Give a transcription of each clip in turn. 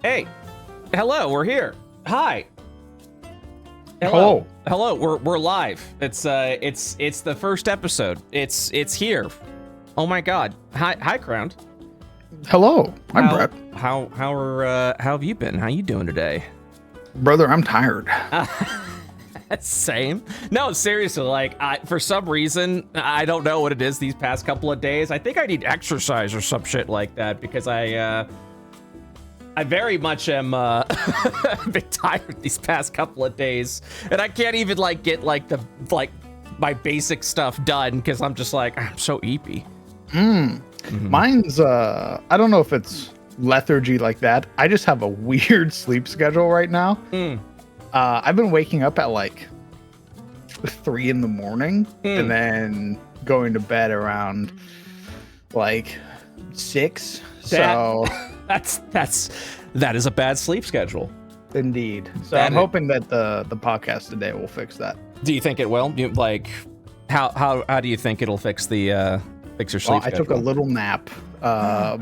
Hey, hello, we're here. Hi. Hello. Hello, we're live. It's the first episode. It's here. Oh my God. Hi, Crown. Hello. I'm Brett. How have you been? How you doing today? Brother, I'm tired. Same. No, seriously, like for some reason, I don't know what it is these past couple of days. I think I need exercise or some shit like that because I very much am a bit tired these past couple of days, and I can't even get my basic stuff done because I'm just like, I'm so eepy. Mm-hmm. Mine's I don't know if it's lethargy like that. I just have a weird sleep schedule right now. I've been waking up at 3 in the morning and then going to bed around 6. So that is a bad sleep schedule. Indeed. So I'm hoping that the podcast today will fix that. Do you think it will? How do you think it'll fix the fix your sleep schedule? I took a little nap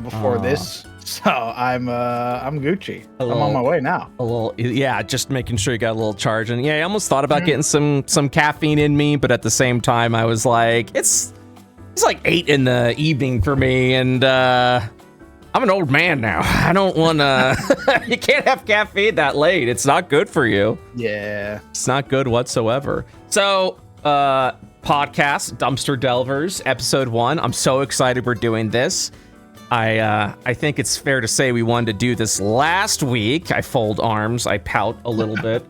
before this, so I'm Gucci. I'm on my way now. Just making sure you got a little charge. And I almost thought about getting some caffeine in me, but at the same time, I was like, it's 8 in the evening for me, and I'm an old man now. I don't want to. You can't have caffeine that late. It's not good for you. Yeah, it's not good whatsoever. So, podcast Dumpster Delvers episode 1. I'm so excited we're doing this. I think it's fair to say we wanted to do this last week. I fold arms. I pout a little bit.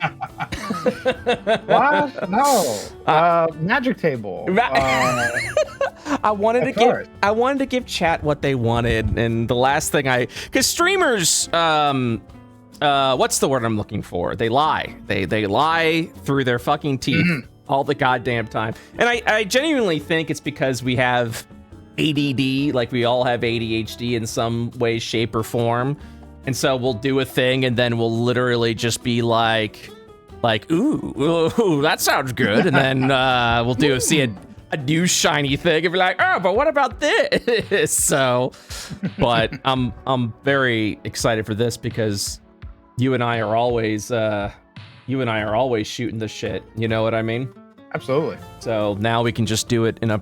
What? No. Magic table. I wanted to give chat what they wanted, and the last thing because streamers, what's the word I'm looking for? They lie. They lie through their fucking teeth all the goddamn time. And I genuinely think it's because we have ADD, like we all have ADHD in some way, shape, or form. And so we'll do a thing, and then we'll literally just be like, ooh, that sounds good. And then we'll see a new shiny thing and be like, oh, but what about this? So, but I'm very excited for this because you and I are always shooting the shit. You know what I mean? Absolutely. So now we can just do it in a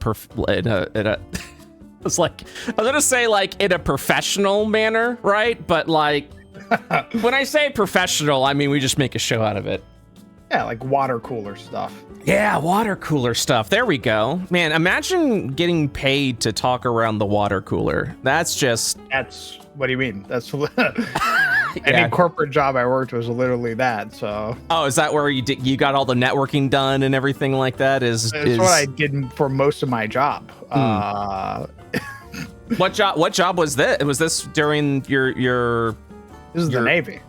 it's like, I was gonna say in a professional manner, right? But when I say professional, I mean we just make a show out of it. Yeah, like water cooler stuff. Yeah, water cooler stuff. There we go. Man, imagine getting paid to talk around the water cooler. That's what do you mean? That's any corporate job I worked was literally that. So. Oh, is that where you got all the networking done and everything like that? That's what I did for most of my job. What job was this? Was this during your? This is the Navy.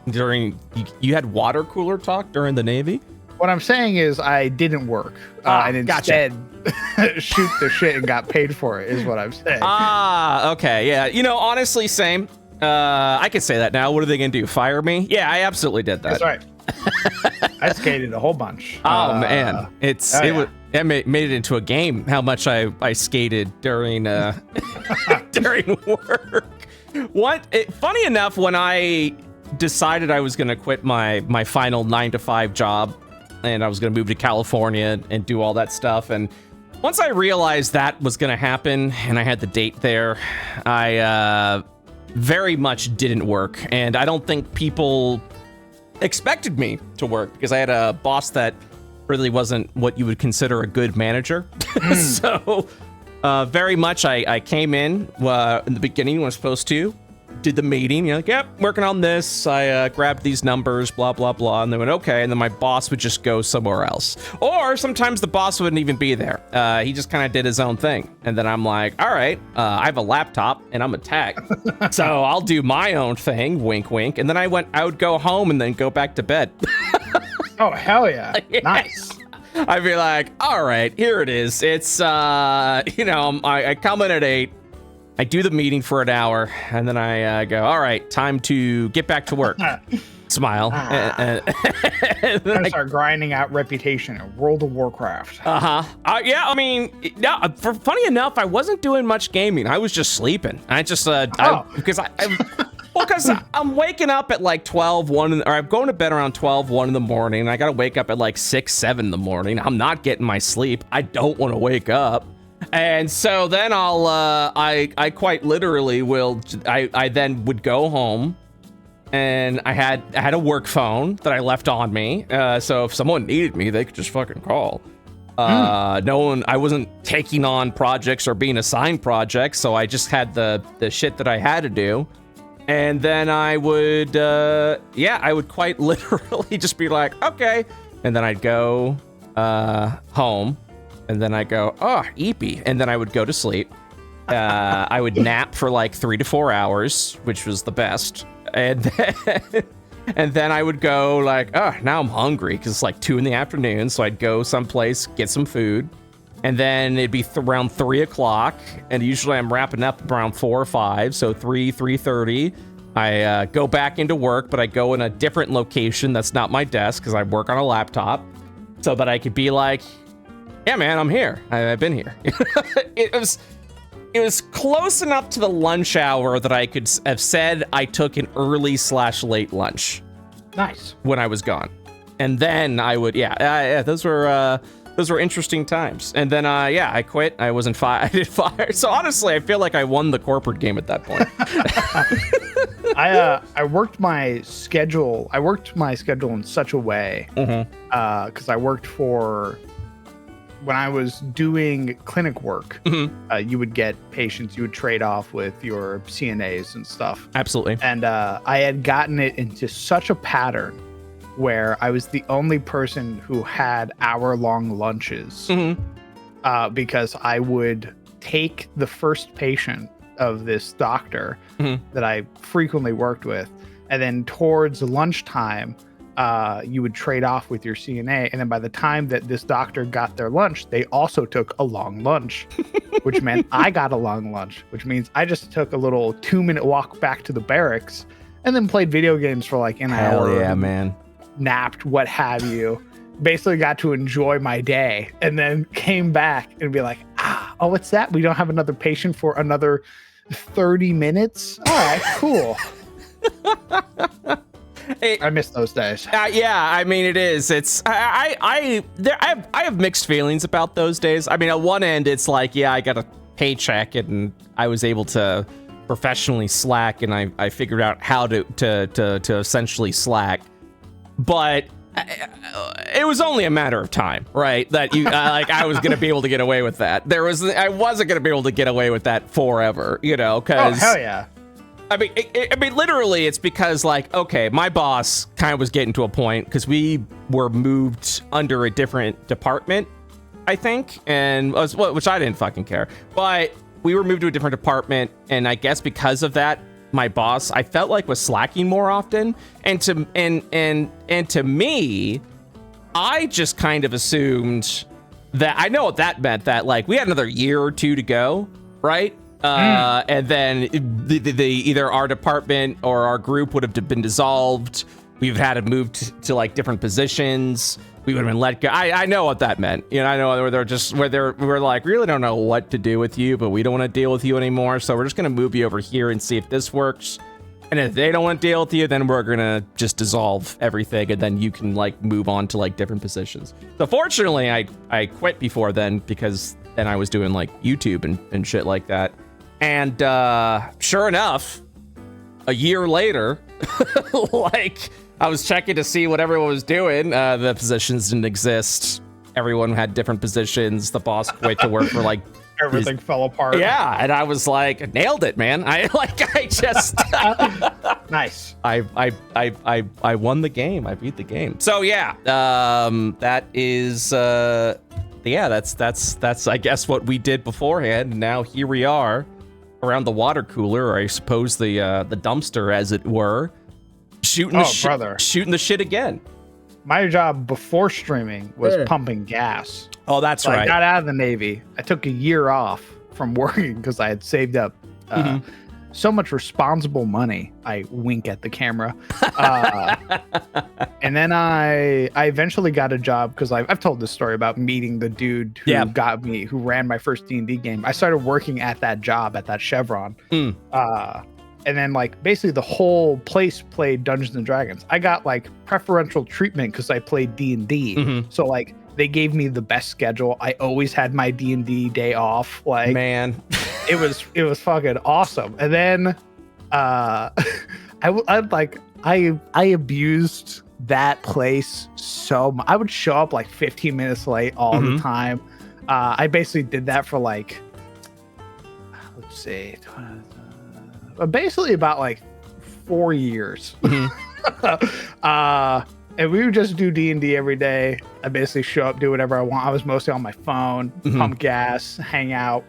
You had water cooler talk during the Navy? What I'm saying is I didn't work and instead shoot the shit and got paid for it is what I'm saying. Okay. Yeah. Honestly, same. I could say that now. What are they going to do? Fire me? Yeah, I absolutely did that. That's right. I skated a whole bunch. Oh, man. It made it into a game how much I skated during during work. Funny enough, when I decided I was going to quit my final 9-to-5 job and I was going to move to California and do all that stuff, and once I realized that was going to happen and I had the date there, I very much didn't work, and I don't think people expected me to work because I had a boss that really wasn't what you would consider a good manager. So very much I came in the beginning when I was supposed to, did the meeting, yep, working on this. I grabbed these numbers, blah, blah, blah. And they went, okay. And then my boss would just go somewhere else. Or sometimes the boss wouldn't even be there. He just kind of did his own thing. And then I'm like, all right, I have a laptop and I'm a tech. So I'll do my own thing, wink, wink. And then I would go home and then go back to bed. Oh, hell yeah. Nice. I'd be like, all right, here it is. It's, I come in at 8. I do the meeting for an hour, and then I go, all right, time to get back to work. Smile. And then start grinding out reputation in World of Warcraft. Yeah, I mean, funny enough, I wasn't doing much gaming. I was just sleeping. I just, because Well, because I'm waking up at like 12, 1, or I'm going to bed around 12, 1 in the morning. And I got to wake up at like 6, 7 in the morning. I'm not getting my sleep. I don't want to wake up. And so then I quite literally I then would go home, and I had a work phone that I left on me. So if someone needed me, they could just fucking call. I wasn't taking on projects or being assigned projects. So I just had the shit that I had to do. And then I would quite literally just be like, okay. And then I'd go home. And then I go, oh, eepy. And then I would go to sleep. I would nap for like 3 to 4 hours, which was the best. And then I would go like, oh, now I'm hungry because it's like 2 in the afternoon. So I'd go someplace, get some food. And then it'd be around 3 o'clock. And usually I'm wrapping up around 4 or 5. So 3:30. I go back into work, but I go in a different location that's not my desk because I work on a laptop, so that I could be like, yeah, man, I'm here. I've been here. It was close enough to the lunch hour that I could have said I took an early/late lunch. Nice. When I was gone. And then I would, those were interesting times. And then, I quit. I wasn't fired. I did fire. So honestly, I feel like I won the corporate game at that point. I worked my schedule. In such a way, because I worked for. When I was doing clinic work, you would get patients, you would trade off with your CNAs and stuff. Absolutely. And I had gotten it into such a pattern where I was the only person who had hour-long lunches, because I would take the first patient of this doctor that I frequently worked with, and then towards lunchtime, you would trade off with your CNA, and then by the time that this doctor got their lunch, they also took a long lunch, which meant I got a long lunch, which means I just took a little 2-minute walk back to the barracks, and then played video games for like an hour. Hell yeah, man. Napped, what have you. Basically got to enjoy my day, and then came back and be like, oh, what's that? We don't have another patient for another 30 minutes? All right, cool. I miss those days. Yeah, I mean, it is. It's I have mixed feelings about those days. I mean, at one end, it's like, yeah, I got a paycheck and I was able to professionally slack, and I figured out how to essentially slack. But it was only a matter of time, right? That you I was gonna be able to get away with that. I wasn't gonna be able to get away with that forever, because hell yeah. I mean, literally, it's because, like, okay, my boss kind of was getting to a point because we were moved under a different department, I think, and which I didn't fucking care, but we were moved to a different department, and I guess because of that, my boss, I felt like, was slacking more often, and to me, I just kind of assumed that I know what that meant, that like we had another year or 2 to go, right? And then the either our department or our group would have been dissolved. We've had to move to like different positions. We would have been let go. I know what that meant. I know we're like, really don't know what to do with you, but we don't want to deal with you anymore. So we're just going to move you over here and see if this works. And if they don't want to deal with you, then we're going to just dissolve everything. And then you can like move on to like different positions. So fortunately, I quit before then, because then I was doing like YouTube and shit like that. And sure enough, a year later, like I was checking to see what everyone was doing. The positions didn't exist. Everyone had different positions. The boss quit to work for like everything fell apart. Yeah, and I was like, nailed it, man. I just nice. I won the game. I beat the game. So yeah, that is that's I guess what we did beforehand. And now here we are around the water cooler, or I suppose the dumpster, as it were, shooting the shit again. My job before streaming was pumping gas. Oh, that's right. I got out of the Navy. I took a year off from working because I had saved up so much responsible money. I wink at the camera. And then I eventually got a job because I've told this story about meeting the dude who ran my first D&D game. I started working at that job, at that Chevron. and then like basically the whole place played Dungeons and Dragons. I got like preferential treatment because I played D&D. So like they gave me the best schedule. I always had my D&D day off. Like, man, it was fucking awesome. And then I abused that place so much. I would show up like 15 minutes late all the time. I basically did that for like, let's see, basically about like 4 years. And we would just do D&D every day. I basically show up, do whatever I want. I was mostly on my phone, pump gas, hang out.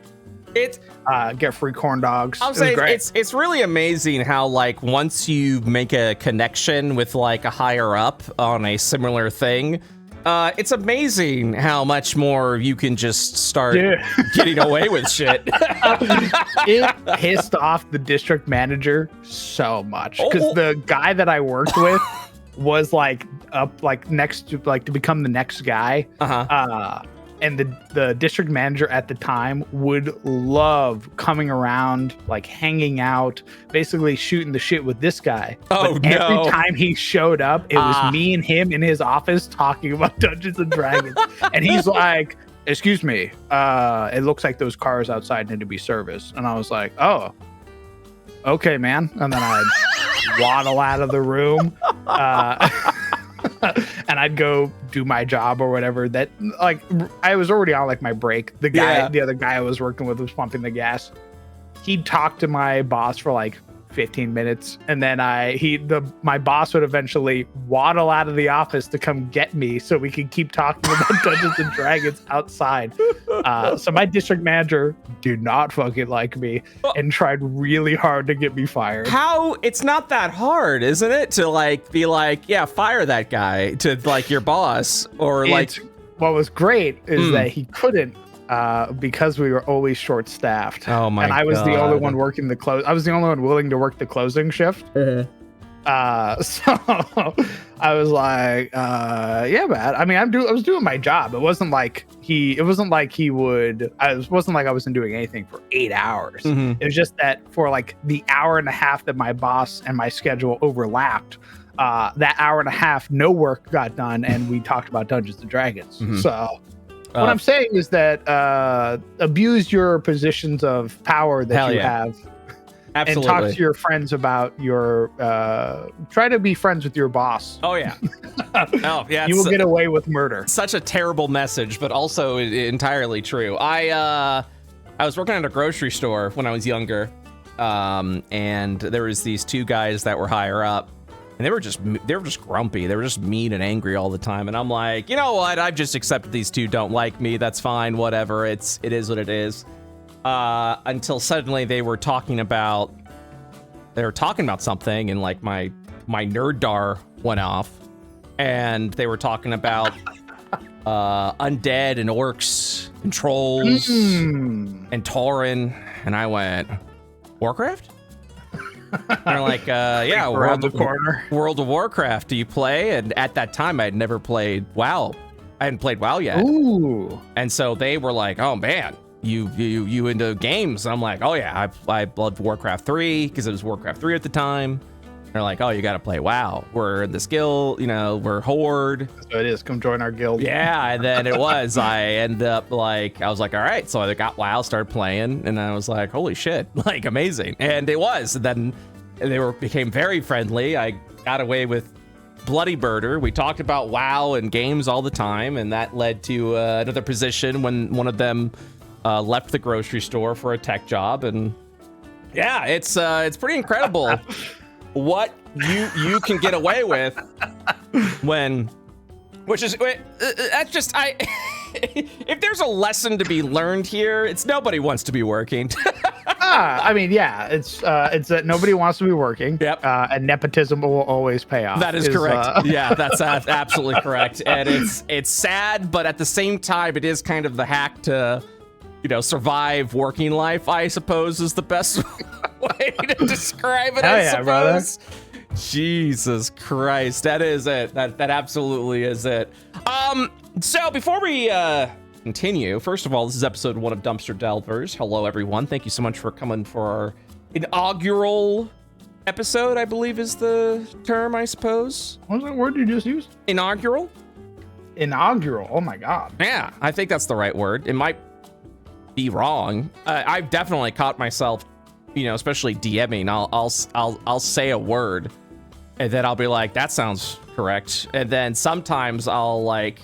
Get free corn dogs. I'll say it's really amazing how like once you make a connection with like a higher up on a similar thing, it's amazing how much more you can just start getting away with shit. It pissed off the district manager so much because the guy that I worked with was like up like next to like to become the next guy. And the district manager at the time would love coming around, like hanging out, basically shooting the shit with this guy. But every time he showed up, it was me and him in his office talking about Dungeons and Dragons. And he's like, excuse me, it looks like those cars outside need to be serviced. And I was like, oh, okay, man. And then I'd waddle out of the room. And I'd go do my job or whatever. That like I was already on like my break. The other guy I was working with was pumping the gas. He'd talk to my boss for like 15 minutes, and then my boss would eventually waddle out of the office to come get me so we could keep talking about Dungeons and Dragons outside. So my district manager did not fucking like me and tried really hard to get me fired. It's not that hard, isn't it? To like be like, yeah, fire that guy to like your boss or like. What was great is that he couldn't. Because we were always short-staffed. Oh my god! And I was the only one working the close. I was the only one willing to work the closing shift. So I was like, yeah, man. I mean, I was doing my job. It wasn't like I wasn't doing anything for 8 hours. It was just that for like the hour and a half that my boss and my schedule overlapped, that hour and a half, no work got done, and we talked about Dungeons and Dragons. So. What I'm saying is that abuse your positions of power that you have. Absolutely. And talk to your friends about your try to be friends with your boss. Oh yeah. You will get away with murder. Such a terrible message, but also entirely true. I was working at a grocery store when I was younger, and there was these two guys that were higher up. And they were just grumpy. They were just mean and angry all the time. And I'm like, you know what? I've just accepted these two don't like me. That's fine. Whatever. It is what it is. Until suddenly they were talking about something, and like my nerddar went off, and they were talking about undead and orcs and trolls and Tauren, and I went, Warcraft? They're like, yeah, World of Warcraft. Do you play? And at that time, I had never played WoW. I hadn't played WoW yet. Ooh. And so they were like, oh man, you into games? And I'm like, oh yeah, I loved Warcraft 3 because it was Warcraft 3 at the time. They're like, oh, you got to play WoW. We're in this guild, we're Horde. So it is. Come join our guild. Yeah, and then it was. I ended up I was like, all right. So I got WoW, started playing, and I was like, holy shit, like amazing. And it was. And then they became very friendly. I got away with Bloody Birder. We talked about WoW and games all the time, and that led to another position when one of them left the grocery store for a tech job. And yeah, it's pretty incredible. What you can get away with if there's a lesson to be learned here, it's nobody wants to be working. I mean, yeah, it's that nobody wants to be working. Yep. And nepotism will always pay off. That is correct. Yeah, that's absolutely correct. And it's sad, but at the same time, it is kind of the hack to, survive working life, I suppose, is the best way to describe it. I suppose. Brother. Jesus Christ, that is it. That absolutely is it. So before we continue, first of all, this is episode 1 of Dumpster Delvers. Hello, everyone. Thank you so much for coming for our inaugural episode, I believe is the term, I suppose. What was that word you just used? Inaugural. Inaugural. Oh my God. Yeah, I think that's the right word. It might be wrong. I've definitely caught myself, especially DMing. I'll say a word, and then I'll be like, that sounds correct. And then sometimes I'll like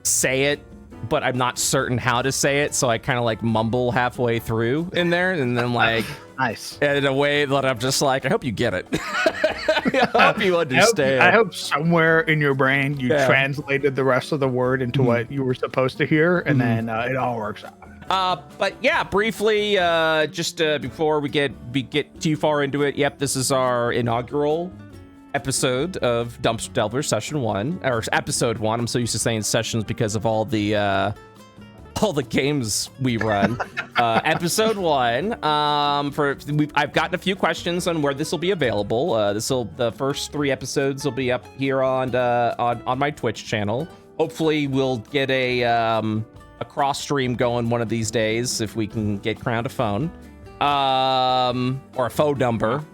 say it, but I'm not certain how to say it, so I kind of like mumble halfway through in there, and then like nice in a way that I'm just like, I hope you get it. I hope you understand. I hope somewhere in your brain you translated the rest of the word into what you were supposed to hear, and then it all works out. But yeah, briefly, just before we get too far into it, yep, this is our inaugural episode of Dumpster Delvers Session 1, or Episode 1. I'm so used to saying sessions because of all the games we run. Episode 1. I've gotten a few questions on where this will be available. The first 3 episodes will be up here on my Twitch channel. Hopefully, we'll get a cross stream going one of these days if we can get crowned a phone, or a phone number.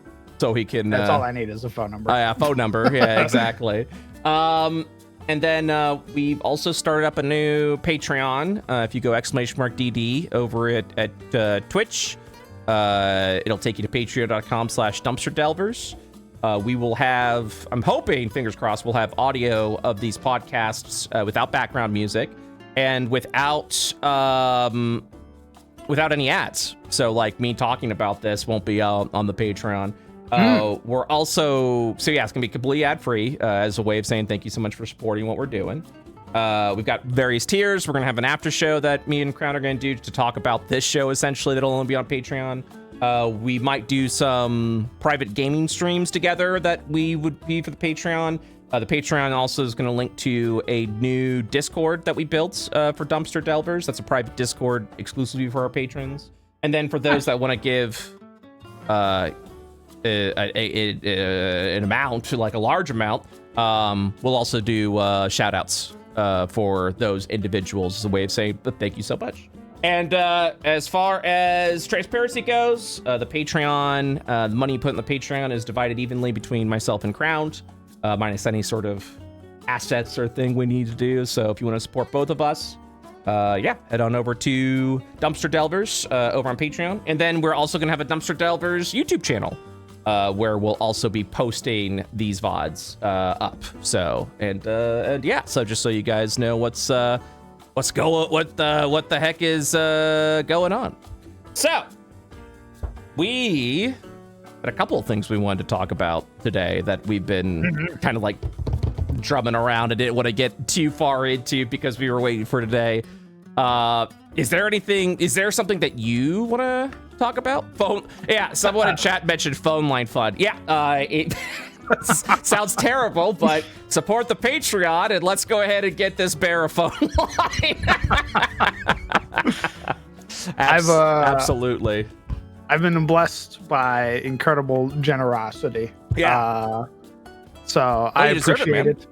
So he can. That's all I need is a phone number. Yeah, phone number. Yeah, exactly. And then we've also started up a new Patreon. If you go !DD over at Twitch, it'll take you to patreon.com/dumpsterdelvers. We will have, I'm hoping, fingers crossed, we'll have audio of these podcasts without background music and without any ads. So like me talking about this won't be on the Patreon. We're also, so yeah, it's gonna be completely ad-free as a way of saying thank you so much for supporting what we're doing. We've got various tiers. We're gonna have an after show that me and Crown are gonna do to talk about this show, essentially, that'll only be on Patreon. We might do some private gaming streams together that we would be for the Patreon. The Patreon also is gonna link to a new Discord that we built for Dumpster Delvers. That's a private Discord exclusively for our patrons. And then for those that want to give an amount, like a large amount, we'll also do shout outs for those individuals as a way of saying thank you so much. And as far as transparency goes, the Patreon, the money you put in the Patreon is divided evenly between myself and Crown, minus any sort of assets or thing we need to do. So if you want to support both of us, head on over to Dumpster Delvers over on Patreon. And then we're also going to have a Dumpster Delvers YouTube channel where we'll also be posting these VODs up. So, and yeah, so just so you guys know what the heck is going on. So, we had a couple of things we wanted to talk about today that we've been kind of like drumming around and didn't want to get too far into because we were waiting for today. Is there something that you want to talk about? Someone in chat mentioned phone line fund. It sounds terrible, but support the Patreon and let's go ahead and get this bear a phone line. Absolutely. I've been blessed by incredible generosity. Yeah. So I appreciate it.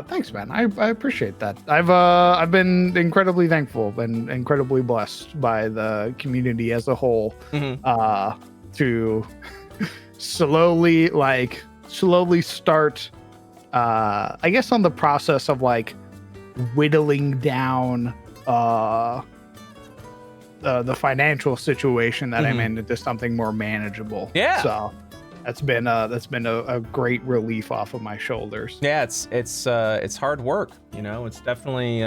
Thanks, man. I appreciate that. I've been incredibly thankful and incredibly blessed by the community as a whole to slowly start, I guess, on the process of like whittling down the financial situation that I'm in into something more manageable. Yeah. So that's been a great relief off of my shoulders. Yeah, it's hard work, it's definitely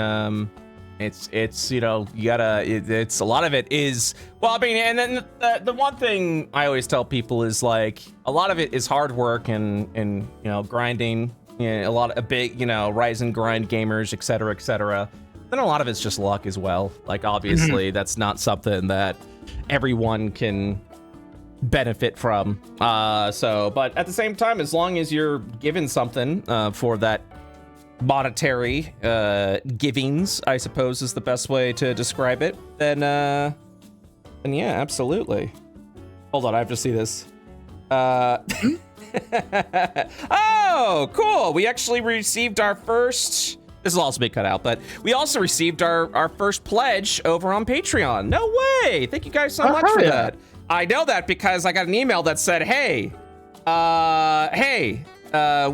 it's you gotta, it's a lot of it is, well, I mean, and then the one thing I always tell people is like a lot of it is hard work and grinding, a big rise and grind gamers, etc. Then a lot of it's just luck as well. Like obviously that's not something that everyone can benefit from, but at the same time, as long as you're given something for that monetary givings, I suppose is the best way to describe it, then yeah, absolutely. Hold on, I have to see this. Oh, cool. We actually received our first, this will also be cut out, but we also received our first pledge over on Patreon. No way. Thank you guys so much for that. I know that because I got an email that said, hey,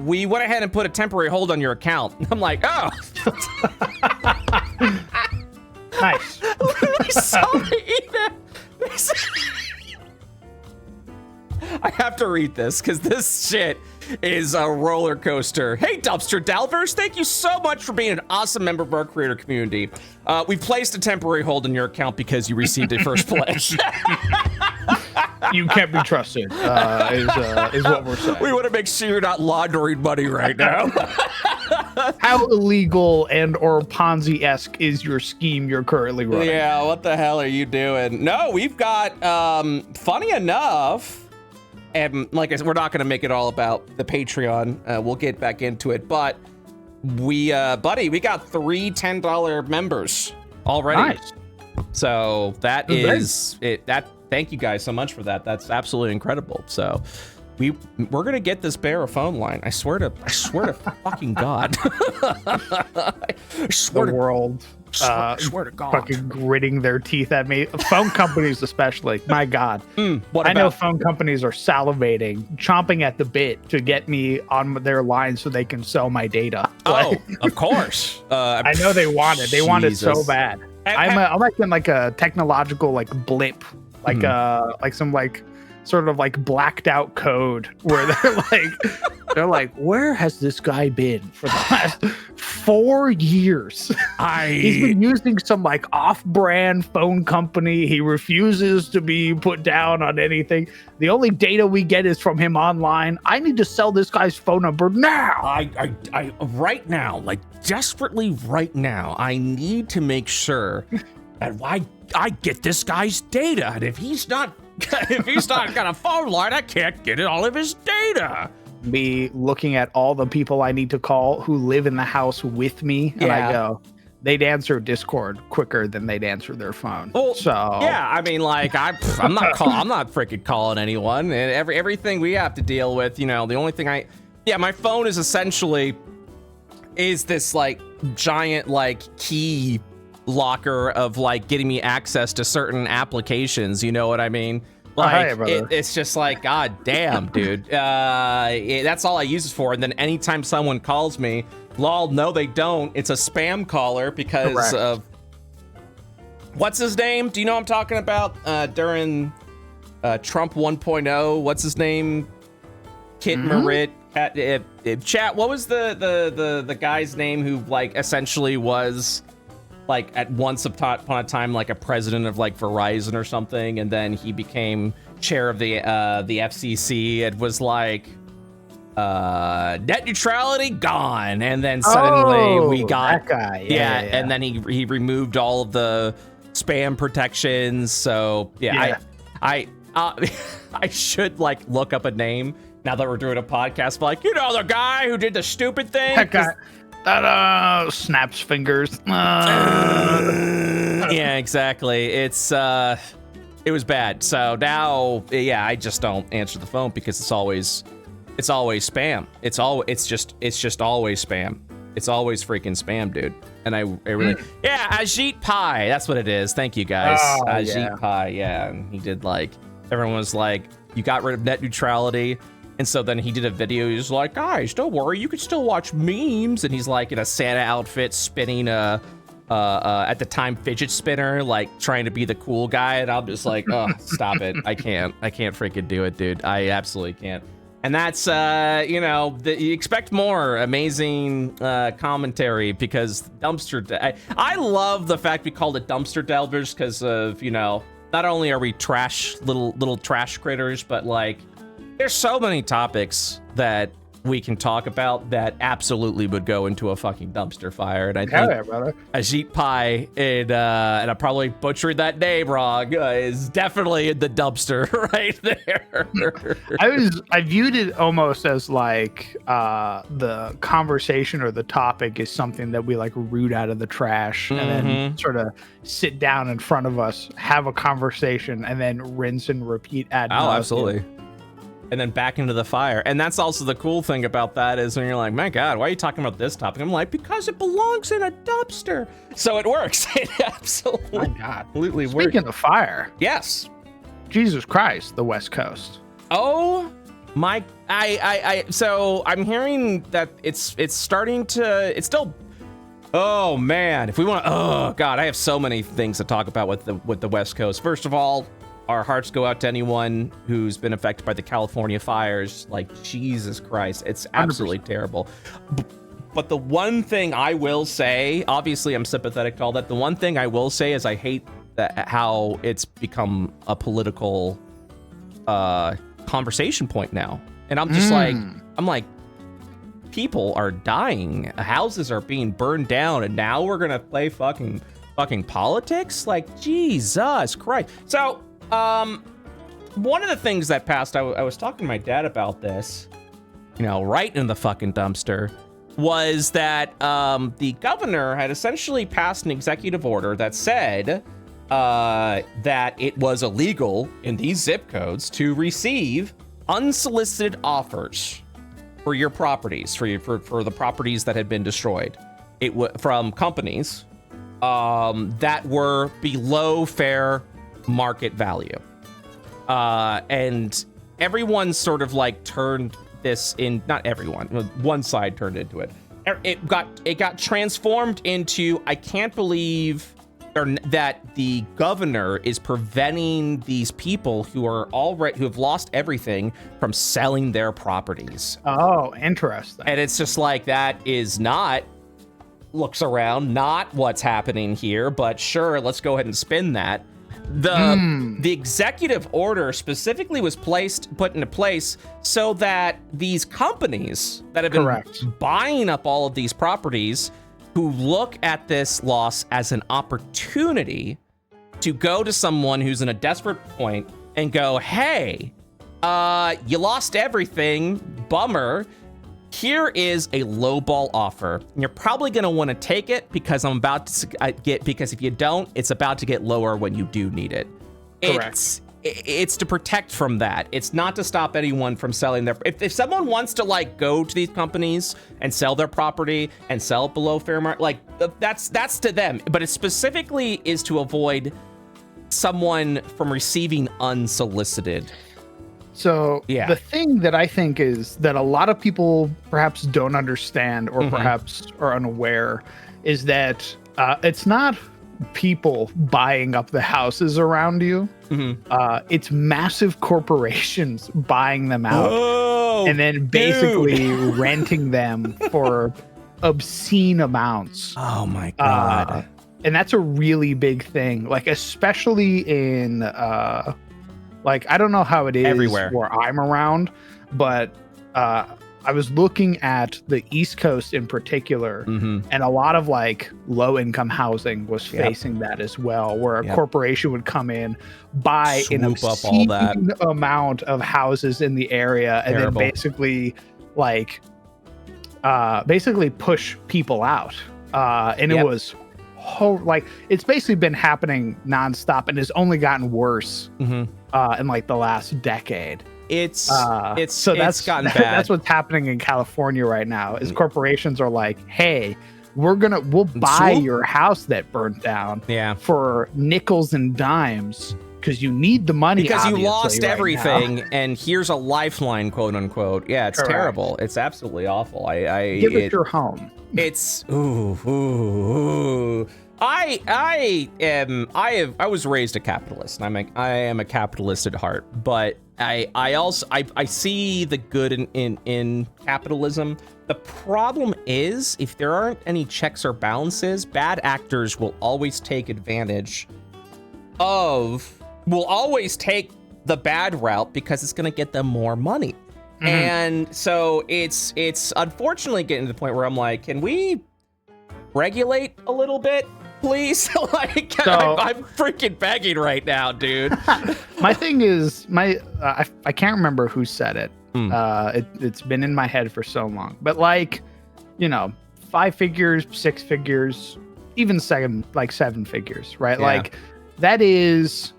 we went ahead and put a temporary hold on your account. I'm like, oh. Nice. Literally saw the email. I have to read this because this shit is a roller coaster. Hey, Dumpster Delvers, thank you so much for being an awesome member of our creator community. We placed a temporary hold on your account because you received a first pledge. You can't be trusted, is what we're saying. We want to make sure you're not laundering money right now. How illegal and or Ponzi-esque is your scheme you're currently running? Yeah, what the hell are you doing? No, we've got, funny enough, and like I said, we're not going to make it all about the Patreon. We'll get back into it, but we, buddy, we got 3 $10 members already. Nice. So that is it. Thank you guys so much for that. That's absolutely incredible. So we're gonna get this bear a phone line. I swear to fucking God. I swear the world. Swear to God. Fucking gritting their teeth at me. Phone companies especially. My God. What I know phone companies are salivating, chomping at the bit to get me on their line so they can sell my data. Oh, of course. I know they want it. They want it so bad. I'm like in like a technological like blip, like some like sort of like blacked out code where they're like, where has this guy been for the last 4 years? He's been using some like off-brand phone company. He refuses to be put down on anything. The only data we get is from him online. I need to sell this guy's phone number now. I right now, like desperately right now, I need to make sure that I get this guy's data. And if he's not got a phone line, I can't get all of his data. Be looking at all the people I need to call who live in the house with me, and I go, they'd answer Discord quicker than they'd answer their phone. Well, so yeah, I mean, like I'm not freaking calling anyone, and everything we have to deal with, you know, the only thing my phone is essentially this like giant like key locker of like getting me access to certain applications, you know what I mean? Like it's just like, God damn, dude. That's all I use it for. And then anytime someone calls me, lol, no they don't. It's a spam caller because of what's his name? Do you know what I'm talking about? During Trump 1.0, what's his name? Kit Merritt. Chat. What was the guy's name who like essentially was like at once upon a time like a president of like Verizon or something, and then he became chair of the FCC. It was like net neutrality gone, and then suddenly we got that guy. And then he removed all of the spam protections. So I should like look up a name now that we're doing a podcast, like, you know, the guy who did the stupid thing. That guy that snaps fingers. Yeah, exactly. It was bad. So now, I just don't answer the phone because it's always spam. It's just always spam. It's always freaking spam, dude. And I really, Ajit Pai. That's what it is. Thank you guys. Ajit Pai. Yeah, and he did like, everyone was like, you got rid of net neutrality. And so then he did a video. He was like, guys, don't worry, you can still watch memes. And he's like in a Santa outfit, spinning at the time fidget spinner, like trying to be the cool guy. And I'm just like, oh, stop it. I can't freaking do it, dude. I absolutely can't. And that's, you expect more amazing commentary because I love the fact we called it Dumpster Delvers because of, not only are we little trash critters, but like, there's so many topics that we can talk about that absolutely would go into a fucking dumpster fire. And I think Ajit Pai, and I probably butchered that name wrong, is definitely in the dumpster right there. I viewed it almost as like the conversation or the topic is something that we like root out of the trash and then sort of sit down in front of us, have a conversation, and then rinse and repeat ad nauseam. Oh, absolutely. And then back into the fire. And that's also the cool thing about that is when you're like, my God, why are you talking about this topic? I'm like, because it belongs in a dumpster. So it works. It absolutely, my God. Speaking of fire. Yes. Jesus Christ, the West Coast. Oh my, so I'm hearing that it's starting to, it's still, oh man, if we want to, oh God, I have so many things to talk about with the West Coast. First of all, our hearts go out to anyone who's been affected by the California fires. Like, Jesus Christ, it's absolutely 100%. Terrible. But the one thing I will say, obviously I'm sympathetic to all that. The one thing I will say is I hate that how it's become a political conversation point now. And I'm just like, people are dying, houses are being burned down, and now we're gonna play fucking politics? Like, Jesus Christ. So, one of the things that passed, I was talking to my dad about this, right in the fucking dumpster, was that the governor had essentially passed an executive order that said that it was illegal in these zip codes to receive unsolicited offers for your properties, for the properties that had been destroyed, from companies that were below fair market value, and everyone sort of like turned this in. Not everyone, one side turned into it. It got transformed into, I can't believe that the governor is preventing these people who have lost everything from selling their properties. Oh, interesting. And it's just like, that is not, looks around, not what's happening here, but sure, let's go ahead and spin that. The executive order specifically was put into place so that these companies that have been buying up all of these properties, who look at this loss as an opportunity to go to someone who's in a desperate point and go, hey, you lost everything, bummer. Here is a lowball offer. And you're probably going to want to take it because because if you don't, it's about to get lower when you do need it. Correct. It's to protect from that. It's not to stop anyone from selling their, if someone wants to like go to these companies and sell their property and sell it below fair market, like that's to them, but it specifically is to avoid someone from receiving unsolicited. So the thing that I think is that a lot of people perhaps don't understand or perhaps are unaware is that it's not people buying up the houses around you. It's massive corporations buying them out and then basically renting them for obscene amounts. Oh my God. And that's a really big thing, like especially in like, I don't know how it is everywhere where I'm around, but I was looking at the East Coast in particular, and a lot of like low income housing was facing that as well, where a corporation would come in, buy an obscene amount of houses in the area, and then basically like basically push people out. And it was like, it's basically been happening nonstop and has only gotten worse in like the last decade. It's gotten bad. That's what's happening in California right now is corporations are like, hey, we'll buy your house that burned down for nickels and dimes because you need the money because you lost everything and here's a lifeline, quote unquote. Yeah, it's terrible. It's absolutely awful. I give it your home. It's I was raised a capitalist, and I am a capitalist at heart, but I see the good in capitalism. The problem is, if there aren't any checks or balances, bad actors will always take advantage will always take the bad route because it's going to get them more money. And so it's unfortunately getting to the point where I'm like, can we regulate a little bit, please? Like, I'm freaking begging right now, dude. My thing is, I can't remember who said it. It's been in my head for so long, but like, 5 figures, 6 figures, even seven figures, right? Yeah. Like that's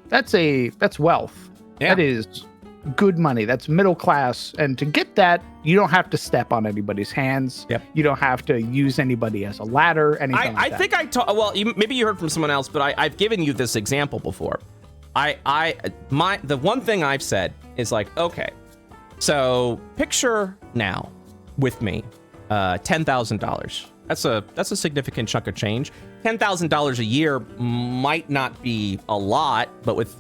wealth. Yeah. That is good money. That's middle class. And to get that, you don't have to step on anybody's hands. Yep. You don't have to use anybody as a ladder. Anything like that. I think maybe you heard from someone else, but I've given you this example before. The one thing I've said is like, okay, so picture now with me, $10,000. That's a significant chunk of change. $10,000 a year might not be a lot, but with,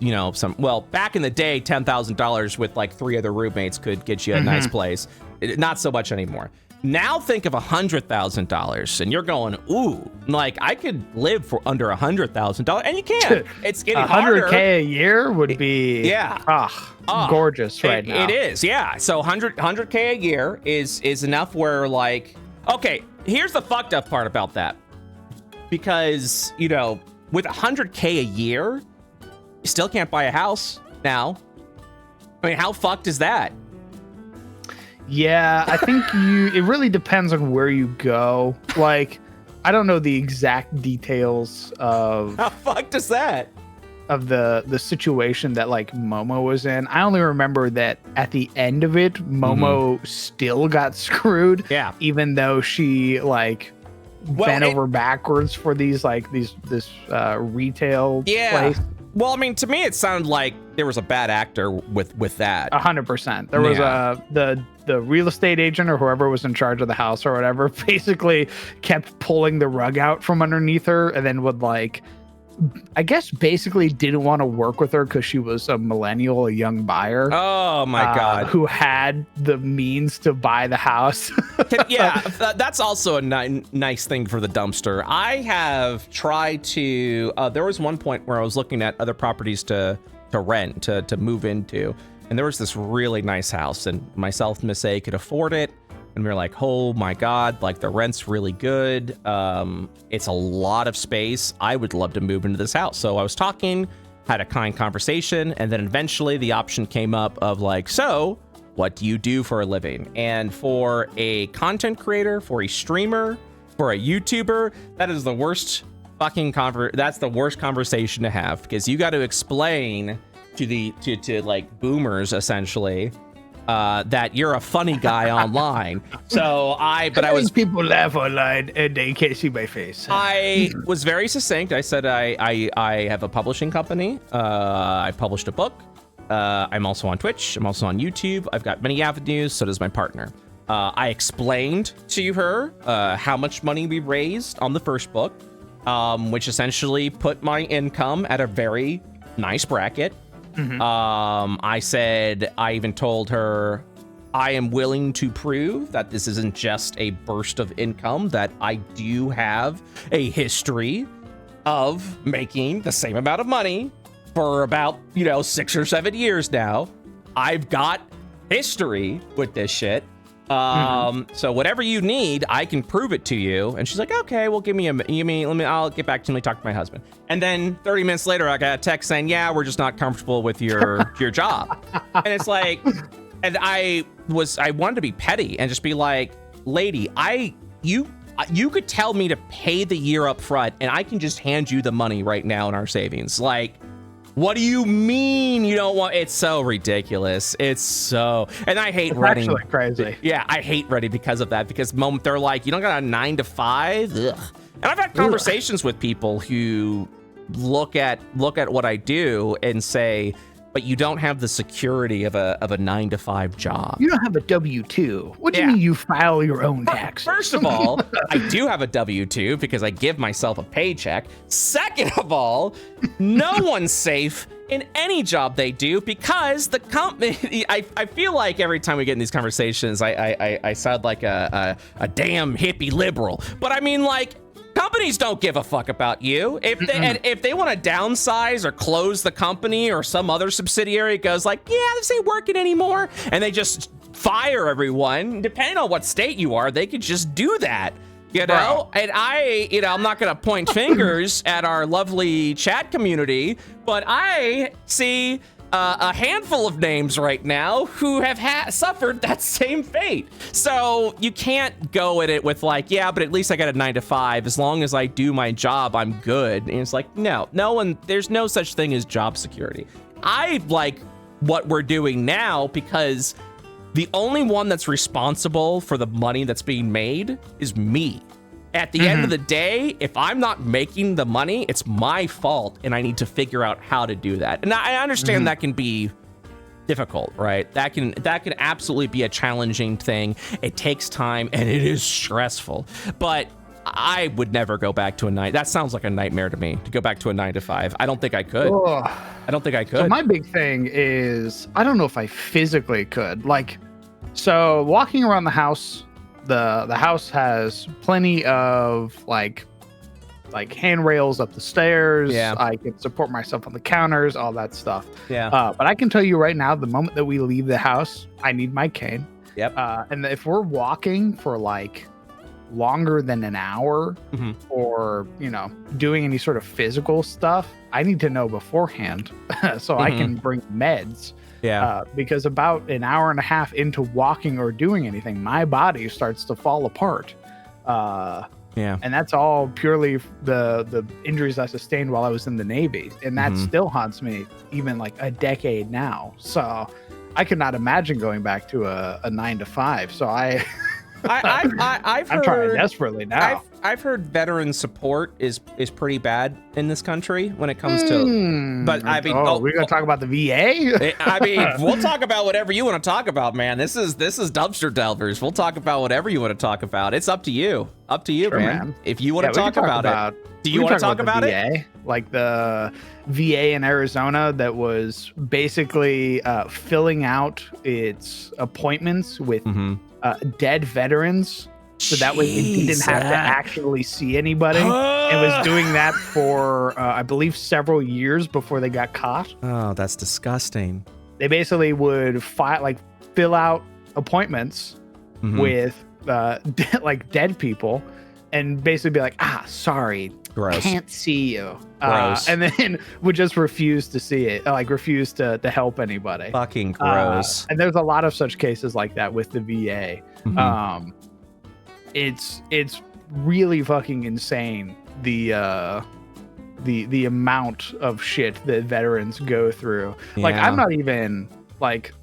back in the day, $10,000 with like 3 other roommates could get you a nice place. Not so much anymore. Now think of $100,000 and you're going, ooh, like I could live for under $100,000, and you can. It's getting $100K harder. a year would be gorgeous right now. It is, yeah. So $100K a year is enough where like, okay, here's the fucked up part about that. Because, with $100K a year, you still can't buy a house now. I mean, how fucked is that? Yeah, I think it really depends on where you go. Like, I don't know the exact details of how fucked is that? Of the situation that like Momo was in. I only remember that at the end of it, Momo still got screwed. Yeah. Even though she like bent over backwards for this retail place. Well, I mean, to me, it sounded like there was a bad actor with that. 100%. There was the real estate agent or whoever was in charge of the house or whatever basically kept pulling the rug out from underneath her, and then would like, I guess basically didn't want to work with her because she was a millennial, a young buyer. Oh my God. Who had the means to buy the house. Yeah, that's also a nice thing for the dumpster. I have tried to, there was one point where I was looking at other properties to rent, to move into. And there was this really nice house, and myself and Miss A could afford it. And we were like, oh my God, like the rent's really good. It's a lot of space. I would love to move into this house. So I was talking, had a kind conversation, and then eventually the option came up of like, so what do you do for a living? And for a content creator, for a streamer, for a YouTuber, that is the worst fucking that's the worst conversation to have, because you got to explain to like boomers essentially that you're a funny guy online. So I was people laugh online and they can't see my face. I was very succinct. I said I have a publishing company. I published a book. I'm also on Twitch. I'm also on YouTube. I've got many avenues. So does my partner. I explained to her how much money we raised on the first book, which essentially put my income at a very nice bracket. I said, I even told her I am willing to prove that this isn't just a burst of income, that I do have a history of making the same amount of money for about, 6 or 7 years now. I've got history with this shit. So whatever you need, I can prove it to you. And she's like, okay, well, I'll get back to me, talk to my husband. And then 30 minutes later, I got a text saying, yeah, we're just not comfortable with your job. And it's like, and I wanted to be petty and just be like, lady, you could tell me to pay the year up front and I can just hand you the money right now in our savings. Like, what do you mean you don't want? It's so ridiculous. And I hate Redding. It's actually crazy. Yeah, I hate Redding because of that. Because they're like, you don't got a 9 to 5. Ugh. And I've had conversations with people who look at what I do and say, but you don't have the security of a 9 to 5 job. You don't have a W-2. What do you mean you file your own taxes? First of all, I do have a W-2 because I give myself a paycheck. Second of all, no one's safe in any job they do because the company, I feel like every time we get in these conversations, I sound like a damn hippie liberal. But I mean, like, companies don't give a fuck about you. If they want to downsize or close the company or some other subsidiary goes like, yeah, this ain't working anymore, and they just fire everyone, depending on what state you are, they could just do that. And I'm not going to point fingers at our lovely chat community, but I see a handful of names right now who have suffered that same fate. So you can't go at it with like, yeah, but at least I got a 9 to 5. As long as I do my job, I'm good. And it's like, no one, there's no such thing as job security. I like what we're doing now because the only one that's responsible for the money that's being made is me. At the end of the day, if I'm not making the money, it's my fault, and I need to figure out how to do that. And I understand that can be difficult, right? That can absolutely be a challenging thing. It takes time, and it is stressful. But I would never go back to a 9. That sounds like a nightmare to me, to go back to a 9 to 5. I don't think I could. Ugh. I don't think I could. So my big thing is, I don't know if I physically could. Like, so walking around the house, the house has plenty of like handrails up the stairs. Yeah. I can support myself on the counters, all that stuff. Yeah. But I can tell you right now, the moment that we leave the house, I need my cane. Yep. And if we're walking for like longer than an hour or, you know, doing any sort of physical stuff, I need to know beforehand so I can bring meds. Yeah. Because about an hour and a half into walking or doing anything, my body starts to fall apart. Yeah. And that's all purely the injuries I sustained while I was in the Navy. And that still haunts me even like a decade now. So I could not imagine going back to a 9 to 5. So I'm trying desperately now. I've heard veteran support is pretty bad in this country when it comes to. But I mean, we're gonna talk about the VA. I mean, we'll talk about whatever you want to talk about, man. This is dumpster delvers. We'll talk about whatever you want to talk about. It's up to you. Up to you, Sure, man. If you want to talk about it. Do you want to talk about it? Like the VA in Arizona that was basically filling out its appointments with dead veterans, so that way they didn't have to actually see anybody. And was doing that for I believe several years before they got caught. Oh, that's disgusting. They basically would fill out appointments with like dead people, and basically be like, sorry, gross, can't see you, gross, and then would just refuse to see it, like refuse to help anybody. Fucking gross. And there's a lot of such cases like that with the VA. It's really fucking insane, the amount of shit that veterans go through. Like, I'm not even like,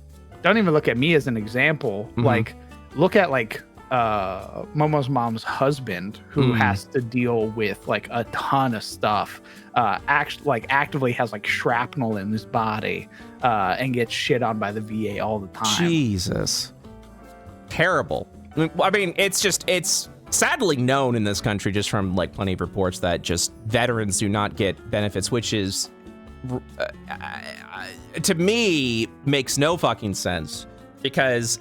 don't even look at me as an example. Like, look at like Momo's mom's husband, who has to deal with like a ton of stuff, actively has like shrapnel in his body, and gets shit on by the VA all the time. Jesus. Terrible. I mean, it's sadly known in this country, just from like plenty of reports, that just veterans do not get benefits, which is to me makes no fucking sense, because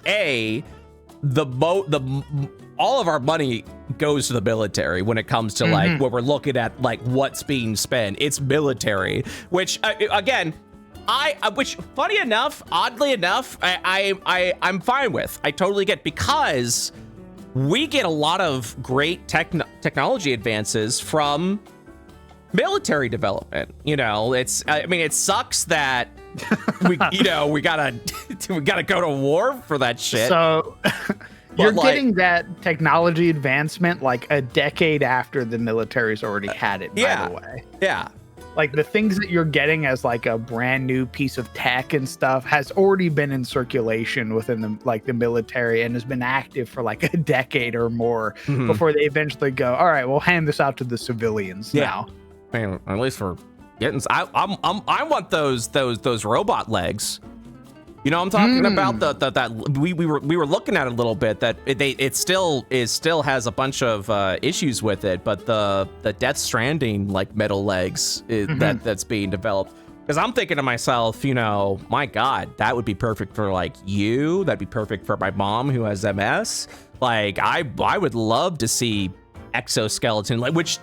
all of our money goes to the military when it comes to like when we're looking at like what's being spent. It's military, which again, which funny enough, oddly enough, I'm fine with. I totally get, because we get a lot of great technology advances from military development. You know, it sucks that we gotta go to war for that shit. So you're getting that technology advancement like a decade after the military's already had it, by the way. Yeah. Like, the things that you're getting as like a brand new piece of tech and stuff has already been in circulation within the military, and has been active for like a decade or more before they eventually go, all right, we'll hand this out to the civilians now. I mean, at least for getting, I want those robot legs. You know, I'm talking about that we were looking at it a little bit, that it still has a bunch of issues with it, but the Death Stranding like metal legs that's being developed. Because I'm thinking to myself, you know, my God, that would be perfect for like you. That'd be perfect for my mom who has MS. Like, I would love to see exoskeleton, like which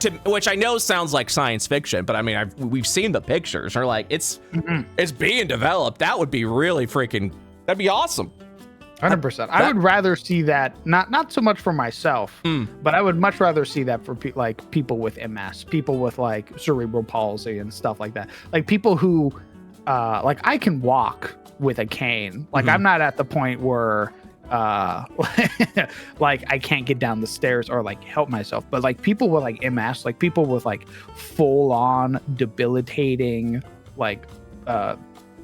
I know sounds like science fiction, but I mean, we've seen the pictures, or like it's being developed. That would be really freaking, that'd be awesome. 100%. I would rather see that, not so much for myself, but I would much rather see that for people with MS, people with like cerebral palsy and stuff like that. Like, people who like, I can walk with a cane. Like, I'm not at the point where like I can't get down the stairs or like help myself, but like people with like MS, like people with like full on debilitating like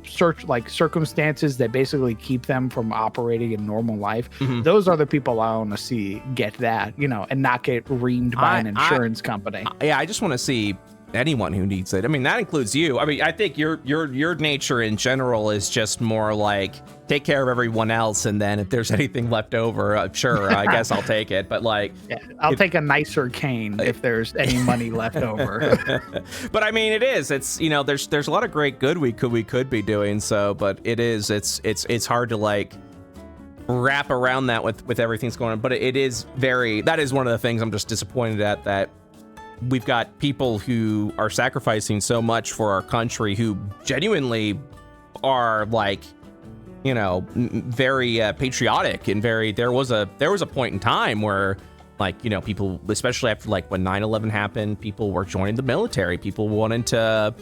circumstances that basically keep them from operating in normal life. Mhm. Those are the people I want to see get that, and not get reamed by an insurance company. Yeah, I just want to see anyone who needs it. I mean, that includes you. I mean, I think your nature in general is just more like take care of everyone else, and then if there's anything left over, sure, I guess I'll take it. But like, I'll take a nicer cane if there's any money left over. But I mean, it's there's a lot of great good we could be doing. So, but it's hard to like wrap around that with everything's going on. But that is one of the things I'm just disappointed at, that we've got people who are sacrificing so much for our country, who genuinely are like, very patriotic and there was a point in time where like, people, especially after like when 9/11 happened, people were joining the military. People wanted to,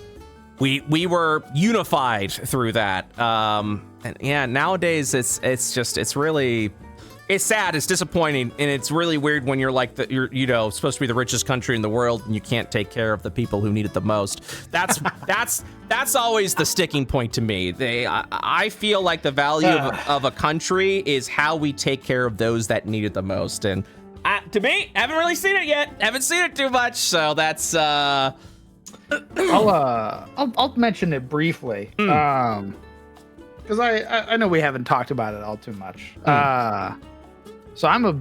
we were unified through that. And yeah, nowadays it's really, it's sad, it's disappointing, and it's really weird when you're like you're supposed to be the richest country in the world and you can't take care of the people who need it the most. That's always the sticking point to me. I feel like the value of a country is how we take care of those that need it the most. And to me, I haven't really seen it yet. Haven't seen it too much, so that's I'll mention it briefly. Because I know we haven't talked about it all too much. So I'm a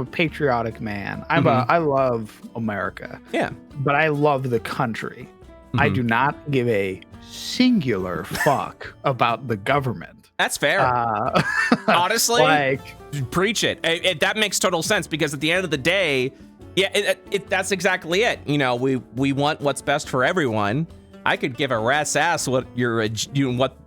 patriotic man. I love America. Yeah. But I love the country. Mm-hmm. I do not give a singular fuck about the government. That's fair. Honestly, like, preach it. That makes total sense, because at the end of the day, yeah, that's exactly it. We want what's best for everyone. I could give a rat's ass what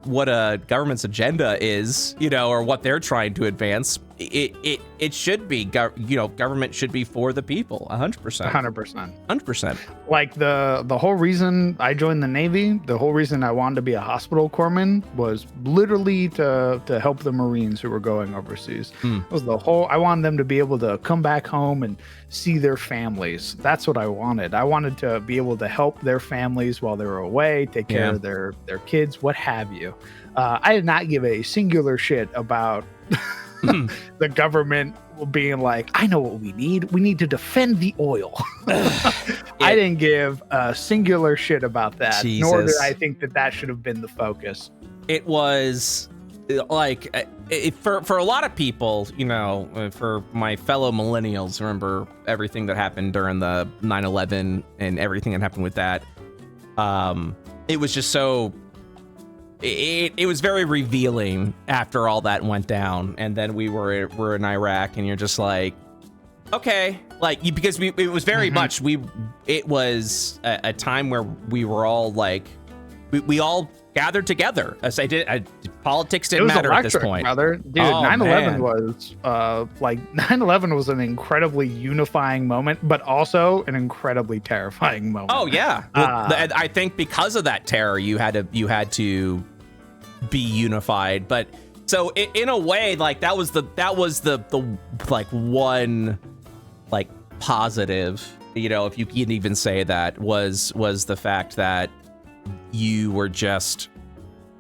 what a government's agenda is, or what they're trying to advance. It should be, government should be for the people, 100%. 100%. Like the whole reason I joined the Navy, the whole reason I wanted to be a hospital corpsman was literally to help the Marines who were going overseas. It was I wanted them to be able to come back home and see their families. That's what I wanted. I wanted to be able to help their families while they were away, take care of their kids, what have you. I did not give a singular shit about the government being like, I know what we need. We need to defend the oil. I didn't give a singular shit about that, nor did I think that should have been the focus. It was like, for a lot of people, for my fellow millennials, remember everything that happened during the 9/11 and everything that happened with that. It was just so... It was very revealing after all that went down, and then we're in Iraq, and you're just like, okay, like, because it was very much it was a time where we were all like, we all gathered together. As politics didn't matter at this point, brother. Dude, 9/11 was 9/11 was an incredibly unifying moment, but also an incredibly terrifying moment. Oh yeah, I think because of that terror, you had to be unified. But so in a way, like that was the like one like positive, if you can even say that, was the fact that you were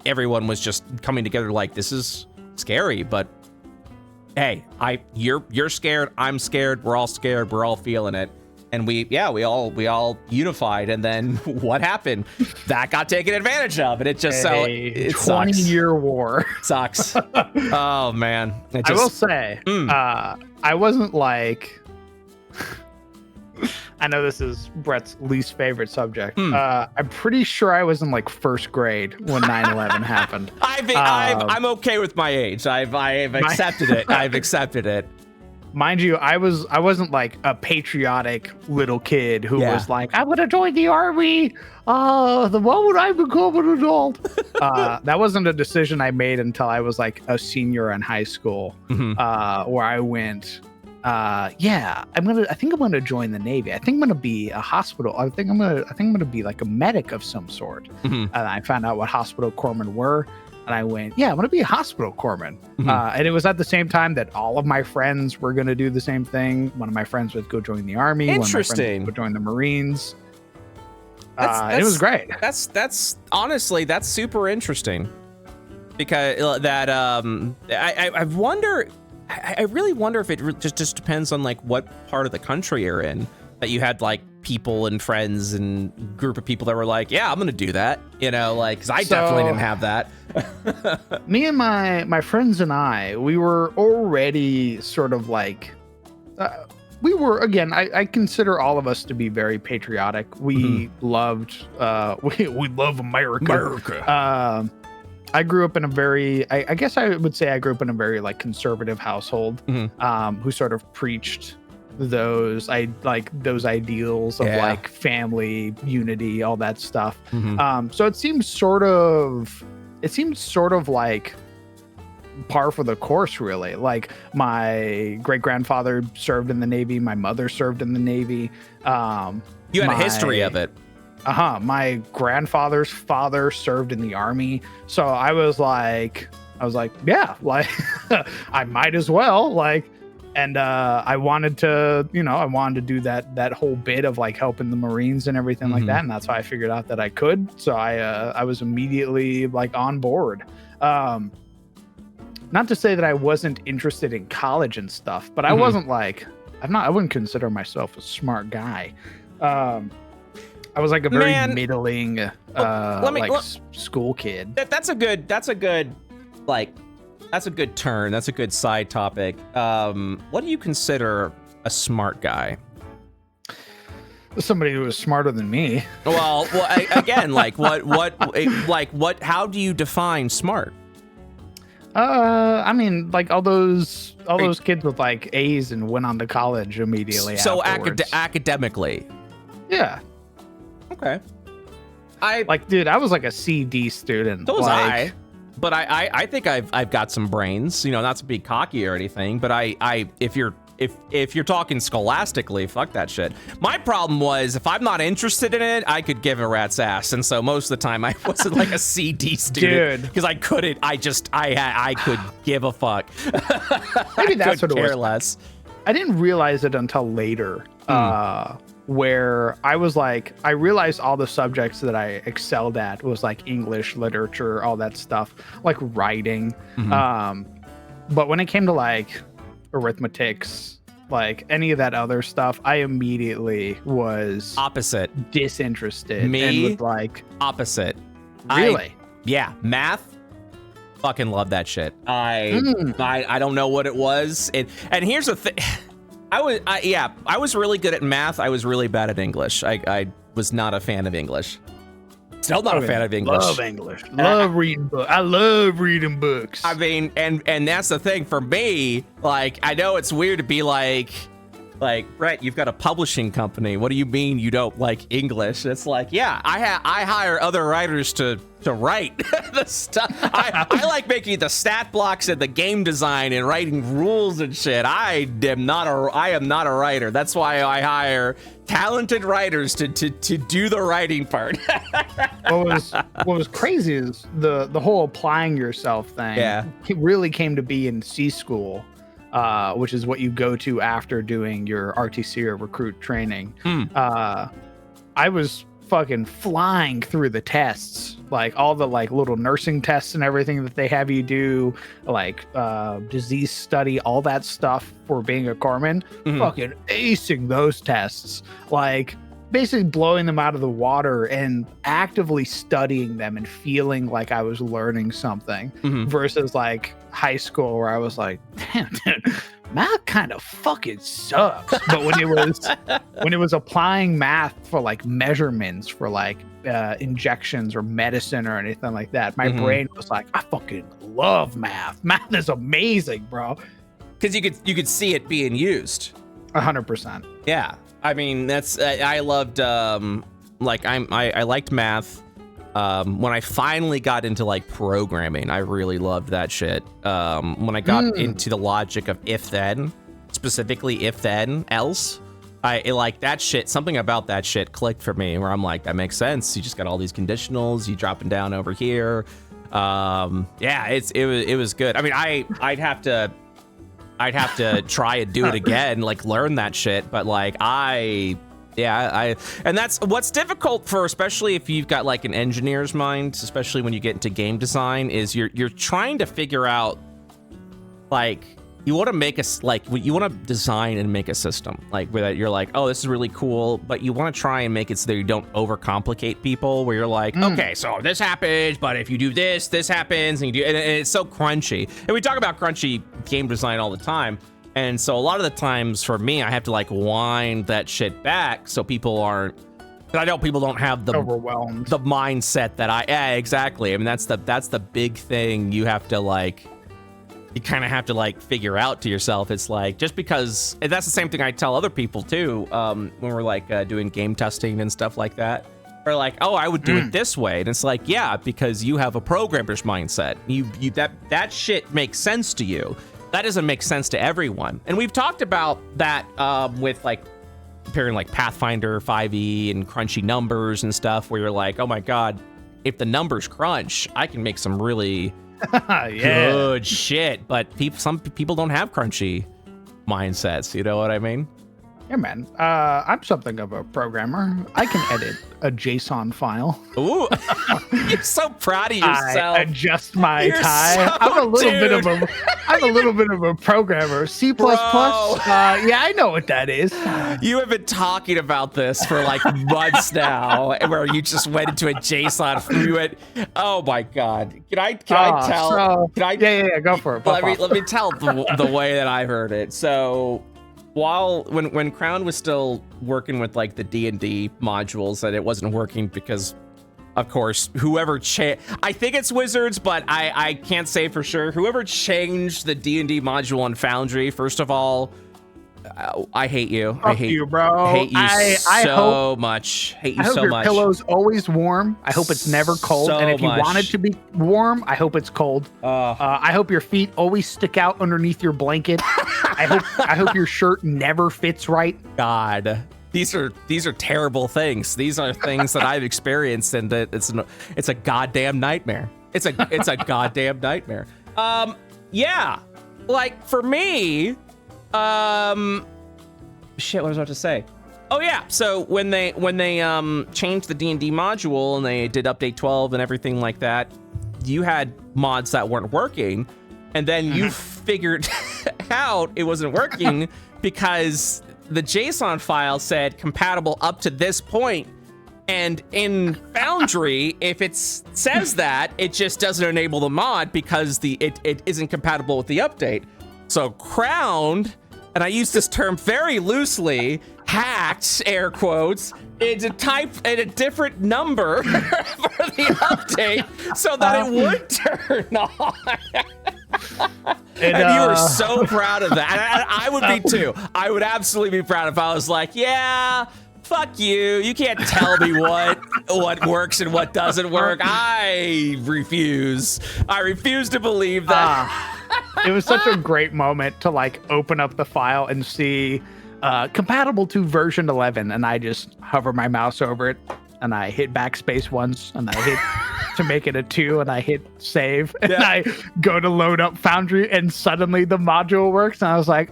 everyone was just coming together like, this is scary, but hey, you're scared, I'm scared, we're all scared, we're all feeling it. And we all unified, and then what happened? That got taken advantage of, and it just it 20-year war sucks. Oh man, I will say, I wasn't like. I know this is Brett's least favorite subject. I'm pretty sure I was in like first grade when 9/11 happened. I'm okay with my age. I've accepted it. I've accepted it. Mind you, I wasn't like a patriotic little kid who was like, I'm gonna join the army. The moment I become an adult. That wasn't a decision I made until I was like a senior in high school, where I went, I think I'm gonna join the Navy. I think I'm gonna be a hospital. I think I'm gonna be like a medic of some sort. And I found out what hospital corpsmen were. And I went, I'm going to be a hospital corpsman. And it was at the same time that all of my friends were going to do the same thing. One of my friends would go join the army. Interesting. One of my friends would join the Marines. It was great. That's honestly, that's super interesting, because I wonder, I really wonder if it just depends on like what part of the country you're in, that you had like people and friends and group of people that were like, yeah, I'm gonna do that, you know, like, because I definitely didn't have that. Me and my friends and I, we were already sort of like, we were, again, I consider all of us to be very patriotic. We loved, we love America. I grew up in a very, I guess I would say I grew up in a very like conservative household, who sort of preached those ideals of like family unity, all that stuff. So it seems sort of like par for the course, really. Like my great grandfather served in the Navy, my mother served in the Navy. You had a history of it. My grandfather's father served in the Army, so I was like, yeah, like I might as well, like. And I wanted to do that whole bit of like helping the Marines and everything like that. And that's how I figured out that I could. So I was immediately like on board. Not to say that I wasn't interested in college and stuff, but I wasn't like, I wouldn't consider myself a smart guy. I was like a very middling school kid. That's a good turn. That's a good side topic. What do you consider a smart guy? Somebody who was smarter than me. Well, again, like what? How do you define smart? I mean, like all those kids with like A's and went on to college immediately. So afterwards. academically. Yeah. Okay. I was like a CD student. So was I. But I think I've got some brains, you know, not to be cocky or anything, but if you're talking scholastically, fuck that shit. My problem was, if I'm not interested in it, I could give a rat's ass, and so most of the time I wasn't like a CD student because I couldn't. I could give a fuck. Maybe that's what it was. Care less. I didn't realize it until later. Where I was like, I realized all the subjects that I excelled at was like English, literature, all that stuff, like writing. But when it came to like arithmetics, like any of that other stuff, I immediately was opposite, disinterested. Me, and was like opposite. Really? Yeah, math. Fucking love that shit. I don't know what it was. And here's the thing. I was really good at math. I was really bad at English. I was not a fan of English. Still not a fan of English. Love English. Love reading books. I love reading books. I mean, and that's the thing for me. Like, I know it's weird to be like, Brett, you've got a publishing company. What do you mean you don't like English? It's like, yeah, I hire other writers to write the stuff. I like making the stat blocks and the game design and writing rules and shit. I am not a writer. That's why I hire talented writers to do the writing part. What was crazy is the whole applying yourself thing. Yeah, it really came to be in C school. Which is what you go to after doing your RTC or recruit training. I was fucking flying through the tests, like all the like little nursing tests and everything that they have you do, like disease study, all that stuff for being a corpsman. Fucking acing those tests, like basically blowing them out of the water and actively studying them and feeling like I was learning something versus like high school where I was like, damn, dude, math kind of fucking sucks. But when it was applying math for like measurements for like injections or medicine or anything like that, my brain was like, I fucking love math. Math is amazing, bro. Because you could see it being used. 100%. Yeah. I mean, that's I loved I liked math. When I finally got into like programming, I really loved that shit. When I got into the logic of if then, specifically if then else, I like that shit. Something about that shit clicked for me where I'm like, that makes sense. You just got all these conditionals, you dropping down over here. Yeah, it was good. I mean, I'd have to try and do it again, like learn that shit. But like Yeah, and that's what's difficult for, especially if you've got like an engineer's mind, especially when you get into game design, is you're trying to figure out, like, you want to make you want to design and make a system like where you're like, oh, this is really cool, but you want to try and make it so that you don't overcomplicate people, where you're like, okay, so this happens, but if you do this happens, and you do, and it's so crunchy. And we talk about crunchy game design all the time. And so a lot of the times for me, I have to like wind that shit back so people aren't. I know people don't have the overwhelmed, the mindset that yeah, exactly. I mean, that's the big thing you have to like. You kind of have to like figure out to yourself. It's like, just because, and that's the same thing I tell other people too. When we're like doing game testing and stuff like that, or like, oh, I would do it this way, and it's like, yeah, because you have a programmer's mindset. You that shit makes sense to you. That doesn't make sense to everyone. And we've talked about that with like comparing like Pathfinder 5e and crunchy numbers and stuff, where you're like, oh my God, if the numbers crunch, I can make some really good shit. But some people don't have crunchy mindsets. You know what I mean? Yeah, man. I'm something of a programmer. I can edit a JSON file. Ooh, you're so proud of yourself. I adjust my tie. I'm a little bit of a programmer. C++. Yeah, I know what that is. You have been talking about this for like months now, where you just went into a JSON. You went, oh my God. Can I tell? Yeah, go for it. Let me tell the way that I heard it. So, when Crown was still working with like the D&D modules, that it wasn't working because, of course, whoever I think it's Wizards, but I can't say for sure. Whoever changed the D&D module on Foundry, first of all, I hate you. I hate you, bro. I hate you so much. Hate you so much. I hope your pillow's always warm. I hope it's never cold. And if you want it to be warm, I hope it's cold. I hope your feet always stick out underneath your blanket. I hope your shirt never fits right. God, these are terrible things. These are things that I've experienced, and that it's a goddamn nightmare. It's a goddamn nightmare. Yeah, like for me. Shit, what was I about to say? Oh yeah, so when they changed the D&D module and they did update 12 and everything like that, you had mods that weren't working, and then you figured out it wasn't working because the JSON file said compatible up to this point, and in Foundry, if it says that, it just doesn't enable the mod because it isn't compatible with the update. So Crowned, and I use this term very loosely, hacked, air quotes, into a different number for the update so that it would turn on. And you were so proud of that. And I would be too. I would absolutely be proud if I was like, yeah, fuck you. You can't tell me what works and what doesn't work. I refuse. I refuse to believe that. It was such a great moment to like open up the file and see compatible to version 11, and I just hover my mouse over it and I hit backspace once and I hit to make it a 2 and I hit save and I go to load up Foundry and suddenly the module works, and I was like,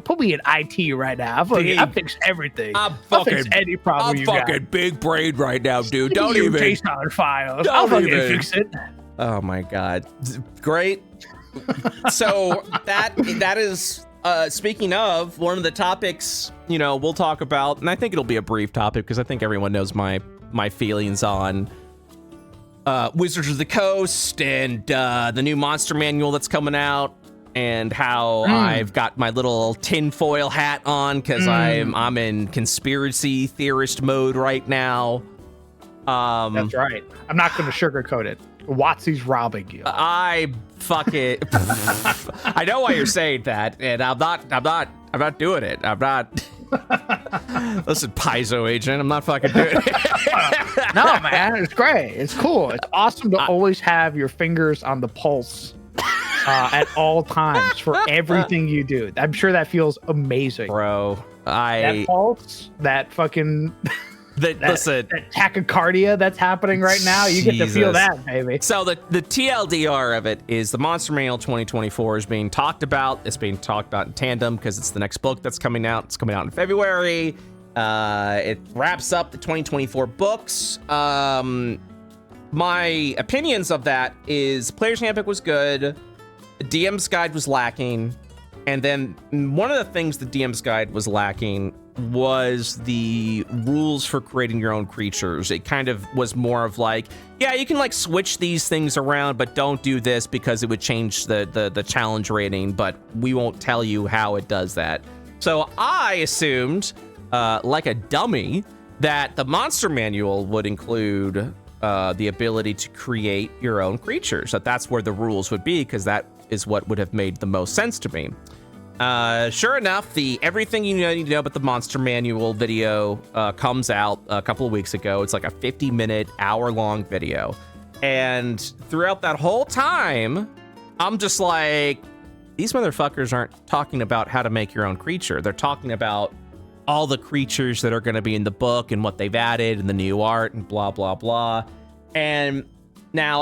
put me in IT right now. I fix everything. I fix any problem you got. I'm fucking big brain right now, dude. Don't even JSON files. I'll fucking fix it. Oh my God. Great. So that is speaking of one of the topics, we'll talk about, and I think it'll be a brief topic because I think everyone knows my feelings on Wizards of the Coast and the new monster manual that's coming out, and how I've got my little tinfoil hat on because I'm in conspiracy theorist mode right now. That's right. I'm not going to sugarcoat it. WotC's robbing you. I fucking I know why you're saying that, and I'm not doing it. I'm not. Listen, Paizo agent, I'm not fucking doing it. No, man, it's great. It's cool. It's awesome to always have your fingers on the pulse at all times for everything you do. I'm sure that feels amazing, bro. That pulse, that fucking. Listen, that tachycardia that's happening right now, you get to feel that, baby. So the TLDR of it is the Monster Manual 2024 is being talked about. It's being talked about in tandem because it's the next book that's coming out. It's coming out in February. It wraps up the 2024 books. My opinions of that is Player's Handbook was good. The DM's Guide was lacking. And then one of the things the DM's Guide was lacking was the rules for creating your own creatures. It kind of was more of like, yeah, you can like switch these things around, but don't do this because it would change the challenge rating, but we won't tell you how it does that. So I assumed, like a dummy, that the Monster Manual would include the ability to create your own creatures. That's where the rules would be, because that is what would have made the most sense to me. Sure enough, the everything you need to know about the Monster Manual video comes out a couple of weeks ago. It's like a 50-minute, hour-long video. And throughout that whole time, I'm just like, these motherfuckers aren't talking about how to make your own creature. They're talking about all the creatures that are going to be in the book and what they've added and the new art and blah, blah, blah. And now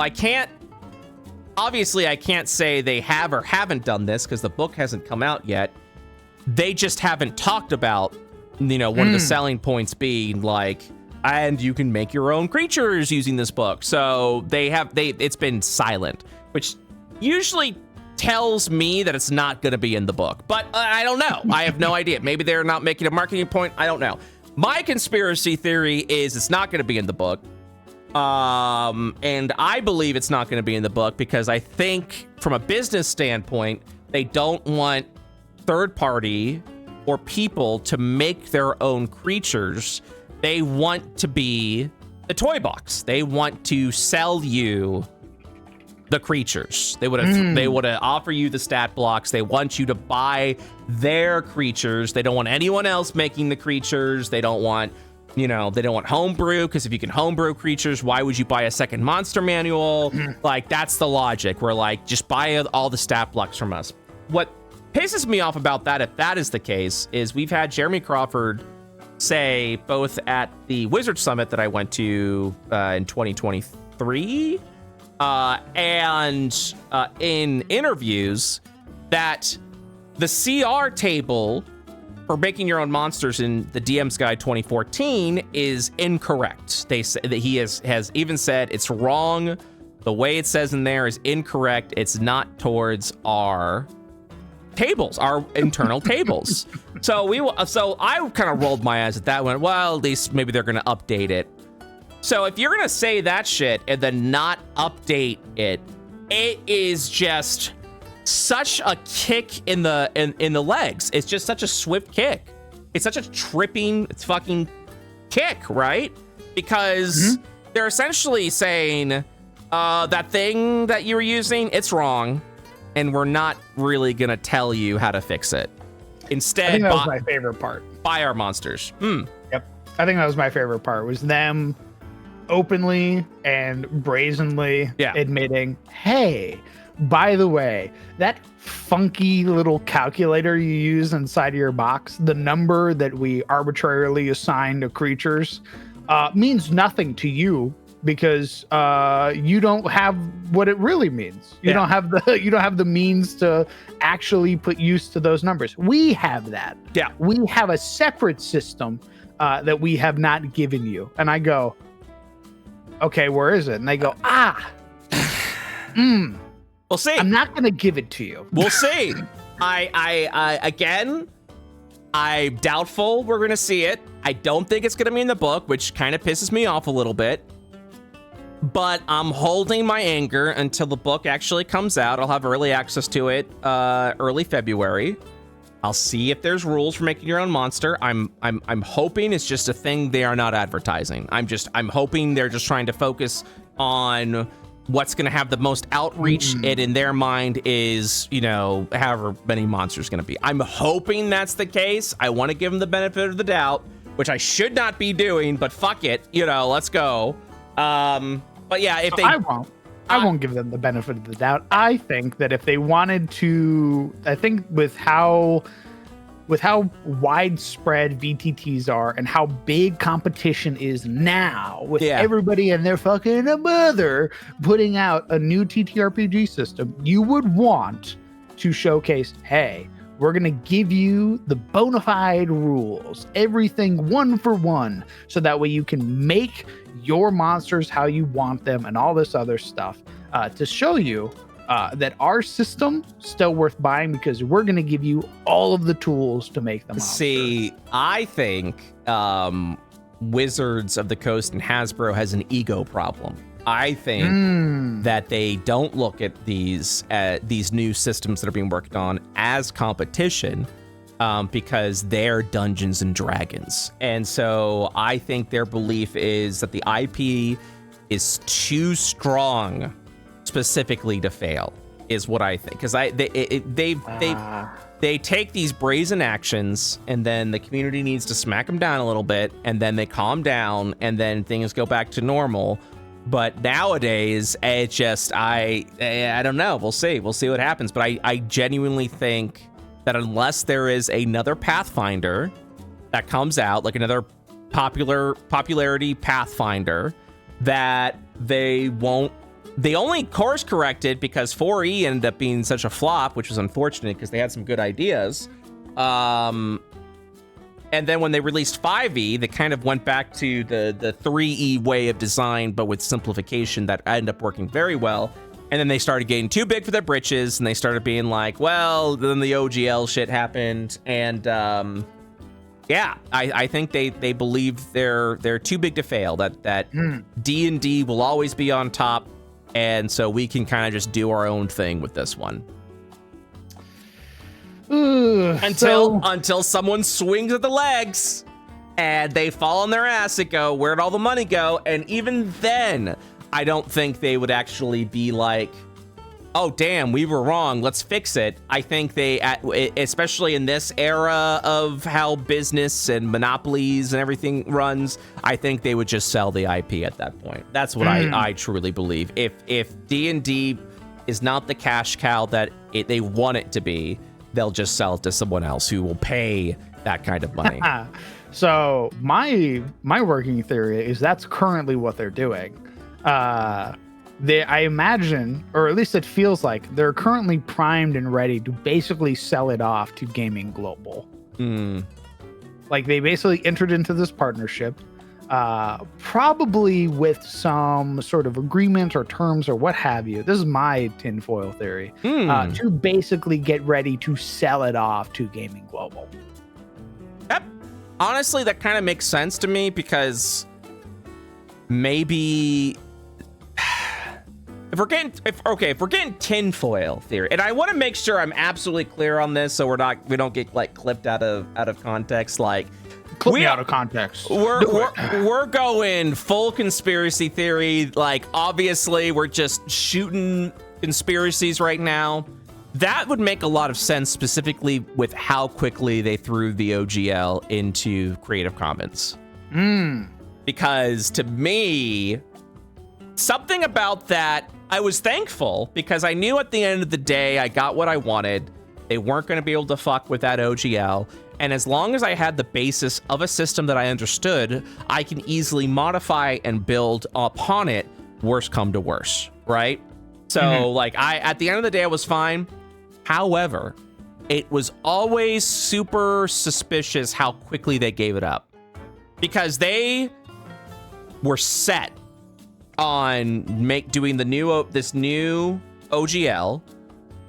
obviously I can't say they have or haven't done this because the book hasn't come out yet. They just haven't talked about, one of the selling points being like, and you can make your own creatures using this book. So it's been silent, which usually tells me that it's not going to be in the book, but I don't know. I have no idea. Maybe they're not making a marketing point. I don't know. My conspiracy theory is it's not going to be in the book. And I believe it's not going to be in the book because I think from a business standpoint, they don't want third party or people to make their own creatures. They want to be the toy box. They want to sell you the creatures. They would offer you the stat blocks. They want you to buy their creatures. They don't want anyone else making the creatures. They don't want homebrew, because if you can homebrew creatures, why would you buy a second Monster Manual? Like, that's the logic. We're like, just buy all the stat blocks from us. What pisses me off about that, if that is the case, is we've had Jeremy Crawford say, both at the Wizard Summit that I went to in 2023, and in interviews, that the CR table for making your own monsters in the DM's Guide 2014 is incorrect. They say that he has even said it's wrong. The way it says in there is incorrect. It's not towards our tables, our internal tables. So I kind of rolled my eyes at that one. Well, at least maybe they're going to update it. So if you're going to say that shit and then not update it, it is just such a kick in the legs. It's just such a swift kick. It's such a tripping fucking kick, right? Because they're essentially saying that thing that you were using, it's wrong, and we're not really gonna tell you how to fix it. Instead, I think that was my favorite part. Buy our monsters. Yep. I think that was my favorite part, was them openly and brazenly admitting, hey, by the way, that funky little calculator you use inside of your box, the number that we arbitrarily assign to creatures, means nothing to you because you don't have what it really means. You don't have the means to actually put use to those numbers. We have that. Yeah. We have a separate system that we have not given you. And I go, okay, where is it? And they go, We'll see. I'm not going to give it to you. We'll see. Again, I'm doubtful we're going to see it. I don't think it's going to be in the book, which kind of pisses me off a little bit. But I'm holding my anger until the book actually comes out. I'll have early access to it early February. I'll see if there's rules for making your own monster. I'm hoping it's just a thing they are not advertising. I'm hoping they're just trying to focus on what's going to have the most outreach. And in their mind is, however many monsters going to be. I'm hoping that's the case. I want to give them the benefit of the doubt, which I should not be doing, but fuck it. Let's go. But yeah, if I won't give them the benefit of the doubt. I think that if they wanted to, I think with how with how widespread VTTs are and how big competition is now, with everybody and their fucking mother putting out a new TTRPG system, you would want to showcase, hey, we're going to give you the bona fide rules, everything one for one, so that way you can make your monsters how you want them and all this other stuff, to show you that our system still worth buying, because we're going to give you all of the tools to make them. See, I think Wizards of the Coast and Hasbro has an ego problem. I think that they don't look at these new systems that are being worked on as competition, because they're Dungeons and Dragons. And so I think their belief is that the IP is too strong specifically to fail, is what I think. Because they take these brazen actions, and then the community needs to smack them down a little bit, and then they calm down, and then things go back to normal. But nowadays, it's just, I don't know. We'll see what happens. But I genuinely think that unless there is another Pathfinder that comes out, like another popularity Pathfinder, that they won't. They only course corrected because 4E ended up being such a flop, which was unfortunate because they had some good ideas. And then when they released 5E, they kind of went back to the 3E way of design, but with simplification that ended up working very well. And then they started getting too big for their britches, and they started being like, well, then the OGL shit happened. And I think they believe they're too big to fail, that D&D will always be on top. And so we can kind of just do our own thing with this one. Until someone swings at the legs and they fall on their ass and go, where'd all the money go? And even then, I don't think they would actually be like, oh, damn, we were wrong, let's fix it. I think they, especially in this era of how business and monopolies and everything runs, I think they would just sell the IP at that point. That's what I truly believe. If D&D is not the cash cow that they want it to be, they'll just sell it to someone else who will pay that kind of money. So my working theory is that's currently what they're doing. I imagine, or at least it feels like, they're currently primed and ready to basically sell it off to Gaming Global. Like, they basically entered into this partnership, probably with some sort of agreement or terms or what have you. This is my tinfoil theory. To basically get ready to sell it off to Gaming Global. Yep. Honestly, that kind of makes sense to me, because maybe if we're getting tinfoil theory, and I want to make sure I'm absolutely clear on this, so we don't get like clipped out of context. Like, clip me out of context. We're going full conspiracy theory. Like, obviously, we're just shooting conspiracies right now. That would make a lot of sense, specifically with how quickly they threw the OGL into Creative Commons. Because to me, something about that, I was thankful, because I knew at the end of the day, I got what I wanted. They weren't going to be able to fuck with that OGL. And as long as I had the basis of a system that I understood, I can easily modify and build upon it, worst come to worst, right? So like, at the end of the day, I was fine. However, it was always super suspicious how quickly they gave it up, because they were set on doing this new OGL,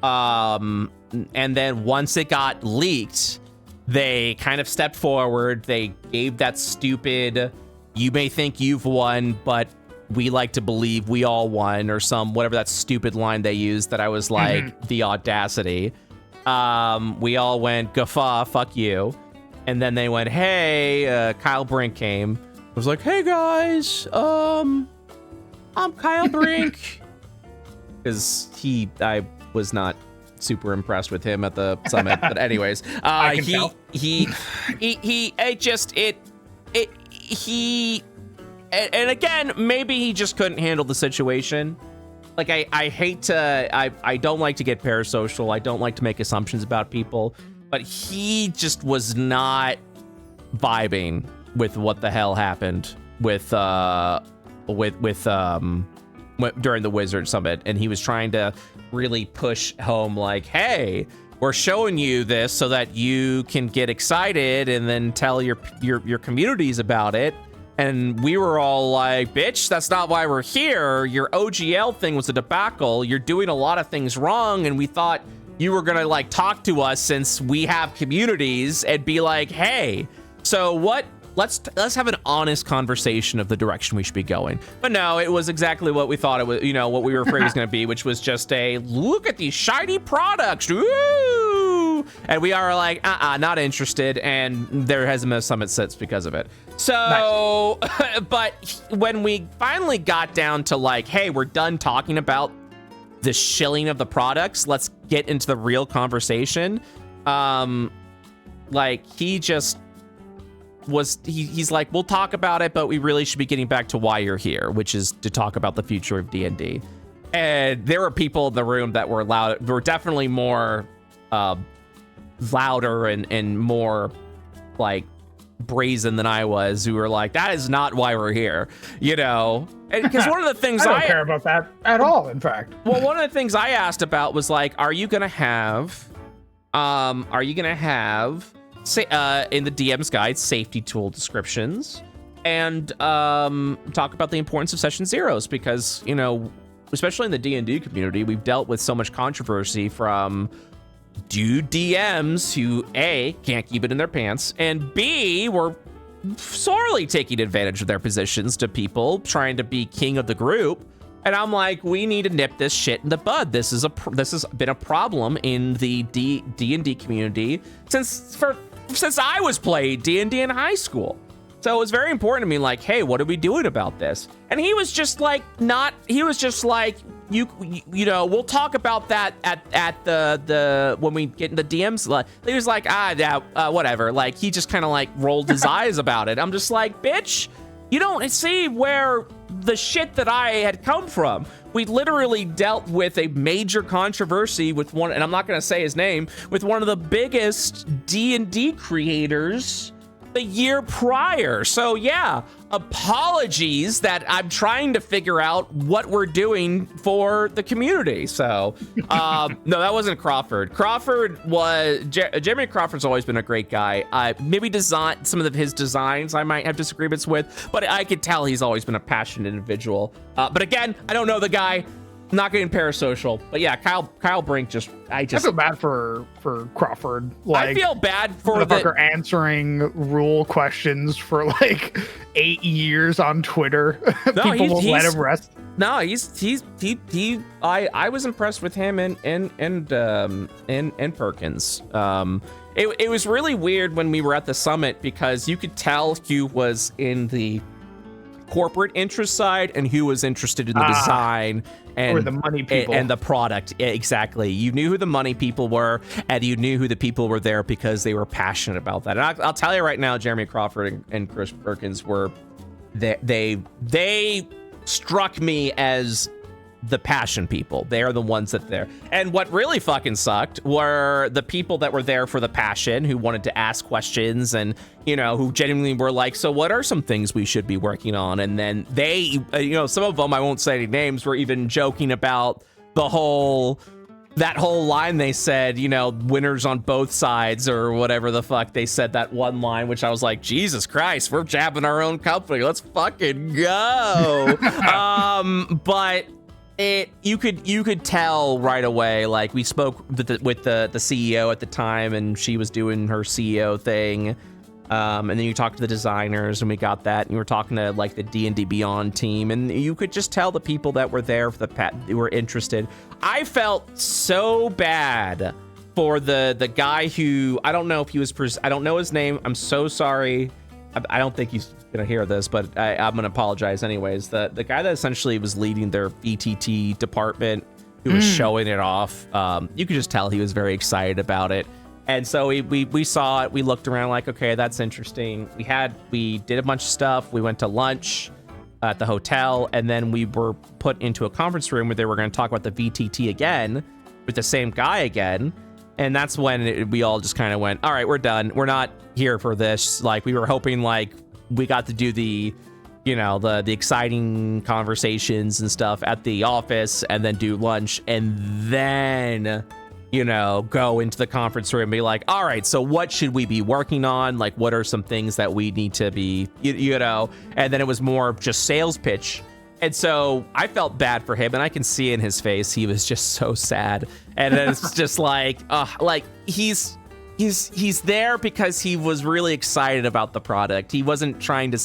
and then once it got leaked, they kind of stepped forward. They gave that stupid, you may think you've won, but we like to believe we all won, or whatever that stupid line they used that I was like, the audacity. We all went, guffaw, fuck you. And then they went, hey, Kyle Brink came. I was like, hey guys, I'm Kyle Brink. Because I was not super impressed with him at the summit. But anyways, and again, maybe he just couldn't handle the situation. Like, I don't like to get parasocial. I don't like to make assumptions about people. but he just was not vibing with what the hell happened with during the Wizard Summit, and he was trying to really push home like, hey, we're showing you this so that you can get excited and then tell your communities about it. And we were all like, bitch, that's not why we're here. Your OGL thing was a debacle. You're doing a lot of things wrong, and we thought you were gonna like talk to us since we have communities and be like, hey, so what? Let's have an honest conversation of the direction we should be going. But no, it was exactly what we thought it was, you know, what we were afraid it was going to be, which was just a look at these shiny products. Woo! And we are like, not interested. And there hasn't been a summit since because of it. So, nice. But when we finally got down to like, hey, we're done talking about the shilling of the products, let's get into the real conversation. Like he just was, he's like, we'll talk about it, but we really should be getting back to why you're here, which is to talk about the future of D&D. And there were people in the room that were loud, were definitely more louder and more like brazen than I was, who were like, that is not why we're here, you know? Because one of the things I don't care about that at all, in fact. Well, one of the things I asked about was like, are you gonna have say in the DM's guide safety tool descriptions and talk about the importance of session zeros, because, you know, especially in the D&D community, we've dealt with so much controversy from DMs who A, can't keep it in their pants, and B, were sorely taking advantage of their positions to people trying to be king of the group. And I'm like, we need to nip this shit in the bud. This has been a problem in the D&D community since I was playing D&D in high school. So it was very important to me, like, hey, what are we doing about this? And he was just like, you know, we'll talk about that at the when we get in the DMs. He was like, whatever. Like, he just kind of like rolled his eyes about it. I'm just like, bitch, you don't see where the shit that I had come from. We literally dealt with a major controversy with one, and I'm not going to say his name, with one of the biggest D&D creators the year prior. So yeah, apologies that I'm trying to figure out what we're doing for the community. So no, that wasn't Crawford. Jeremy Crawford's always been a great guy. Maybe some of his designs I might have disagreements with, but I could tell he's always been a passionate individual. But again, I don't know the guy. Not getting parasocial, but yeah, Kyle Brink I feel bad for Crawford. Like, I feel bad for the answering rule questions for like 8 years on Twitter. No, people won't let him rest. No, I was impressed with him and Perkins. It was really weird when we were at the summit because you could tell Hugh was in the corporate interest side and who was interested in the design and the money people and the product. Exactly. You knew who the money people were, and you knew who the people were there because they were passionate about that. And I'll tell you right now, Jeremy Crawford and Chris Perkins were they struck me as the passion people. They are the ones that there. And what really fucking sucked were the people that were there for the passion, who wanted to ask questions and, you know, who genuinely were like, so what are some things we should be working on? And then they, you know, some of them, I won't say any names, were even joking about that whole line they said, you know, winners on both sides or whatever the fuck they said, that one line, which I was like, Jesus Christ, we're jabbing our own company. Let's fucking go. But you could tell right away, like, we spoke with the CEO at the time, and she was doing her CEO thing, and then you talked to the designers, and we got that, and you were talking to like the D&D Beyond team, and you could just tell the people that were there for who were interested. I felt so bad for the guy who, I don't know if he was I don't know his name. I'm so sorry. I don't think he's gonna hear this, but I'm gonna apologize anyways. The guy that essentially was leading their VTT department, who was showing it off, you could just tell he was very excited about it. And so we saw it, we looked around like, okay, that's interesting. We did a bunch of stuff. We went to lunch at the hotel, and then we were put into a conference room where they were going to talk about the VTT again with the same guy again. And that's when we all just kind of went, all right, we're done. We're not here for this. Like, we were hoping, like, we got to do the, you know, the exciting conversations and stuff at the office and then do lunch and then, you know, go into the conference room and be like, all right, so what should we be working on? Like, what are some things that we need to be, you know, and then it was more just sales pitch. And so I felt bad for him, and I can see in his face, he was just so sad. And then it's just like he's there because he was really excited about the product. He wasn't trying to,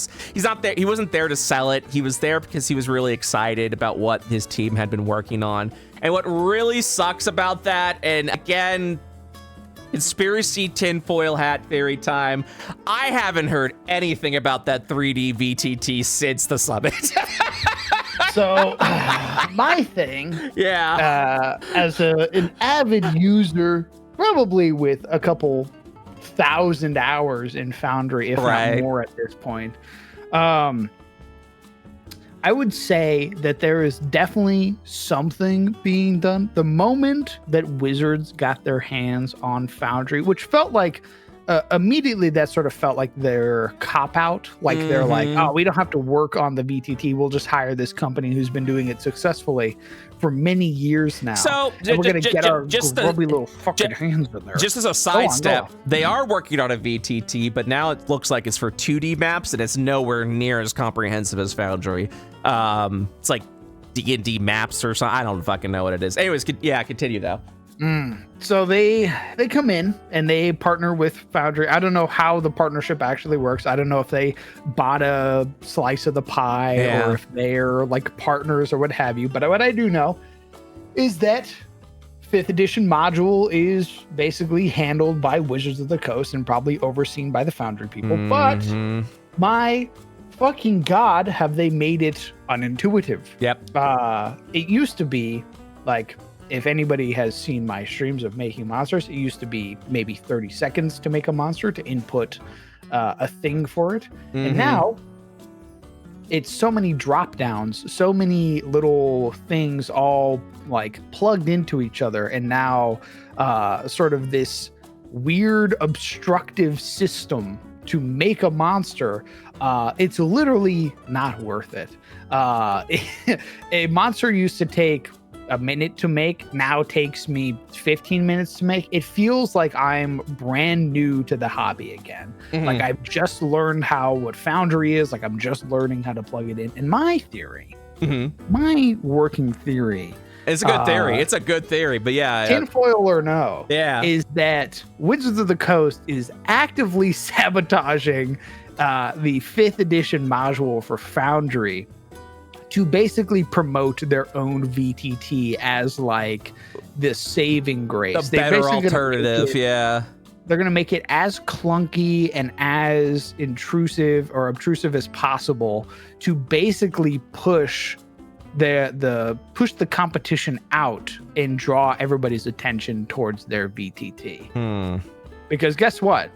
he wasn't there to sell it. He was there because he was really excited about what his team had been working on. And what really sucks about that, and again, conspiracy tinfoil hat theory time, I haven't heard anything about that 3D VTT since the summit. So my thing, as an avid user, probably with a couple 1,000 hours in Foundry, if not more at this point, I would say that there is definitely something being done. The moment that Wizards got their hands on Foundry, which felt like immediately that sort of felt like their cop-out. Like they're like, oh, we don't have to work on the VTT. We'll just hire this company who's been doing it successfully for many years now. So we're going to get our grubby little fucking hands in there. Just as a sidestep, they are working on a VTT, but now it looks like it's for 2D maps, and it's nowhere near as comprehensive as Foundry. It's like D&D maps or something. I don't fucking know what it is. Anyways, continue though. So they come in and they partner with Foundry. I don't know how the partnership actually works. I don't know if they bought a slice of the pie or if they're like partners or what have you. But what I do know is that 5th edition module is basically handled by Wizards of the Coast and probably overseen by the Foundry people. But my fucking God, have they made it unintuitive? Yep. It used to be like, if anybody has seen my streams of making monsters, it used to be maybe 30 seconds to make a monster, to input a thing for it. And now it's so many drop downs, so many little things all like plugged into each other. And now sort of this weird obstructive system to make a monster. It's literally not worth it. A monster used to take a minute to make, now takes me 15 minutes to make. It feels like I'm brand new to the hobby again. Like I've just learned what Foundry is, like I'm just learning how to plug it in. And my theory, my working theory, it's a good theory. It's a good theory, but tinfoil or no, is that Wizards of the Coast is actively sabotaging the 5th edition module for Foundry to basically promote their own VTT as like the saving grace. The better alternative, They're going to make it as clunky and as intrusive or obtrusive as possible to basically push the competition out and draw everybody's attention towards their VTT. Because guess what?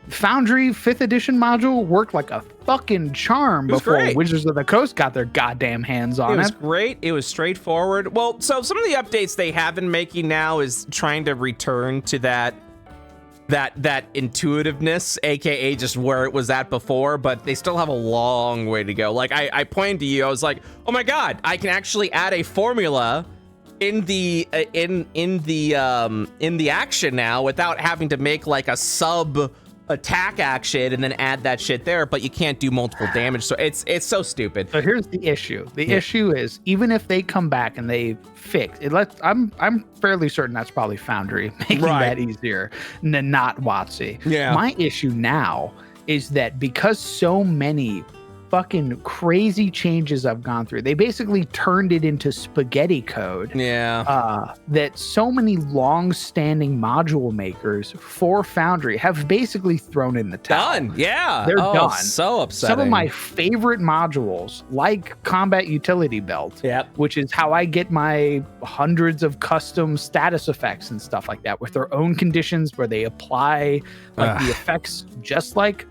Foundry 5th edition module worked like a fucking charm before Wizards of the Coast got their goddamn hands on it. It was great. It was straightforward. Well, so some of the updates they have been making now is trying to return to that intuitiveness, aka just where it was at before, but they still have a long way to go. Like I pointed to you, I was like, oh my God, I can actually add a formula in the action now without having to make like a sub attack action and then add that shit there, but you can't do multiple damage. So it's so stupid. So here's the issue. The issue is, even if they come back and they fix it, I'm fairly certain that's probably Foundry making that easier than not WotC. My issue now is that because so many fucking crazy changes I've gone through, they basically turned it into spaghetti code. That so many long-standing module makers for Foundry have basically thrown in the towel. They're done. So upsetting. Some of my favorite modules, like Combat Utility Belt, which is how I get my hundreds of custom status effects and stuff like that, with their own conditions where they apply like the effects just like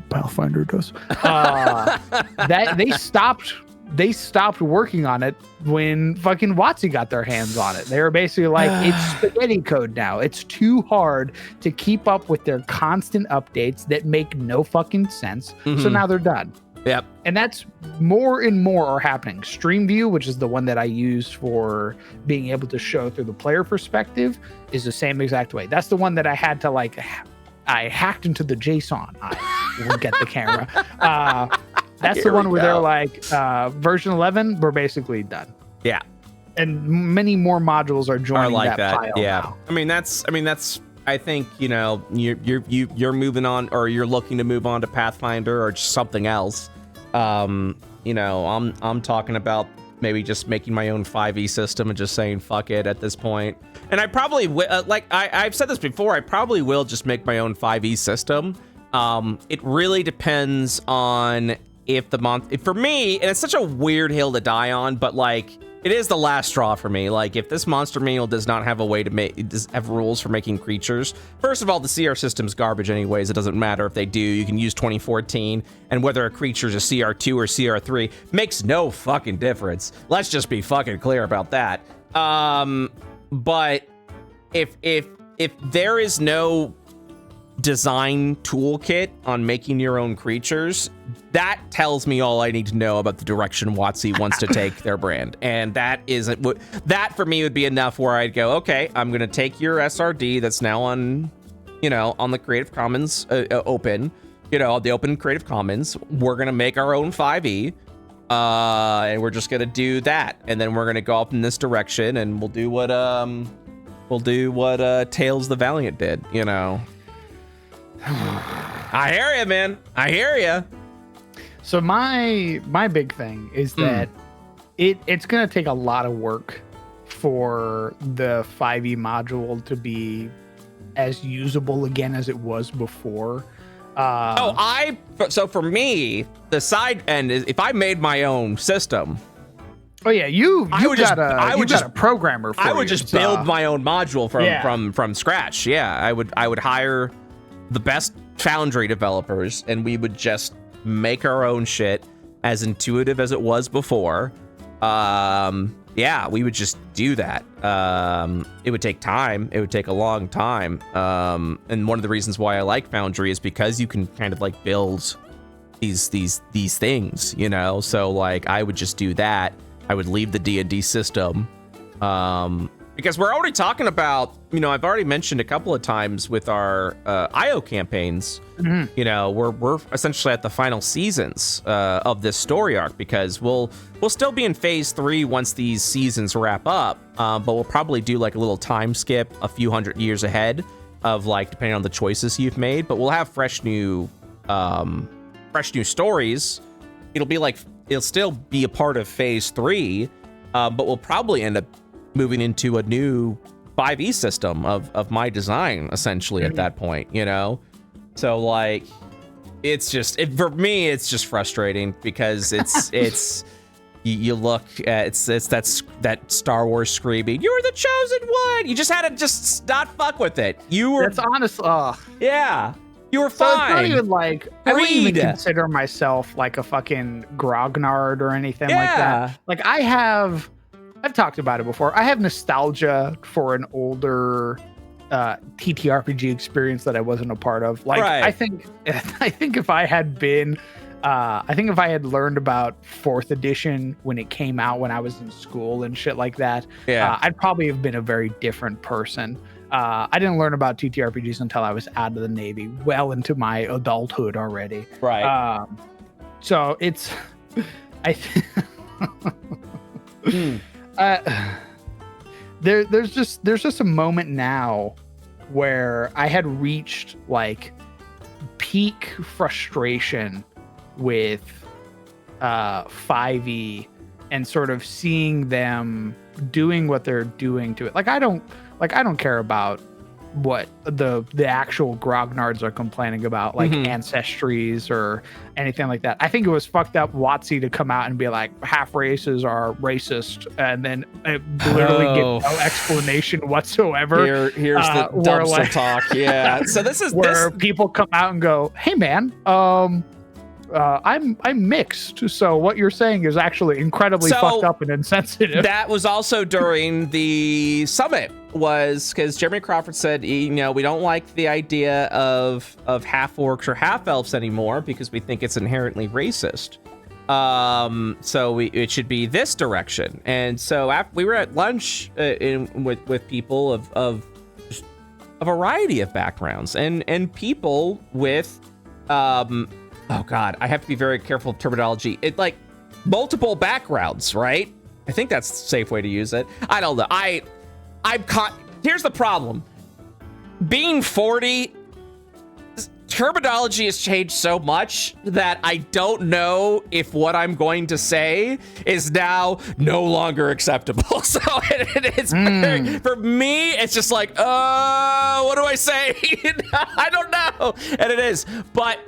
Pathfinder does. That they stopped they stopped working on it when fucking WotC got their hands on it. They were basically like, it's spaghetti code now. It's too hard to keep up with their constant updates that make no fucking sense. So now they're done. Yep. And that's more and more are happening. Stream View, which is the one that I use for being able to show through the player perspective, is the same exact way. That's the one that I had to like, I hacked into the JSON. I will get the camera. That's the one where they're like, version 11, we're basically done. Yeah. And many more modules are joining like that pile now. I mean, that's, I think, you know, you're moving on, or you're looking to move on to Pathfinder or just something else. You know, I'm talking about maybe just making my own 5e system and just saying fuck it at this point. And I probably like I've said this before, I probably will just make my own 5e system. It really depends on if for me, and it's such a weird hill to die on, but like it is the last straw for me. Like if this monster manual does not have a way to have rules for making creatures. First of all, the CR system's garbage anyways. It doesn't matter if they do. You can use 2014, and whether a creature's a CR2 or CR3 makes no fucking difference. Let's just be fucking clear about that. But if there is no design toolkit on making your own creatures, that tells me all I need to know about the direction WotC wants to take their brand. And that for me would be enough where I'd go, okay, I'm going to take your SRD that's now on, you know, on the Creative Commons open, you know, the open Creative Commons. We're going to make our own 5e. And we're just going to do that. And then we're going to go up in this direction, and we'll do what Tails the Valiant did, you know. I hear you, man. I hear you. So my big thing is that it's going to take a lot of work for the 5e module to be as usable again as it was before. So for me, the side end is if I made my own system. Oh yeah, you got a programmer for I would just build my own module from scratch. Yeah, I would hire the best Foundry developers, and we would just make our own shit as intuitive as it was before. Yeah, we would just do that. It would take time. It would take a long time. And one of the reasons why I like Foundry is because you can kind of like build these things, you know? So like I would just do that. I would leave the D&D system. Because we're already talking about, you know, I've already mentioned a couple of times with our IO campaigns, you know, we're essentially at the final seasons of this story arc, because we'll still be in phase 3 once these seasons wrap up, but we'll probably do like a little time skip a few hundred years ahead of like, depending on the choices you've made, but we'll have fresh new stories. It'll still be a part of phase 3, but we'll probably end up moving into a new 5e system of my design, essentially, at that point, you know? So, like, it's just, for me, it's just frustrating, because it's you look at, it's that Star Wars screaming, "You're the chosen one!" You just had to just not fuck with it. You were... That's honest, yeah. You were fine. So it's not even like, I wouldn't even consider myself like a fucking grognard or anything like that. Like, I've talked about it before. I have nostalgia for an older TTRPG experience that I wasn't a part of. Like, right. I think if I had been, if I had learned about 4th edition when it came out, when I was in school and shit like that, I'd probably have been a very different person. I didn't learn about TTRPGs until I was out of the Navy, well into my adulthood already. Right. So it's, there's just a moment now where I had reached like peak frustration with 5e and sort of seeing them doing what they're doing to it. Like I don't care about what the actual grognards are complaining about, like ancestries or anything like that. I think it was fucked up WotC to come out and be like, half races are racist, and then literally get no explanation whatsoever. Here's the dumpster talk. Yeah. So this is where people come out and go, "Hey man, I'm mixed. So what you're saying is actually incredibly fucked up and insensitive. That was also during the summit, was because Jeremy Crawford said, we don't like the idea of half orcs or half elves anymore because we think it's inherently racist. So it should be this direction. And so after we were at lunch with people of a variety of backgrounds and people with oh God, I have to be very careful of terminology. It like multiple backgrounds, right? I think that's a safe way to use it. I don't know. I'm caught. Here's the problem. Being 40, terminology has changed so much that I don't know if what I'm going to say is now no longer acceptable. So it's for me, it's just like, what do I say? I don't know. And it is. But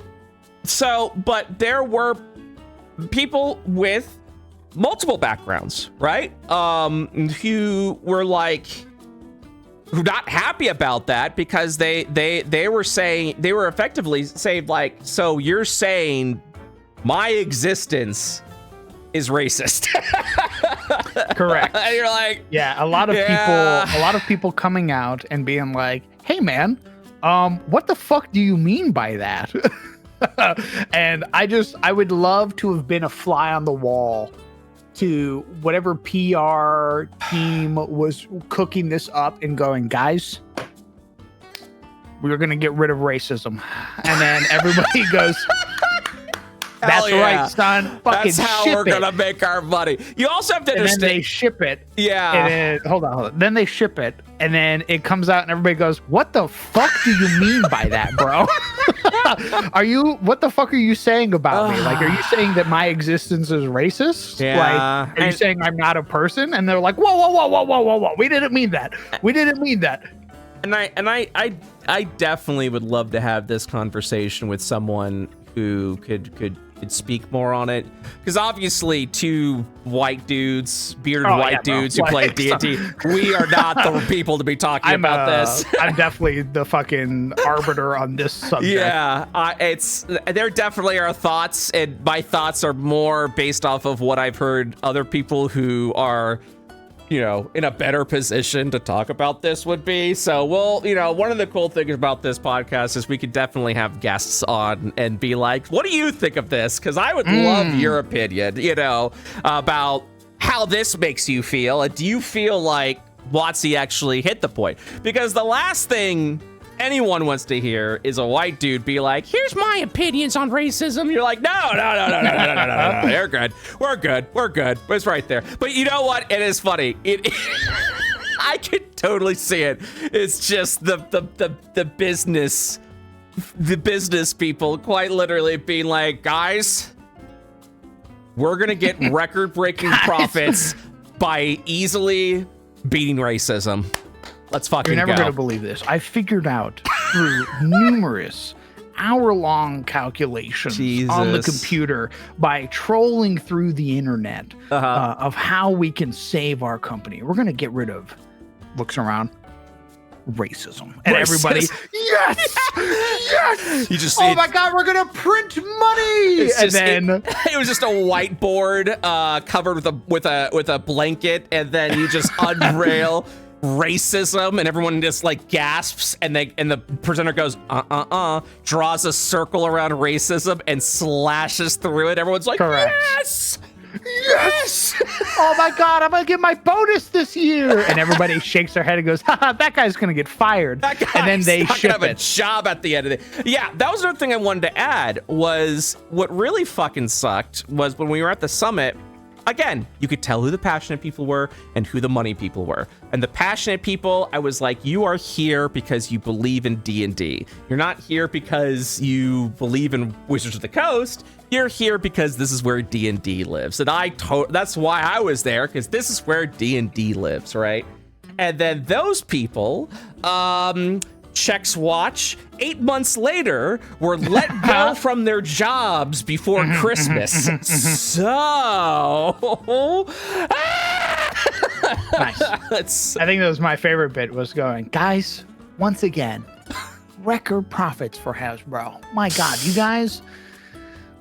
there were people with multiple backgrounds, right? Who were like not happy about that because they were effectively saying like, so you're saying my existence is racist. Correct. And you're like, yeah, a lot of people coming out and being like, hey man, what the fuck do you mean by that? And I would love to have been a fly on the wall to whatever PR team was cooking this up and going, guys, we're going to get rid of racism. And then everybody goes, that's right, son. Fucking that's how we're going to make our money. You also have to understand. And then they ship it. Yeah. And then, hold on. Then they ship it. And then it comes out and everybody goes, what the fuck do you mean by that, bro? What the fuck are you saying about me? Like, are you saying that my existence is racist? Yeah. Like, are you saying I'm not a person? And they're like, whoa. We didn't mean that. We didn't mean that. And I definitely would love to have this conversation with someone who could speak more on it, because obviously two white dudes, bearded white dudes who play D&D, we are not the people to be talking about this. I'm definitely the fucking arbiter on this subject. Yeah, there definitely are thoughts, and my thoughts are more based off of what I've heard other people who are, in a better position to talk about this would be. So one of the cool things about this podcast is we could definitely have guests on and be like, what do you think of this? Because I would love your opinion, about how this makes you feel. And do you feel like WotC actually hit the point? Because the last thing anyone wants to hear is a white dude be like, here's my opinions on racism. You're like, no. You're good. We're good. It's right there. But you know what? It is funny. I could totally see it. It's just the business people quite literally being like, guys, we're going to get record-breaking profits by easily beating racism. Let's fucking go. You're never going to believe this. I figured out through numerous hour-long calculations on the computer by trolling through the internet of how we can save our company. We're going to get rid of, looks around, racism. And everybody, yes! You just, oh my God, we're going to print money! And then it was just a whiteboard covered with a blanket, and then you just unrail racism, and everyone just like gasps, and the presenter goes draws a circle around racism and slashes through it. Everyone's like, correct. Yes! Oh my God, I'm gonna get my bonus this year. And everybody shakes their head and goes, haha, that guy's gonna get fired. And then they ship have a job at the end of it. Yeah, that was another thing I wanted to add, was what really fucking sucked was when we were at the summit. Again, you could tell who the passionate people were and who the money people were. And the passionate people, I was like, you are here because you believe in D&D. You're not here because you believe in Wizards of the Coast. You're here because this is where D&D lives. And that's why I was there, because this is where D&D lives, right? And then those people, checks watch, 8 months later, were let go from their jobs before Christmas. So, nice. I think that was my favorite bit, was going, guys, once again, record profits for Hasbro. My God, you guys,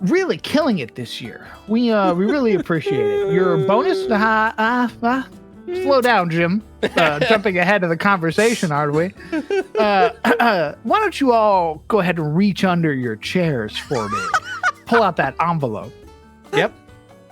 really killing it this year. We really appreciate it. Your bonus, slow down, Jim. Jumping ahead of the conversation, aren't we? Why don't you all go ahead and reach under your chairs for me? Pull out that envelope. Yep.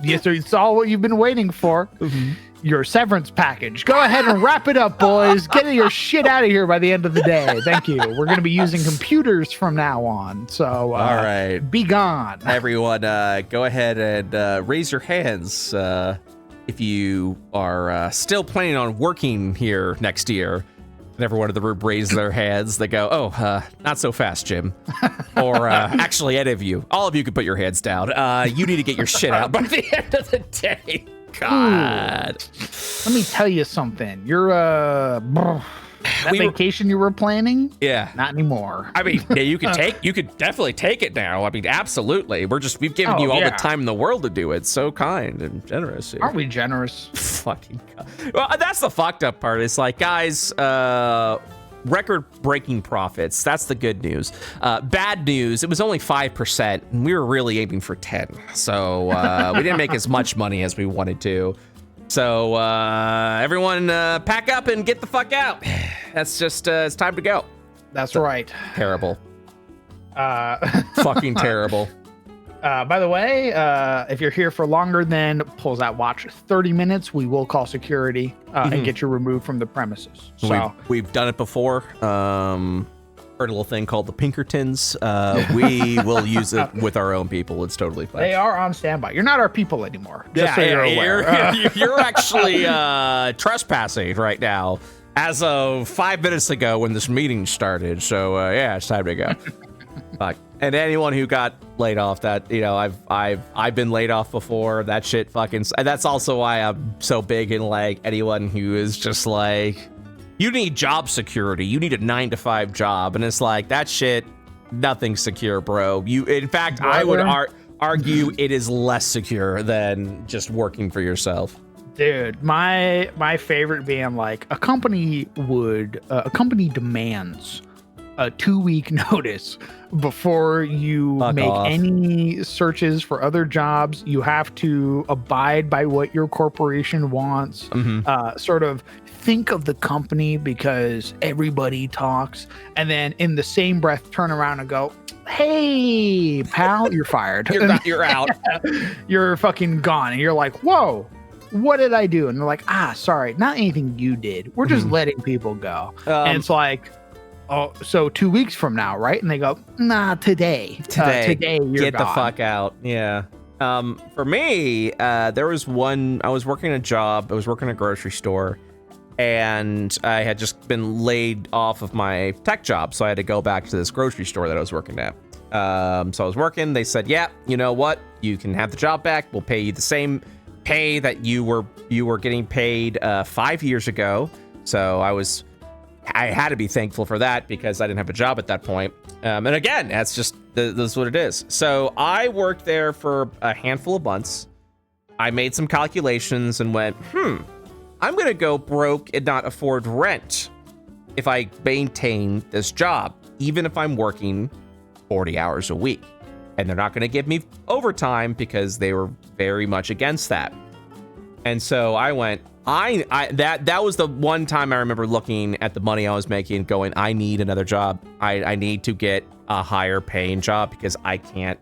Yes, sir. It's all what you've been waiting for. Mm-hmm. Your severance package. Go ahead and wrap it up, boys. Get your shit out of here by the end of the day. Thank you. We're going to be using computers from now on. So, all right. Be gone. Everyone, go ahead and raise your hands if you are still planning on working here next year. And everyone in the room raises their hands. They go, oh, not so fast, Jim. Or actually, any of you. All of you can put your hands down. You need to get your shit out by the end of the day. God. Let me tell you something. You're vacation you were planning? Yeah. Not anymore. I mean, yeah, you could definitely take it now. I mean, absolutely. We've given you all the time in the world to do it. So kind and generous. Here. Aren't we generous? Fucking God. Well, that's the fucked up part. It's like, guys, record-breaking profits. That's the good news. Bad news, it was only 5%, and we were really aiming for 10. So we didn't make as much money as we wanted to. So everyone pack up and get the fuck out. That's just, it's time to go. That's right. Terrible. Fucking terrible. By the way, if you're here for longer than pulls out watch 30 minutes, we will call security and get you removed from the premises. So we've done it before. Heard a little thing called the Pinkertons. We will use it with our own people. It's totally fine. They are on standby. You're not our people anymore. Just so you're aware. You're actually trespassing right now as of 5 minutes ago when this meeting started. So yeah, it's time to go. Fuck. And anyone who got laid off, that, you know, I've been laid off before. That shit fucking. That's also why I'm so big in like anyone who is just like, you need job security. You need a 9-to-5 job, and it's like that shit. Nothing's secure, bro. In fact, I would argue it is less secure than just working for yourself. Dude, my favorite being like a company demands a 2-week notice before you make any searches for other jobs. You have to abide by what your corporation wants. Mm-hmm. Sort of think of the company because everybody talks, and then in the same breath turn around and go, hey pal, you're fired. You're out. You're fucking gone. And you're like, whoa, what did I do? And they're like, sorry, not anything you did. We're just letting people go. And it's like, oh, so 2 weeks from now, right? And they go, nah, today you're get gone. The fuck out. Yeah. For me, there was one, I was working a job. I was working a grocery store, and I had just been laid off of my tech job. So I had to go back to this grocery store that I was working at. So I was working. They said, yeah, you know what? You can have the job back. We'll pay you the same pay that you were getting paid 5 years ago. So I had to be thankful for that because I didn't have a job at that point. And again, that's just that's what it is. So I worked there for a handful of months. I made some calculations and went, I'm going to go broke and not afford rent if I maintain this job, even if I'm working 40 hours a week. And they're not going to give me overtime because they were very much against that. And so I went, that was the one time I remember looking at the money I was making going, I need another job. I need to get a higher paying job because I can't.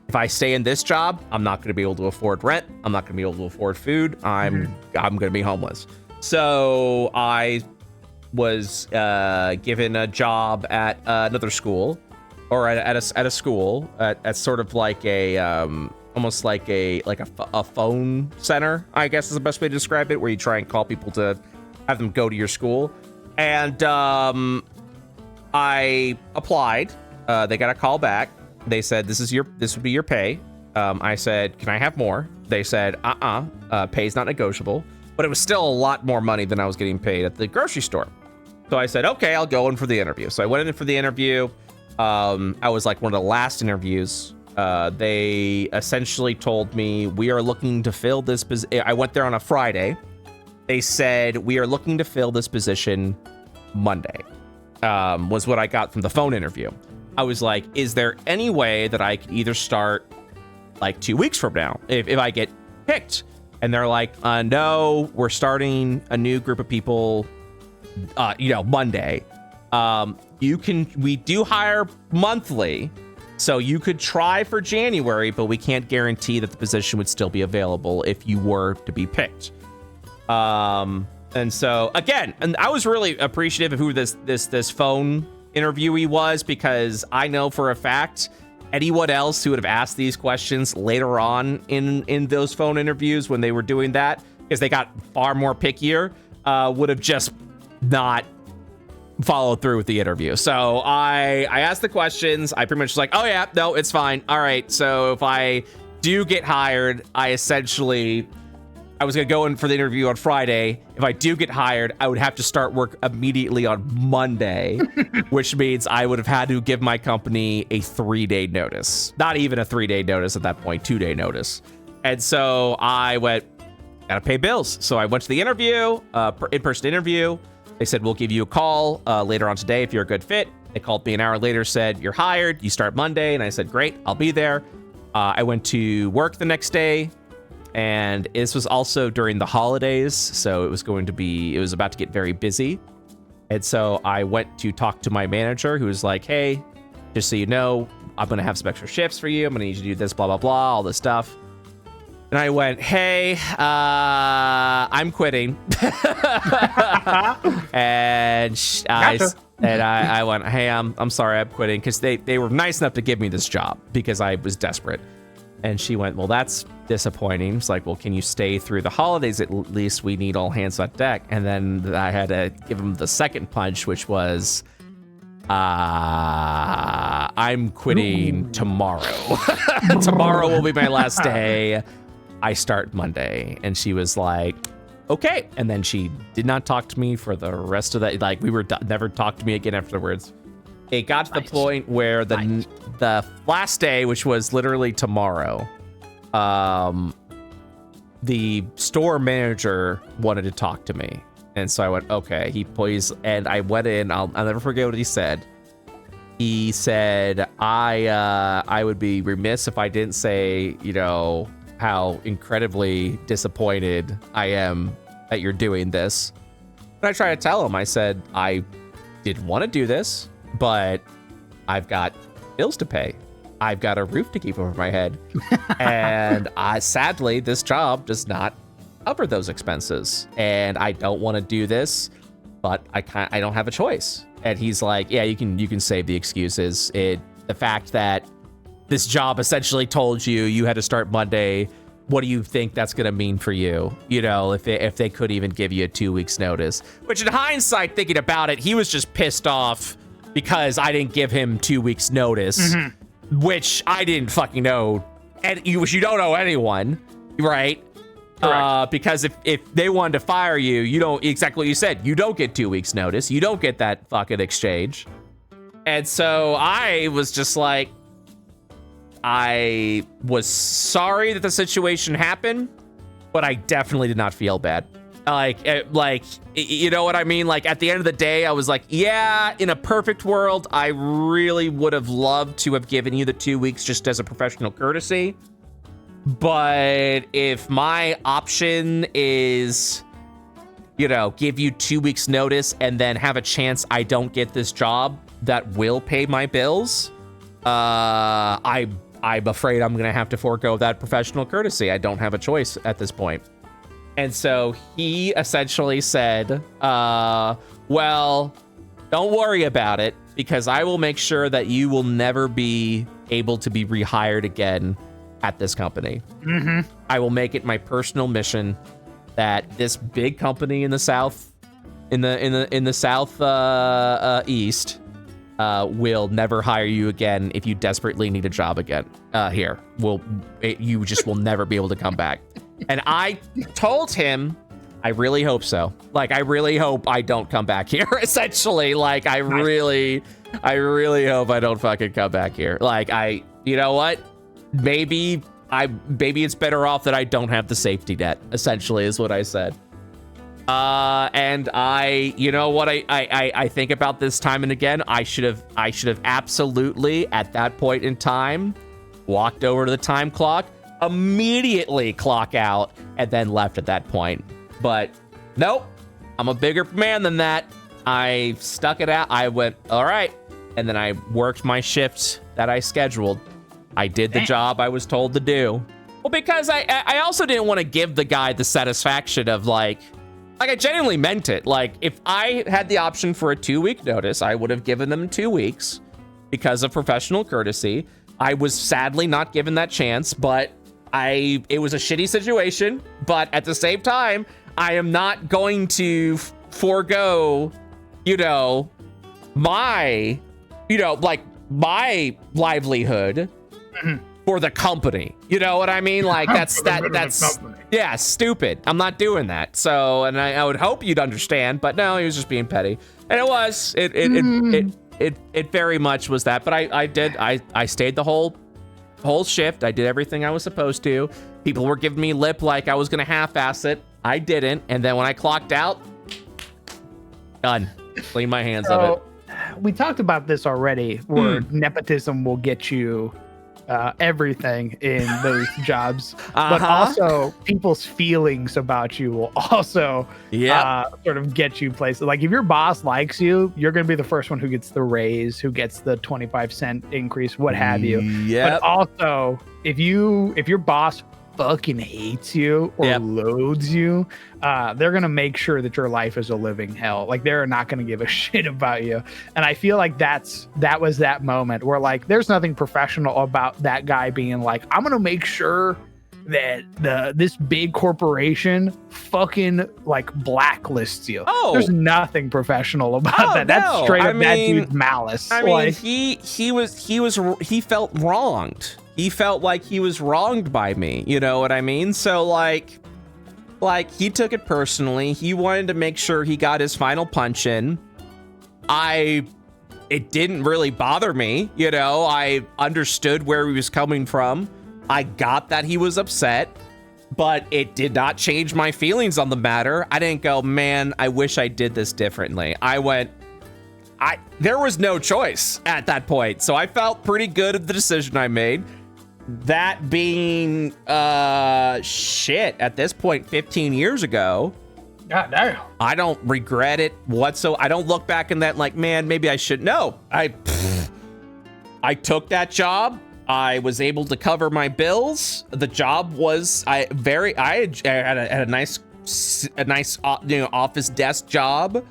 If I stay in this job, I'm not going to be able to afford rent. I'm not going to be able to afford food. I'm going to be homeless. So I was given a job at another school, or at a school at sort of like a almost like a phone center, I guess is the best way to describe it, where you try and call people to have them go to your school. And I applied. They got a call back. They said, this would be your pay. I said, can I have more? They said, pay's not negotiable. But it was still a lot more money than I was getting paid at the grocery store. So I said, okay, I'll go in for the interview. So I went in for the interview. I was like one of the last interviews. They essentially told me, we are looking to fill this position. I went there on a Friday. They said, we are looking to fill this position Monday, was what I got from the phone interview. I was like, is there any way that I could either start like 2 weeks from now if I get picked. And they're like, no, we're starting a new group of people, Monday. We do hire monthly, so you could try for January, but we can't guarantee that the position would still be available if you were to be picked. And so again, and I was really appreciative of who this phone interviewee was, because I know for a fact anyone else who would have asked these questions later on in those phone interviews when they were doing that, because they got far more pickier, would have just not followed through with the interview. So I asked the questions. I pretty much was like, oh yeah, no, it's fine. All right. So if I do get hired, I was going to go in for the interview on Friday. If I do get hired, I would have to start work immediately on Monday, which means I would have had to give my company a 3-day notice. Not even a 3-day notice at that point, 2-day notice. And so I went, gotta pay bills. So I went to the interview, in-person interview. They said, we'll give you a call later on today if you're a good fit. They called me an hour later, said, you're hired, you start Monday. And I said, great, I'll be there. I went to work the next day. And this was also during the holidays, so it was about to get very busy. And so I went to talk to my manager, who was like, hey, just so you know, I'm going to have some extra shifts for you. I'm going to need you to do this, blah, blah, blah, all this stuff. And I went, hey, I'm quitting. And I went, hey, I'm sorry, I'm quitting. Because they were nice enough to give me this job because I was desperate. And she went, well, that's disappointing. It's like, well, can you stay through the holidays at least? We need all hands on deck. And then I had to give him the second punch, which was, I'm quitting tomorrow. Tomorrow will be my last day. I start Monday. And she was like, okay. And then she did not talk to me for the rest of that. Like, never talked to me again afterwards. It got to the point where the last day, which was literally tomorrow, the store manager wanted to talk to me. And so I went, okay, and I went in, I'll never forget what he said. He said, I would be remiss if I didn't say, how incredibly disappointed I am that you're doing this. And I tried to tell him, I said, I didn't want to do this, but I've got bills to pay. I've got a roof to keep over my head. And sadly, this job does not cover those expenses. And I don't want to do this, but I don't have a choice. And he's like, yeah, you can save the excuses. The fact that this job essentially told you had to start Monday, what do you think that's going to mean for you? If they could even give you a 2 weeks notice, which in hindsight, thinking about it, he was just pissed off because I didn't give him 2 weeks notice, which I didn't fucking know. And you don't owe anyone, right? Because if they wanted to fire you, you don't, exactly what you said, you don't get 2 weeks notice. You don't get that fucking exchange. And so I was just like, I was sorry that the situation happened, but I definitely did not feel bad. Like, you know what I mean? Like, at the end of the day, I was like, yeah, in a perfect world, I really would have loved to have given you the 2 weeks just as a professional courtesy. But if my option is, give you 2 weeks notice and then have a chance I don't get this job that will pay my bills, I'm afraid I'm going to have to forego that professional courtesy. I don't have a choice at this point. And so he essentially said, well, don't worry about it, because I will make sure that you will never be able to be rehired again at this company. I will make it my personal mission that this big company in the South, in the Southeast, will never hire you again if you desperately need a job again. Here, you just will never be able to come back. And I told him, I really hope so. Like, I really hope I don't come back here. Essentially, like, I really hope I don't fucking come back here. Like, you know what? Maybe it's better off that I don't have the safety net. Essentially, is what I said. And you know what I think about this time and again, I should have absolutely at that point in time walked over to the time clock, immediately clock out, and then left at that point. But nope, I'm a bigger man than that. I stuck it out. I went, all right. And then I worked my shifts that I scheduled. I did the job I was told to do. Well, because I also didn't want to give the guy the satisfaction of like I genuinely meant it. Like, if I had the option for a 2-week notice, I would have given them 2 weeks because of professional courtesy. I was sadly not given that chance, but it was a shitty situation. But at the same time, I am not going to forego, my livelihood for the company. You know what I mean? Like that's yeah, stupid. I'm not doing that. So, and I would hope you'd understand, but no, he was just being petty. And it was, it very much was that. But I stayed the whole shift. I did everything I was supposed to. People were giving me lip like I was gonna half-ass it. I didn't. And then when I clocked out, done. Clean my hands of it. We talked about this already, where nepotism will get you everything in those jobs, but also people's feelings about you will also sort of get you places. Like if your boss likes you, you're going to be the first one who gets the raise, who gets the 25-cent increase, what have you. But also if your boss fucking hates you or loathes you, they're gonna make sure that your life is a living hell. Like they're not gonna give a shit about you. And I feel like that was that moment where like there's nothing professional about that guy being like, I'm gonna make sure that this big corporation fucking like blacklists you. There's nothing professional about that. That's straight up that dude's malice. I mean, he felt wronged. He felt like he was wronged by me. You know what I mean? So like he took it personally. He wanted to make sure he got his final punch in. It didn't really bother me. I understood where he was coming from. I got that he was upset, but it did not change my feelings on the matter. I didn't go, man, I wish I did this differently. There was no choice at that point. So I felt pretty good at the decision I made. That being, at this point, 15 years ago. God damn. I don't regret it whatsoever. I don't look back in that like, man, maybe I should. No, I took that job. I was able to cover my bills. The job was, I had a nice, office desk job.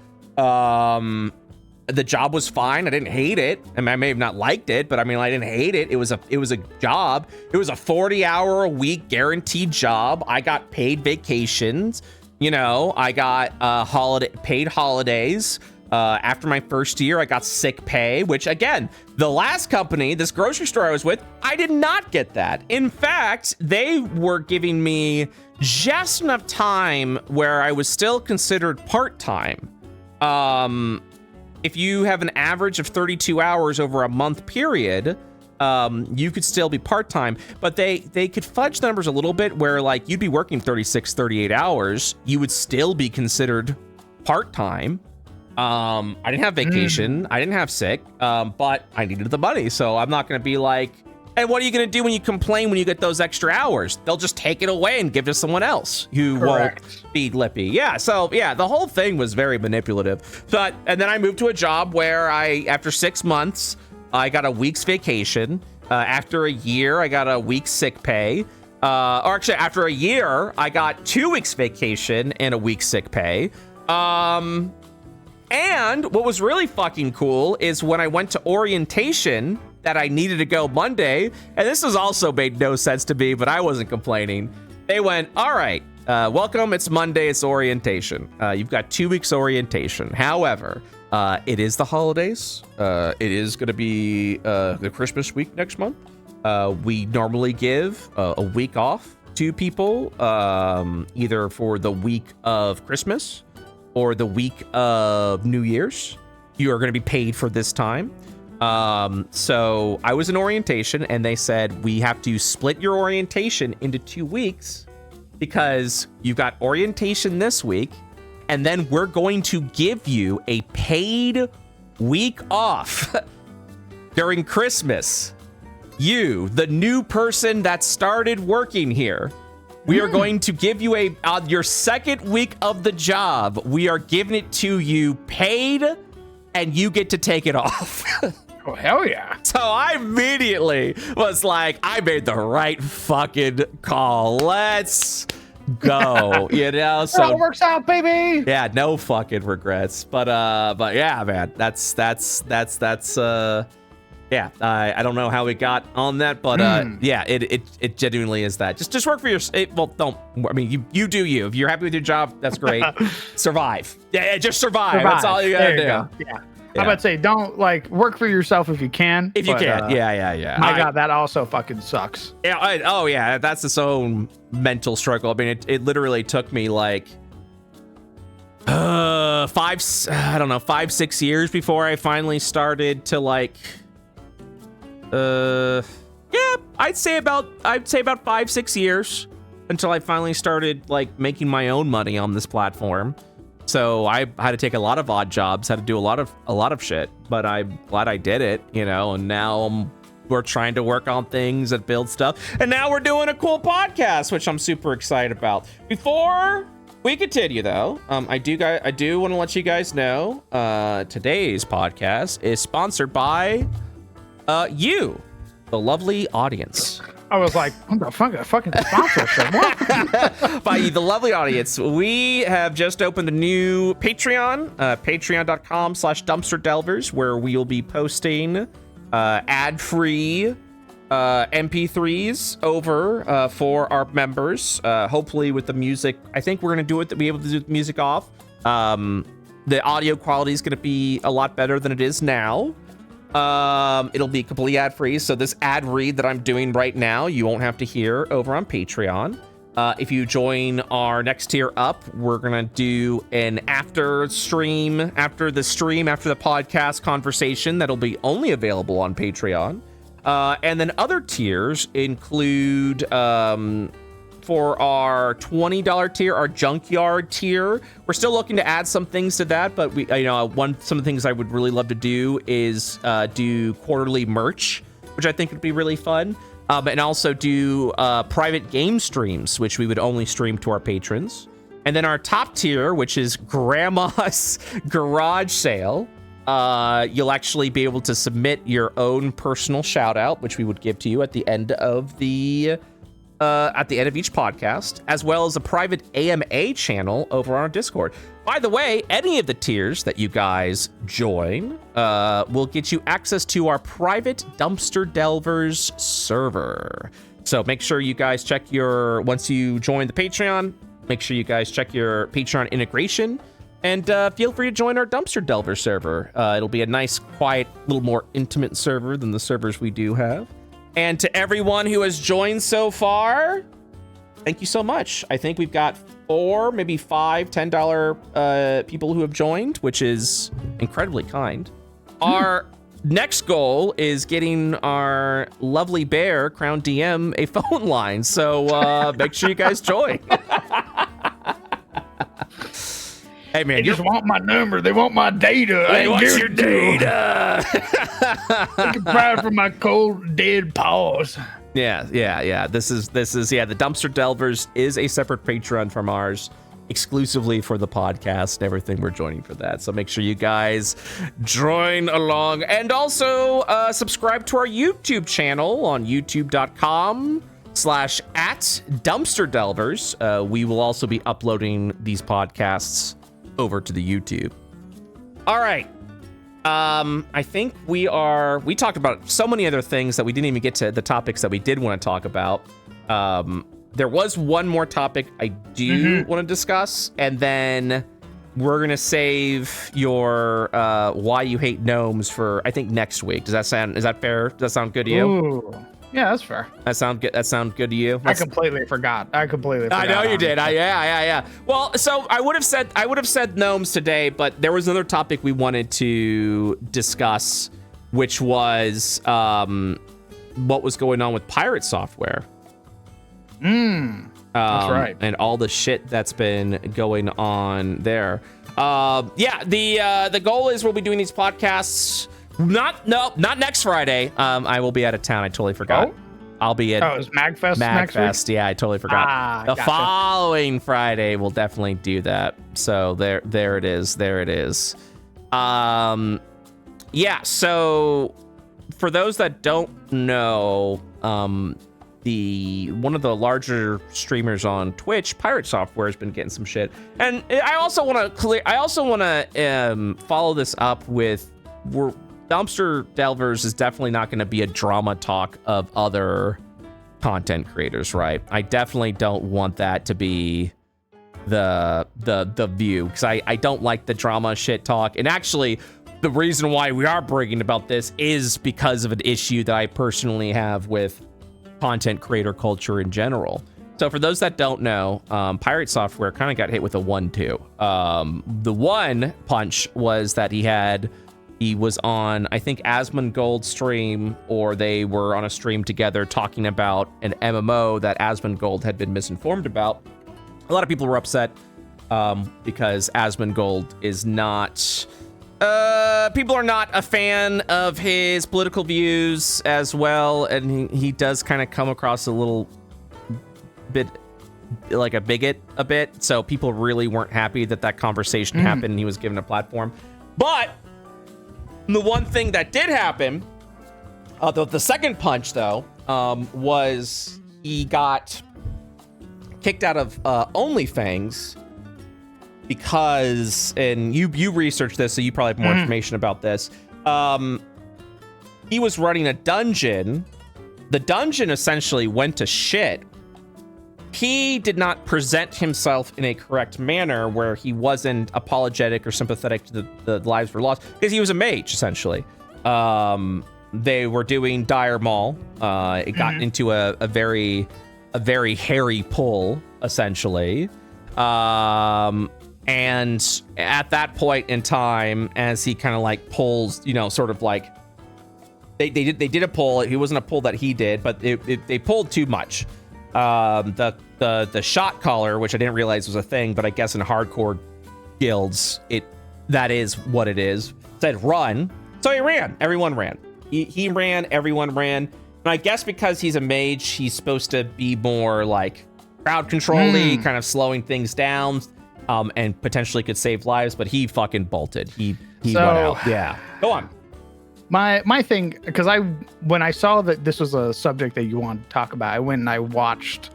The job was fine. I didn't hate it. I mean, I may have not liked it, but I mean, I didn't hate it. It was a job. It was a 40-hour-a-week guaranteed job. I got paid vacations. I got paid holidays. After my first year, I got sick pay, which again, the last company, this grocery store I was with, I did not get that. In fact, they were giving me just enough time where I was still considered part-time. If you have an average of 32 hours over a month period, you could still be part-time, but they could fudge the numbers a little bit where like you'd be working 36, 38 hours. You would still be considered part-time. I didn't have vacation. I didn't have sick, but I needed the money. So I'm not going to be like, hey, what are you going to do when you complain when you get those extra hours? They'll just take it away and give to someone else who won't be lippy. Yeah. So yeah, the whole thing was very manipulative. And then I moved to a job where after 6 months, I got a week's vacation. After a year, I got a week's sick pay. Or actually, after a year, I got 2 weeks vacation and a week's sick pay. And what was really fucking cool is when I went to orientation that I needed to go Monday, and this has also made no sense to me, but I wasn't complaining. They went, all right, welcome, it's Monday, it's orientation. You've got 2 weeks orientation. However, it is the holidays. It is going to be the Christmas week next month. We normally give a week off to people, either for the week of Christmas or the week of New Year's. You are going to be paid for this time. So I was in orientation and they said, we have to split your orientation into 2 weeks because you've got orientation this week. And then we're going to give you a paid week off during Christmas. you, the new person that started working here, we are going to give you your second week of the job. We are giving it to you paid, and you get to take it off. Oh, hell yeah. So I immediately was like, I made the right fucking call. Let's go. So it works out, baby. Yeah, no fucking regrets. But yeah, man, that's yeah, I don't know how we got on that, but yeah, it genuinely is that. Just work for your. Well, don't. I mean, you do you. If you're happy with your job, that's great. Survive. Yeah, just survive. That's all you gotta do. Go. Yeah. I'm about to say, don't work for yourself if you can. If you can, yeah. My God, that also fucking sucks. Yeah. Oh yeah, that's its own mental struggle. I mean, it literally took me 5-6 years before I finally started to yeah, I'd say about 5-6 years until I finally started making my own money on this platform. So I had to take a lot of odd jobs, had to do a lot of shit, but I'm glad I did it, and now we're trying to work on things and build stuff. And now we're doing a cool podcast, which I'm super excited about. Before we continue though, I do want to let you guys know, today's podcast is sponsored by you, the lovely audience. I was like, what the fuck? A fucking sponsorship? What? By the lovely audience, we have just opened a new Patreon, patreon.com/dumpsterdelvers, where we'll be posting ad-free MP3s over for our members, hopefully with the music. I think we're going to be able to do the music off. The audio quality is going to be a lot better than it is now. It'll be completely ad-free, so this ad read that I'm doing right now, you won't have to hear over on Patreon. If you join our next tier up, we're gonna do an after the podcast conversation that'll be only available on Patreon. And then other tiers include, for our $20 tier, our junkyard tier, we're still looking to add some things to that, but some of the things I would really love to do is do quarterly merch, which I think would be really fun, and also do private game streams, which we would only stream to our patrons. And then our top tier, which is Grandma's Garage Sale, you'll actually be able to submit your own personal shout out, which we would give to you at the end of each podcast, as well as a private AMA channel over on our Discord. By the way, any of the tiers that you guys join will get you access to our private Dumpster Delvers server. So make sure you guys once you join the Patreon, make sure you guys check your Patreon integration, and feel free to join our Dumpster Delver server. It'll be a nice, quiet, little more intimate server than the servers we do have. And to everyone who has joined so far, thank you so much. I think we've got 4, maybe 5 $10 people who have joined, which is incredibly kind. Our next goal is getting our lovely bear, Crown DM, a phone line. So make sure you guys join. Hey man, they just want my number. They want my data. They want your data. I can cry from my cold, dead paws. Yeah. This is the Dumpster Delvers is a separate Patreon from ours, exclusively for the podcast and everything. We're joining for that, so make sure you guys join along, and also subscribe to our YouTube channel on youtube.com/@dumpsterdelvers. We will also be uploading these podcasts over to the YouTube. All right. I think we talked about so many other things that we didn't even get to the topics that we did want to talk about. There was one more topic I do want to discuss, and then we're going to save your why you hate gnomes for, I think, next week. Is that fair? Does that sound good to you? Ooh. Yeah, that's fair. That sound good to you? I completely forgot. I know you did. Yeah. Well, so I would have said gnomes today, but there was another topic we wanted to discuss, which was what was going on with pirate software. That's right. And all the shit that's been going on there. The goal is we'll be doing these podcasts Not next Friday. I will be out of town. I totally forgot. Oh? I'll be at it's MagFest next week? Yeah, I totally forgot. The gotcha. following Friday, we'll definitely do that. So there it is. There it is. Yeah. So for those that don't know, one of the larger streamers on Twitch, Pirate Software, has been getting some shit. And I also want to follow this up with Dumpster Delvers is definitely not going to be a drama talk of other content creators, right? I definitely don't want that to be the view, because I don't like the drama shit talk. And actually, the reason why we are bragging about this is because of an issue that I personally have with content creator culture in general. So for those that don't know, Pirate Software kind of got hit with a 1-2. The one punch was that he was on, I think, Asmongold's stream, or they were on a stream together talking about an MMO that Asmongold had been misinformed about. A lot of people were upset because Asmongold is not... people are not a fan of his political views as well, and he does kind of come across a little bit like a bigot a bit, so people really weren't happy that conversation happened and he was given a platform. But the one thing that did happen, the second punch, though, was he got kicked out of OnlyFans because, and you researched this, so you probably have more information about this. He was running a dungeon. The dungeon essentially went to shit. He did not present himself in a correct manner where he wasn't apologetic or sympathetic to the lives were lost, because he was a mage, essentially. They were doing Dire Maul. It got into a very hairy pull, essentially. And at that point in time, as he kind of like pulls, sort of like they did a pull. It wasn't a pull that he did, but they pulled too much. The shot caller, which I didn't realize was a thing, but I guess in hardcore guilds, that is what it is, said run. So he ran. Everyone ran. He ran. Everyone ran. And I guess because he's a mage, he's supposed to be more like crowd control-y, kind of slowing things down, and potentially could save lives, but he fucking bolted. He went out. Yeah. Go on. My thing, because when I saw that this was a subject that you wanted to talk about, I went and I watched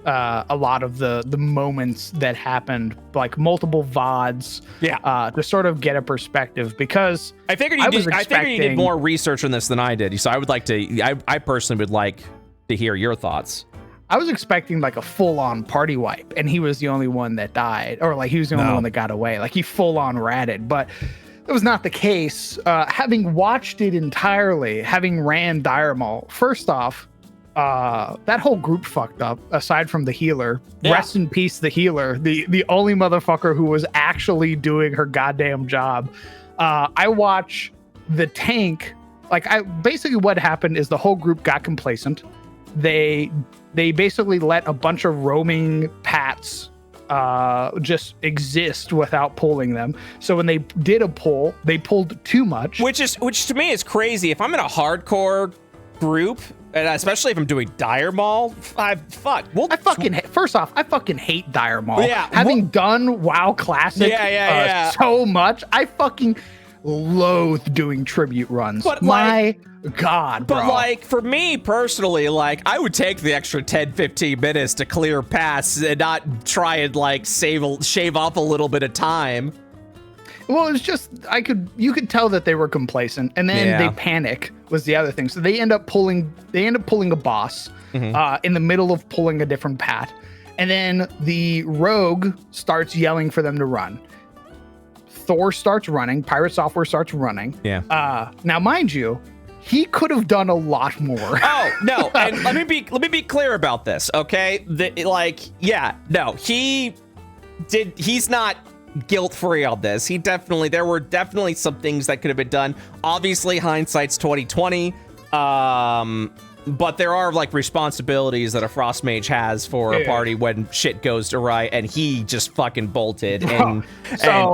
a lot of the moments that happened, like multiple VODs, to sort of get a perspective, because I figured you did more research on this than I did. So I would like to, I personally would like to hear your thoughts. I was expecting like a full-on party wipe, and he was the only one that died, or like he was the only one that got away. Like he full-on ratted, but that was not the case. Having watched it entirely, having ran Dire Maul, first off, that whole group fucked up, aside from the healer. Yeah. Rest in peace, the healer, the only motherfucker who was actually doing her goddamn job. I watch the tank. Basically what happened is the whole group got complacent. They basically let a bunch of roaming pats just exist without pulling them. So when they did a pull, they pulled too much. Which to me is crazy. If I'm in a hardcore group, and especially if I'm doing Dire Maul, first off, I fucking hate Dire Maul. Yeah, having done WoW Classic so much, I fucking loathe doing tribute runs. But my God, bro. But like for me personally, like I would take the extra 10-15 minutes to clear paths and not try and like shave off a little bit of time. Well, it was just you could tell that they were complacent, and then they panic was the other thing. So they end up pulling a boss in the middle of pulling a different pat, and then the rogue starts yelling for them to run. Thor starts running. Pirate Software starts running. Yeah. Now, mind you, he could have done a lot more. Oh no! And let me be clear about this, okay? He's not guilt-free on this. There were definitely some things that could have been done. Obviously, hindsight's 2020. But there are like responsibilities that a frost mage has for a party when shit goes awry, and he just fucking bolted. And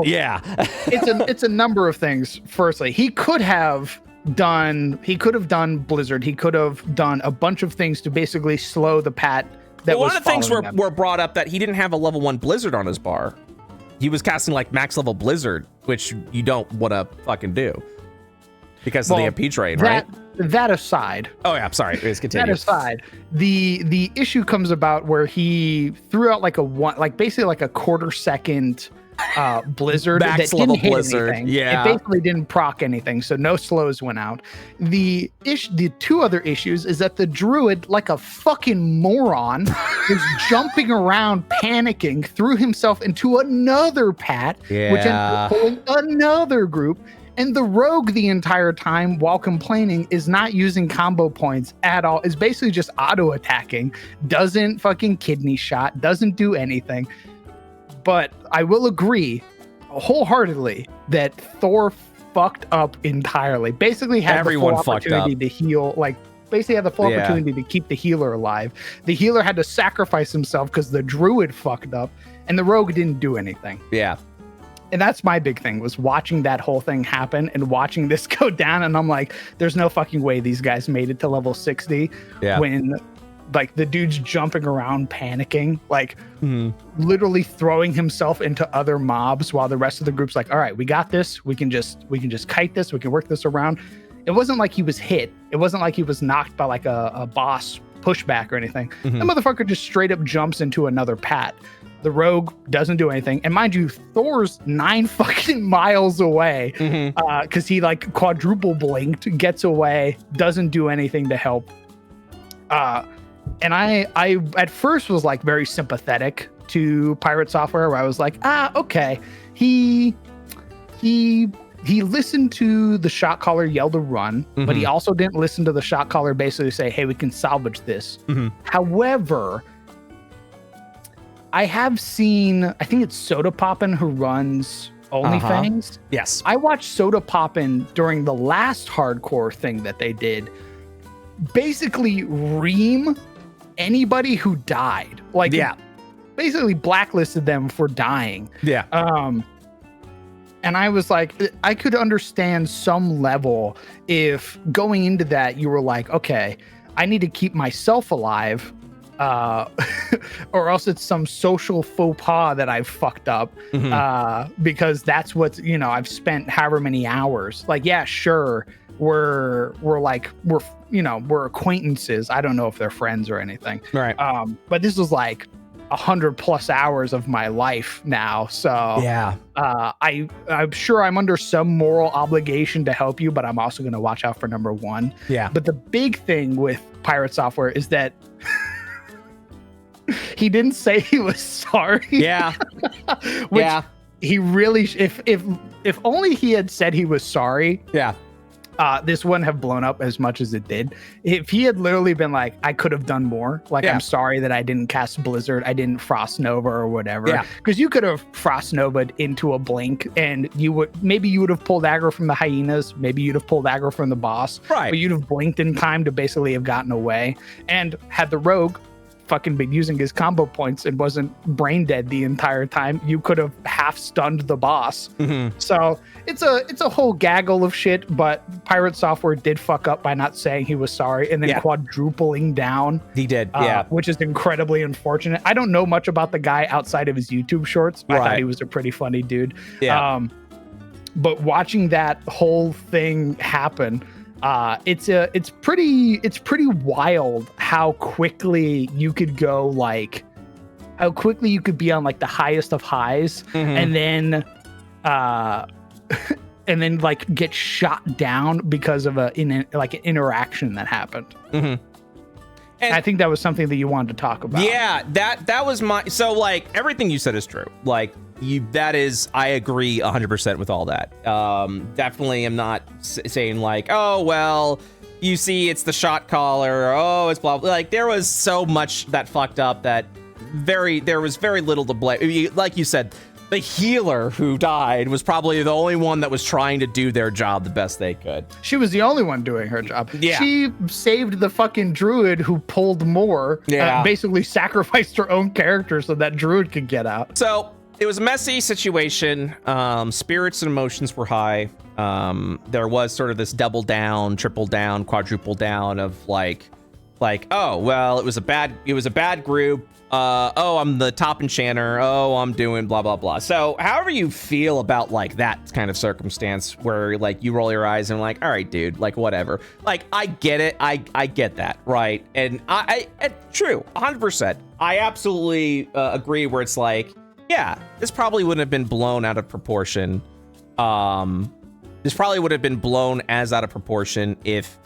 yeah, it's a number of things. Firstly, he could have done Blizzard. He could have done a bunch of things to basically slow the pat that was one of the things following them. were brought up that he didn't have a level 1 Blizzard on his bar. He was casting like max level Blizzard, which you don't want to fucking do because of the MP trade, right? That aside. Oh yeah, sorry. Please continue. That aside, the issue comes about where he threw out basically like a quarter second Blizzard max that level didn't hit Blizzard. anything. Yeah, it basically didn't proc anything, so no slows went out. The two other issues is that the druid, like a fucking moron, was jumping around, panicking, threw himself into another pat, which ended up pulling another group. And the rogue the entire time while complaining is not using combo points at all. Is basically just auto attacking, doesn't fucking kidney shot, doesn't do anything. But I will agree wholeheartedly that Thor fucked up entirely. Basically had Everyone the full opportunity to heal, basically had the full opportunity to keep the healer alive. The healer had to sacrifice himself because the druid fucked up, and the rogue didn't do anything. Yeah. And that's my big thing, was watching that whole thing happen and watching this go down. And I'm like, there's no fucking way these guys made it to level 60 when like the dude's jumping around, panicking, literally throwing himself into other mobs while the rest of the group's like, all right, we got this. We can just kite this. We can work this around. It wasn't like he was hit. It wasn't like he was knocked by like a boss pushback or anything. The motherfucker just straight up jumps into another pat. The rogue doesn't do anything. And mind you, Thor's 9 fucking miles away because he like quadruple blinked, gets away, doesn't do anything to help. And I at first was like very sympathetic to Pirate Software, where I was like, okay. He listened to the shot caller yell to run, but he also didn't listen to the shot caller basically say, hey, we can salvage this. However, I have seen, I think it's Soda Poppin' who runs OnlyFans. Yes. I watched Soda Poppin' during the last hardcore thing that they did, basically ream anybody who died. Basically blacklisted them for dying. Yeah. And I was like, I could understand some level if going into that, you were like, okay, I need to keep myself alive. Or else it's some social faux pas that I've fucked up because that's what, I've spent however many hours. Like, yeah, sure. We're acquaintances. I don't know if they're friends or anything. Right. But this was like 100+ hours of my life now. So yeah, I'm sure I'm under some moral obligation to help you, but I'm also going to watch out for number one. Yeah. But the big thing with Pirate Software is that he didn't say he was sorry. Yeah. Which he really, if only he had said he was sorry. Yeah. This wouldn't have blown up as much as it did. If he had literally been like, I could have done more. Like, I'm sorry that I didn't cast Blizzard. I didn't Frost Nova or whatever. Yeah. Because you could have Frost Nova'd into a blink and you would have pulled aggro from the hyenas. Maybe you'd have pulled aggro from the boss. Right. But you'd have blinked in time to basically have gotten away. And had the rogue fucking been using his combo points and wasn't brain dead the entire time, you could have half stunned the boss. So it's a whole gaggle of shit, but Pirate Software did fuck up by not saying he was sorry and then quadrupling down. He did, which is incredibly unfortunate. I don't know much about the guy outside of his YouTube shorts. I thought he was a pretty funny dude. Yeah. But watching that whole thing happen, it's pretty wild how quickly you could go, like how quickly you could be on like the highest of highs and then like get shot down because of an interaction that happened. And I think that was something that you wanted to talk about. Yeah, that was so like everything you said is true. Like I agree 100% with all that. Definitely am not saying like, oh, well, you see, it's the shot caller, or, oh, it's blah, blah. Like, there was so much that fucked up that there was very little to blame. Like you said, the healer who died was probably the only one that was trying to do their job the best they could. She was the only one doing her job. Yeah. She saved the fucking druid who pulled more. Yeah. Basically sacrificed her own character so that druid could get out. So it was a messy situation. Spirits and emotions were high. There was sort of this double down, triple down, quadruple down of like, oh, well, it was a bad group. Oh, I'm the top enchanter. Oh, I'm doing blah, blah, blah. So however you feel about like that kind of circumstance where like you roll your eyes and like, all right, dude, like whatever. Like, I get it. I get that. Right. And true. 100%. I absolutely agree where it's like, yeah, this probably wouldn't have been blown out of proportion. This probably would have been blown as out of proportion if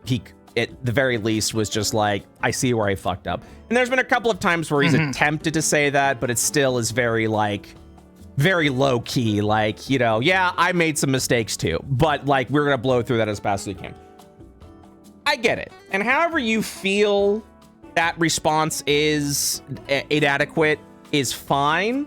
he, at the very least, was just like, I see where I fucked up. And there's been a couple of times where he's attempted to say that, but it still is very low key. Like, you know, yeah, I made some mistakes too, but like, we're going to blow through that as fast as we can. I get it. And however you feel that response is inadequate is fine.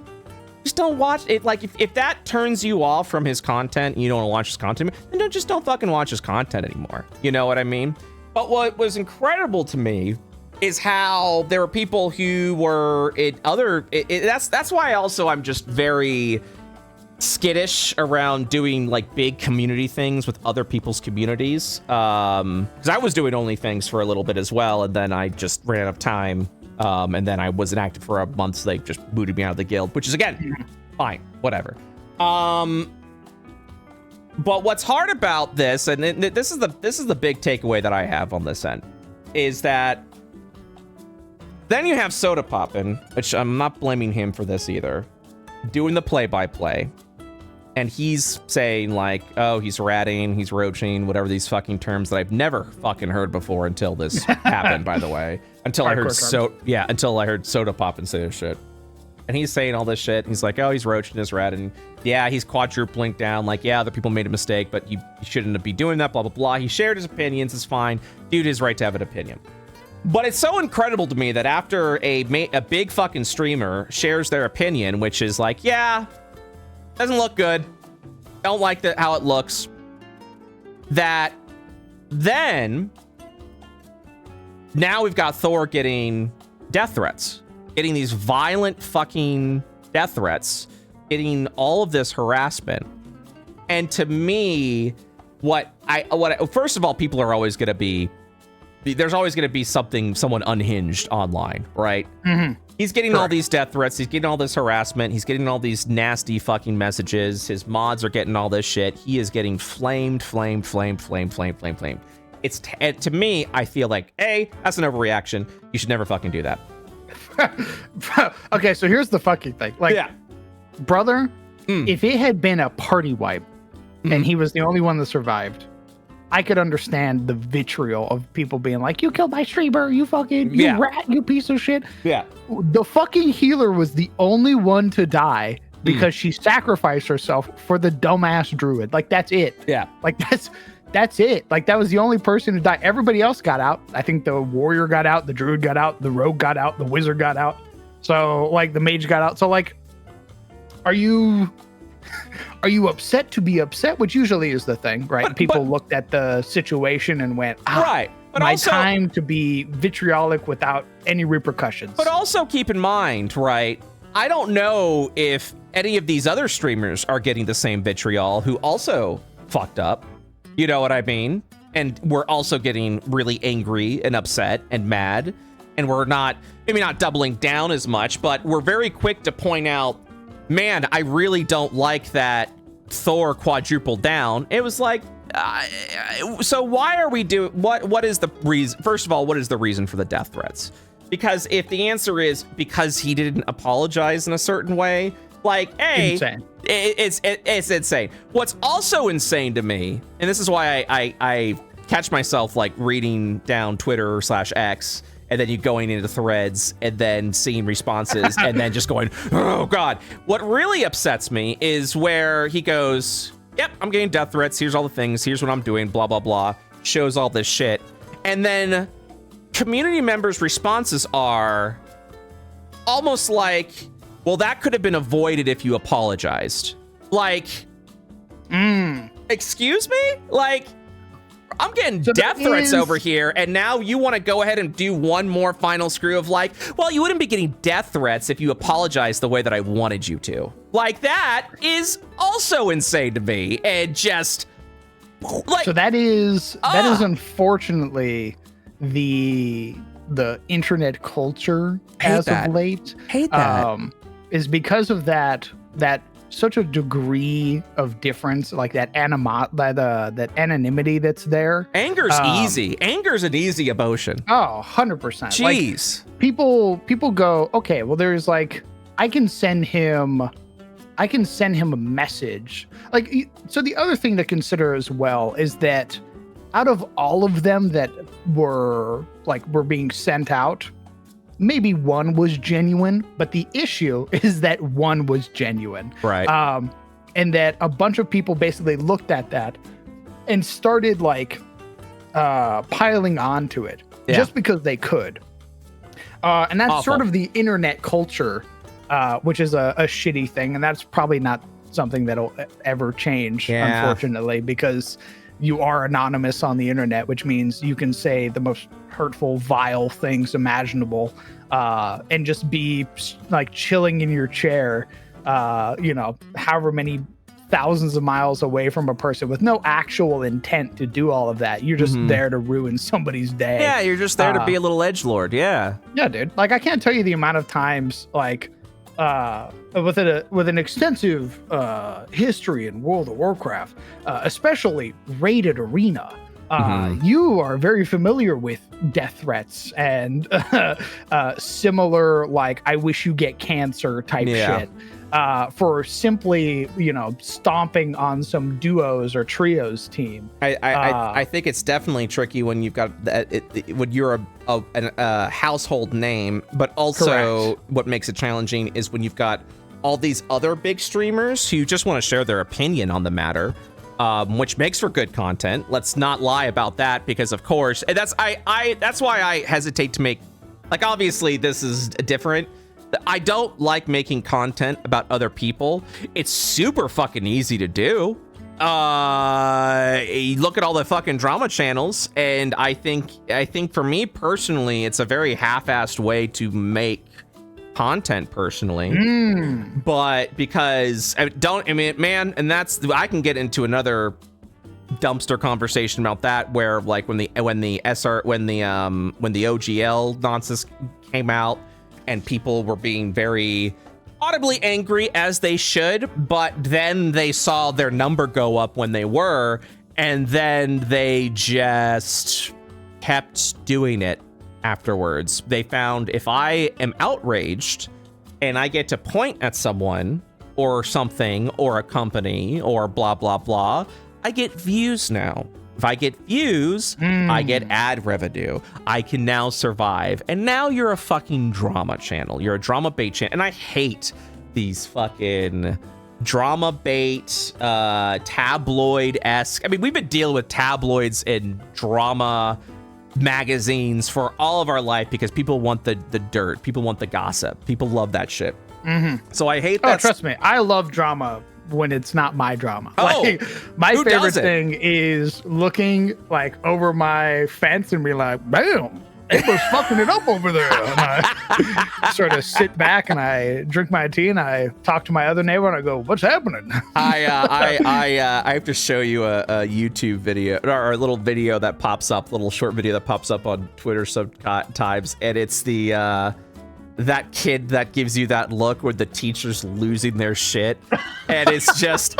Just don't watch it. Like, if that turns you off from his content and you don't want to watch his content, then don't fucking watch his content anymore. You know what I mean? But what was incredible to me is how there were people who were that's why also I'm just very skittish around doing like big community things with other people's communities. Because I was doing OnlyFans for a little bit as well, and then I just ran out of time. And then I wasn't active for a month, so they just booted me out of the guild, which is again, fine, whatever. But what's hard about this, and this is the big takeaway that I have on this end, is that then you have Soda Poppin', which I'm not blaming him for this either, doing the play-by-play, and he's saying like, oh, he's ratting, he's roaching, whatever these fucking terms that I've never fucking heard before until this happened, by the way. Until I heard Soda Poppin' say this shit. And he's saying all this shit. He's like, oh, he's roaching his rat, and yeah, he's quadrupling down. Like, yeah, other people made a mistake, but you shouldn't be doing that, blah, blah, blah. He shared his opinions, it's fine. Dude is right to have an opinion. But it's so incredible to me that after a big fucking streamer shares their opinion, which is like, yeah, doesn't look good, don't like how it looks, that then now we've got Thor getting death threats, getting these violent fucking death threats, getting all of this harassment. And to me, first of all, people are always going to be, there's always going to be someone unhinged online, right? He's getting all these death threats. He's getting all this harassment. He's getting all these nasty fucking messages. His mods are getting all this shit. He is getting flamed. It's to me, I feel like, that's an overreaction. You should never fucking do that. Okay, so here's the fucking thing. Like, brother, if it had been a party wipe and he was the only one that survived, I could understand the vitriol of people being like, you killed my streamer, you fucking, you rat, you piece of shit. Yeah. The fucking healer was the only one to die because she sacrificed herself for the dumbass druid. Like, that's it. Yeah. Like, that's it. Like, that was the only person to die. Everybody else got out. I think the warrior got out, the druid got out, the rogue got out, the wizard got out. So, like, the mage got out. So, like, are you upset to be upset? Which usually is the thing, right? People looked at the situation and went, right. But my time to be vitriolic without any repercussions. But also keep in mind, right? I don't know if any of these other streamers are getting the same vitriol who also fucked up. You know what I mean? And we're also getting really angry and upset and mad. And we're maybe not doubling down as much, but we're very quick to point out, man, I really don't like that Thor quadrupled down. It was like, so why are we doing, what is the reason? First of all, what is the reason for the death threats? Because if the answer is because he didn't apologize in a certain way, like, insane. It's insane. What's also insane to me, and this is why I catch myself like reading down Twitter/X, and then you going into threads and then seeing responses and then just going, oh God. What really upsets me is where he goes, yep, I'm getting death threats. Here's all the things. Here's what I'm doing, blah, blah, blah. Shows all this shit. And then community members' responses are almost like, well, that could have been avoided if you apologized. Like, excuse me? Like, I'm getting death threats over here, and now you want to go ahead and do one more final screw of like, well, you wouldn't be getting death threats if you apologized the way that I wanted you to. Like, that is also insane to me, and just like. So that is unfortunately the internet culture as of late. Hate that. Is because of that such a degree of difference, like that anonymity that's there. Anger's easy. Anger's an easy emotion. Oh, 100%. Jeez. Like, people go, okay, well, there's like, I can send him a message. Like, so the other thing to consider as well is that out of all of them that were being sent out, maybe one was genuine, but the issue is that one was genuine. Right. And that a bunch of people basically looked at that and started like piling onto it just because they could. And that's sort of the internet culture, which is a shitty thing. And that's probably not something that'll ever change, unfortunately, because you are anonymous on the internet, which means you can say the most hurtful, vile things imaginable, and just be like chilling in your chair, however many thousands of miles away from a person with no actual intent to do all of that. You're just there to ruin somebody's day. Yeah, you're just there to be a little edgelord. Yeah. Yeah, dude. Like, I can't tell you the amount of times, like, with an extensive history in World of Warcraft, especially rated arena, you are very familiar with death threats and similar, like, I wish you get cancer type shit, for simply, stomping on some duos or trios team. I think it's definitely tricky when you've got when you're a household name, but also what makes it challenging is when you've got all these other big streamers who just want to share their opinion on the matter, which makes for good content. Let's not lie about that, because of course, and that's why I hesitate to make, like, obviously this is different. I don't like making content about other people. It's super fucking easy to do. You look at all the fucking drama channels, and I think for me personally, it's a very half-assed way to make content personally. But because I can get into another dumpster conversation about that, where like when the OGL nonsense came out, and people were being very audibly angry, as they should, but then they saw their number go up when they were, and then they just kept doing it afterwards. They found, if I am outraged and I get to point at someone or something or a company or blah, blah, blah, I get views now. If I get views, I get ad revenue. I can now survive. And now you're a fucking drama channel. You're a drama bait channel. And I hate these fucking drama bait, tabloid-esque. I mean, we've been dealing with tabloids and drama magazines for all of our life because people want the dirt. People want the gossip. People love that shit. So I hate that. Oh, trust me. I love drama when it's not my drama. Like, my favorite thing is looking like over my fence and be like, bam, April's fucking it up over there. And I sort of sit back and I drink my tea and I talk to my other neighbor and I go, what's happening? I have to show you a YouTube video, or a little video that pops up, little short video that pops up on Twitter sometimes, and it's the that kid that gives you that look where the teacher's losing their shit, and it's just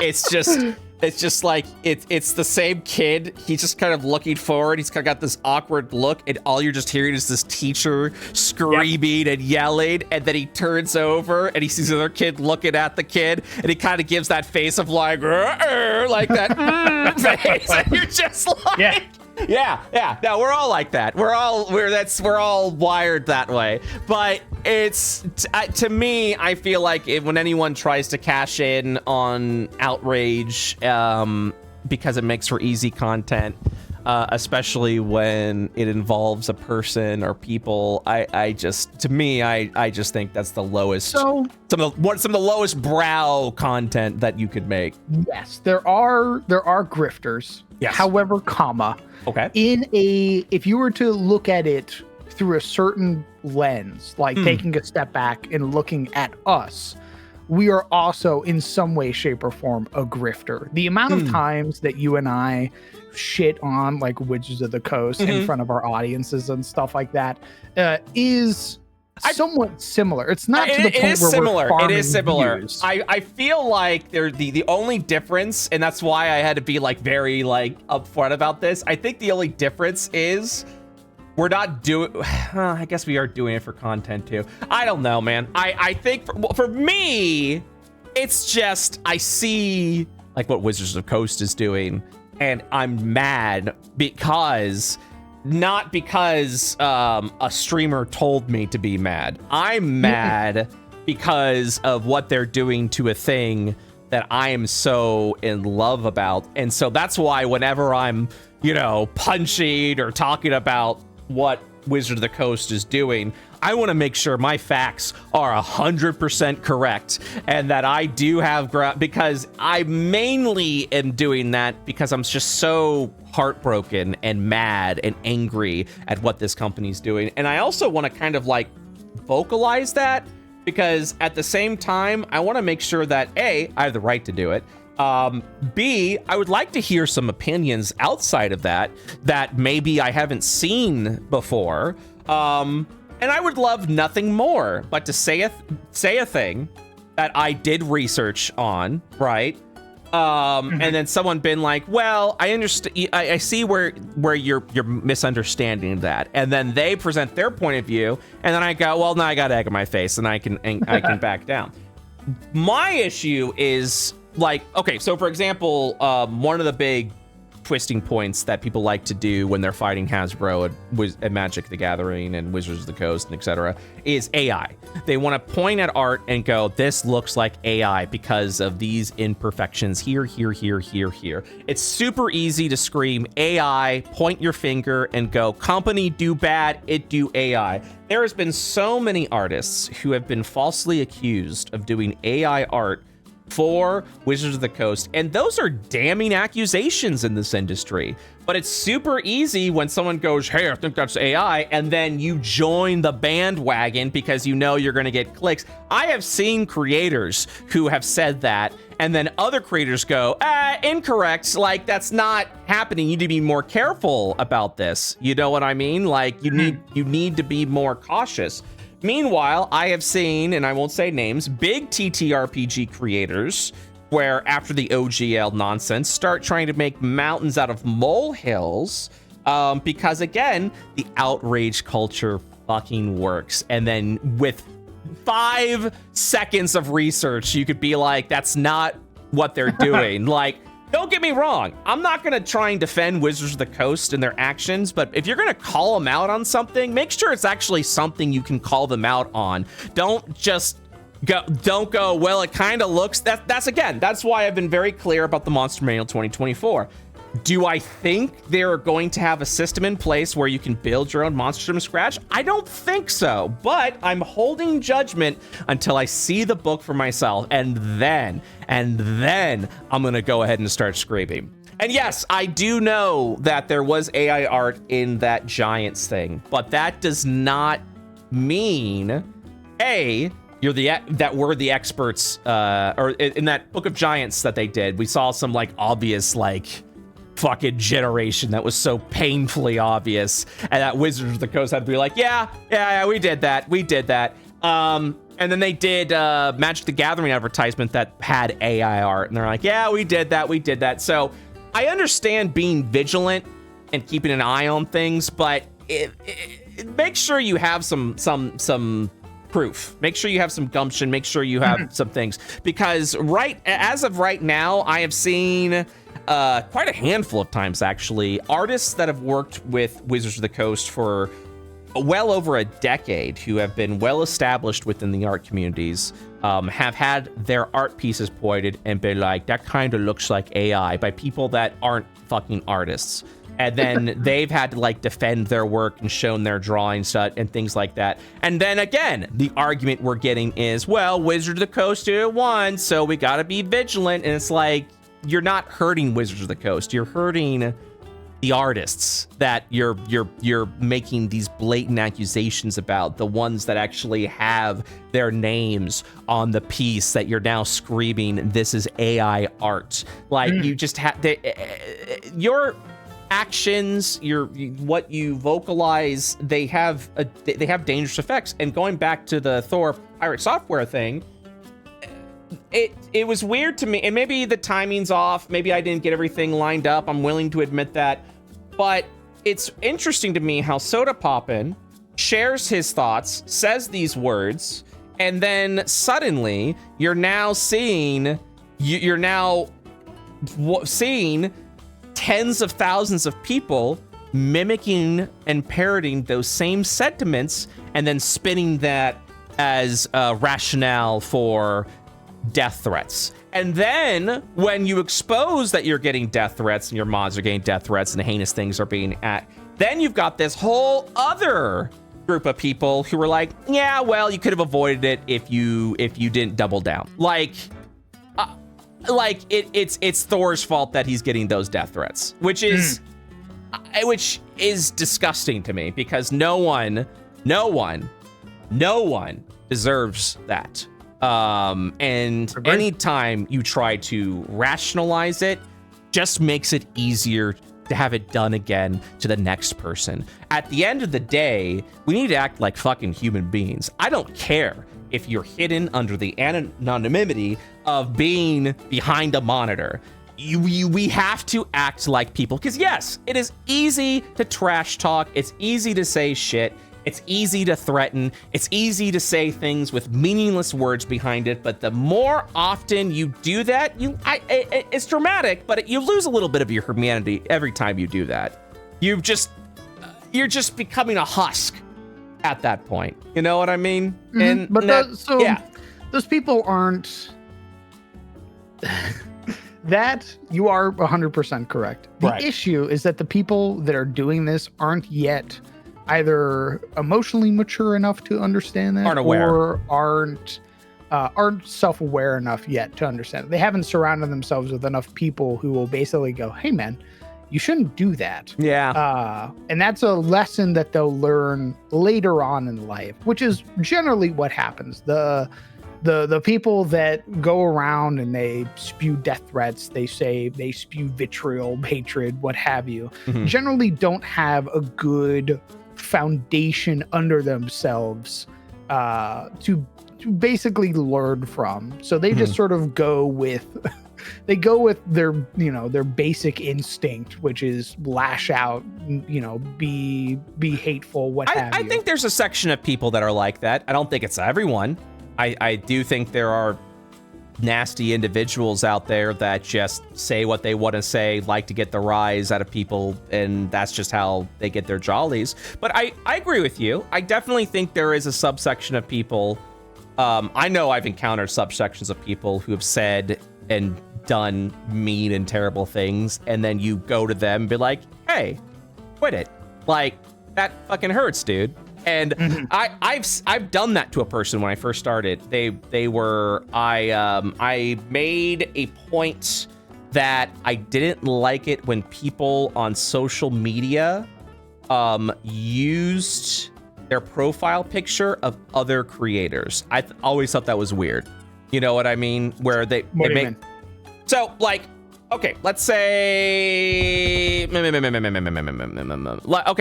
like it's the same kid. He's just kind of looking forward. He's kind of got this awkward look, and all you're just hearing is this teacher screaming and yelling, and then he turns over and he sees another kid looking at the kid, and he kind of gives that face of like like that face, and you're just like. Yeah. No, we're all like that. We're all wired that way. But it's to me, I feel like when anyone tries to cash in on Outrage, because it makes for easy content, especially when it involves a person or people, I just think that's the lowest. So some of the lowest brow content that you could make. Yes, there are grifters. Yes. However, comma, okay. if you were to look at it through a certain lens, like taking a step back and looking at us, we are also in some way, shape, or form a grifter. The amount of times that you and I shit on like Wizards of the Coast in front of our audiences and stuff like that is somewhat similar. It's not to the point where we're farming It is similar. views. I feel like they're the only difference, and that's why I had to be like very like upfront about this. I think the only difference is we're not doing. I guess we are doing it for content too. I don't know, man. I think for me, it's just I see like what Wizards of the Coast is doing, and I'm mad because. Not because a streamer told me to be mad. I'm mad because of what they're doing to a thing that I am so in love about. And so that's why whenever I'm, punching or talking about what Wizard of the Coast is doing, I want to make sure my facts are 100% correct and that I do have because I mainly am doing that because I'm just so heartbroken and mad and angry at what this company's doing. And I also want to kind of like vocalize that because at the same time, I want to make sure that A, I have the right to do it. B, I would like to hear some opinions outside of that maybe I haven't seen before. And I would love nothing more but to say a thing that I did research on, right? And then someone been like, well, I understand. I see where you're misunderstanding that, and then they present their point of view, and then I go, well, now I got egg on my face, and I can back down. My issue is like, okay, so for example, one of the big twisting points that people like to do when they're fighting Hasbro and Magic the Gathering and Wizards of the Coast and etc. is AI. They want to point at art and go, this looks like AI because of these imperfections here. It's super easy to scream AI, point your finger and go, company do bad, it do AI. There has been so many artists who have been falsely accused of doing AI art for Wizards of the Coast, and those are damning accusations in this industry. But it's super easy when someone goes, hey, I think that's AI, and then you join the bandwagon because you know you're going to get clicks. I have seen creators who have said that, and then other creators go, incorrect, like that's not happening. You need to be more careful about this. You know what I mean? Like you need to be more cautious. Meanwhile, I have seen, and I won't say names, big TTRPG creators where after the OGL nonsense start trying to make mountains out of molehills because, again, the outrage culture fucking works. And then with 5 seconds of research, you could be like, that's not what they're doing. Like, don't get me wrong. I'm not going to try and defend Wizards of the Coast and their actions, but if you're going to call them out on something, make sure it's actually something you can call them out on. Don't just go, well, it kind of looks, that's why I've been very clear about the Monster Manual 2024. Do I think they're going to have a system in place where you can build your own monsters from scratch? I don't think so, but I'm holding judgment until I see the book for myself, and then I'm gonna go ahead and start screaming. And yes, I do know that there was AI art in that Giants thing, but that does not mean, A, that we're the experts, or in that Book of Giants that they did, we saw some like obvious like fucking generation that was so painfully obvious, and that Wizards of the Coast had to be like, yeah, we did that. And then they did Magic the Gathering advertisement that had AI art, and they're like, yeah, we did that. So I understand being vigilant and keeping an eye on things, but make sure you have some proof. Make sure you have some gumption. Make sure you have some things, because as of right now, I have seen quite a handful of times, actually, artists that have worked with Wizards of the Coast for well over a decade, who have been well established within the art communities, have had their art pieces pointed and been like, that kind of looks like AI, by people that aren't fucking artists. And then they've had to like defend their work and shown their drawings and things like that. And then again, the argument we're getting is, well, Wizard of the Coast did it once, so we gotta be vigilant. And it's like, you're not hurting Wizards of the Coast. You're hurting the artists that you're making these blatant accusations about, the ones that actually have their names on the piece that you're now screaming, this is AI art. Like, you just have your actions, what you vocalize, they have dangerous effects. And going back to the Thor Pirate Software thing, it was weird to me, and maybe the timing's off, maybe I didn't get everything lined up, I'm willing to admit that, but it's interesting to me how Soda Poppin shares his thoughts, says these words, and then suddenly you're now seeing tens of thousands of people mimicking and parroting those same sentiments and then spinning that as a rationale for death threats. And then when you expose that you're getting death threats and your mods are getting death threats and heinous things are being then you've got this whole other group of people who were like, yeah, well, you could have avoided it if you didn't double down. It's Thor's fault that he's getting those death threats, which is disgusting to me, because no one deserves that. And anytime you try to rationalize it, just makes it easier to have it done again to the next person. At the end of the day, we need to act like fucking human beings. I don't care if you're hidden under the anonymity of being behind a monitor. We have to act like people, because yes, it is easy to trash talk. It's easy to say shit. It's easy to threaten. It's easy to say things with meaningless words behind it. But the more often you do that, it's dramatic, but you lose a little bit of your humanity every time you do that. You're just becoming a husk at that point. You know what I mean? Mm-hmm. Those people aren't. That you are 100% correct. The issue is that the people that are doing this aren't yet either emotionally mature enough to understand that, or aren't self-aware enough yet to understand it. They haven't surrounded themselves with enough people who will basically go, hey man, you shouldn't do that. Yeah. And that's a lesson that they'll learn later on in life, which is generally what happens. The people that go around and they spew death threats, they spew vitriol, hatred, what have you, generally don't have a good foundation under themselves to basically learn from. So they just sort of go with their basic instinct, which is lash out, be hateful, what have you. I think there's a section of people that are like that. I don't think it's everyone. I do think there are nasty individuals out there that just say what they want to say, like to get the rise out of people, and that's just how they get their jollies. But I agree with you. I definitely think there is a subsection of people. I know I've encountered subsections of people who have said and done mean and terrible things, and then you go to them and be like, hey, quit it. Like, that fucking hurts, dude. And I've done that to a person when I first started. I made a point that I didn't like it when people on social media used their profile picture of other creators. I always thought that was weird. You know what I mean? Where they make. So, like, okay, let's say. Okay,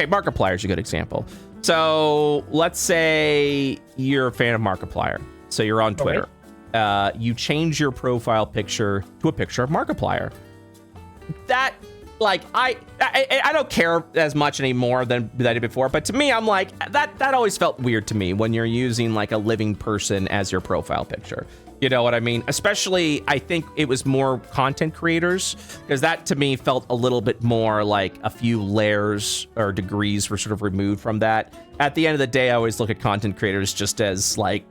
Markiplier is a good example. So let's say you're a fan of Markiplier. So you're on Twitter. You change your profile picture to a picture of Markiplier. That, like, I don't care as much anymore than I did before. But to me, I'm like, that always felt weird to me when you're using like a living person as your profile picture. You know what I mean? Especially, I think it was more content creators, because that to me felt a little bit more like a few layers or degrees were sort of removed from that. At the end of the day, I always look at content creators just as like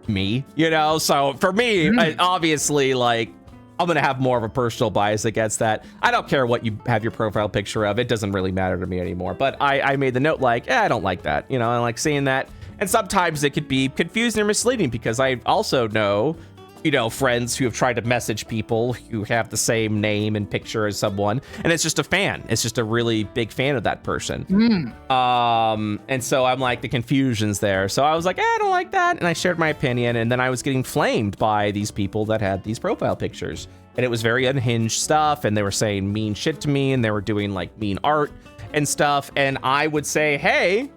me, you know? So for me, obviously, like, I'm going to have more of a personal bias against that. I don't care what you have your profile picture of. It doesn't really matter to me anymore. But I made the note like, I don't like that. You know, I like seeing that. And sometimes it could be confusing or misleading, because I also know friends who have tried to message people who have the same name and picture as someone, and it's just a fan. It's just a really big fan of that person. And so I'm like, the confusion's there. So I was like, I don't like that, and I shared my opinion, and then I was getting flamed by these people that had these profile pictures, and it was very unhinged stuff, and they were saying mean shit to me, and they were doing like mean art and stuff, and I would say, hey,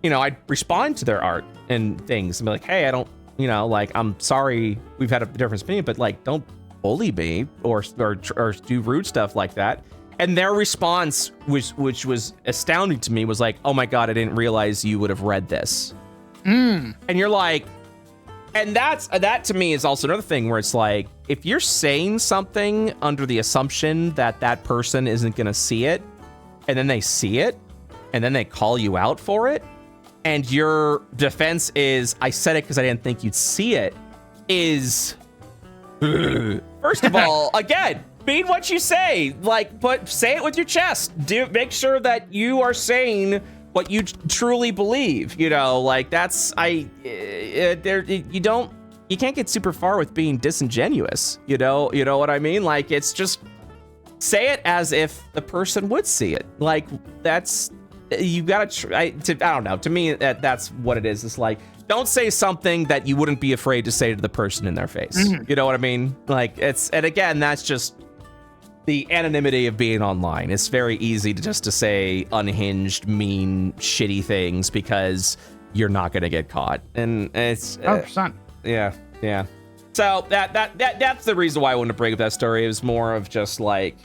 I'd respond to their art and things and be like, hey, I don't, like, I'm sorry we've had a different opinion, but like, don't bully me or do rude stuff like that. And their response, which was astounding to me, was like, oh my God, I didn't realize you would have read this. And you're like, and that to me is also another thing where it's like, if you're saying something under the assumption that that person isn't going to see it, and then they see it, and then they call you out for it, and your defense is, I said it because I didn't think you'd see it, is, first of all, again, mean what you say. Like, say it with your chest. Make sure that you are saying what you truly believe. Like, that's, you can't get super far with being disingenuous. You know what I mean? Like, it's just, say it as if the person would see it. Like, that's, you gotta try to, I don't know. To me, that's what it is. It's like, don't say something that you wouldn't be afraid to say to the person in their face. You know what I mean? Like, and again, that's just the anonymity of being online. It's very easy to say unhinged, mean, shitty things because you're not gonna get caught. And it's 100%. Yeah. So that's the reason why I wanted to bring up that story. It was more of just like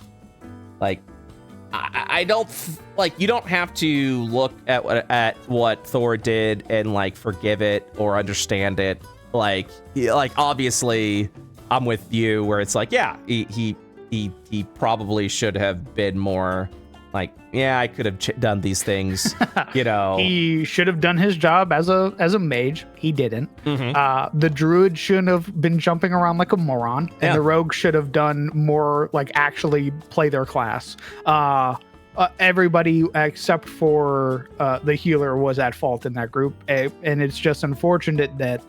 I don't like, you don't have to look at what Thor did and like forgive it or understand it. Like obviously I'm with you where it's like, yeah, he probably should have been more like, yeah, I could have done these things, He should have done his job as a mage. He didn't. The druid shouldn't have been jumping around like a moron, and the rogue should have done more, like actually play their class. Everybody except for the healer was at fault in that group, and it's just unfortunate that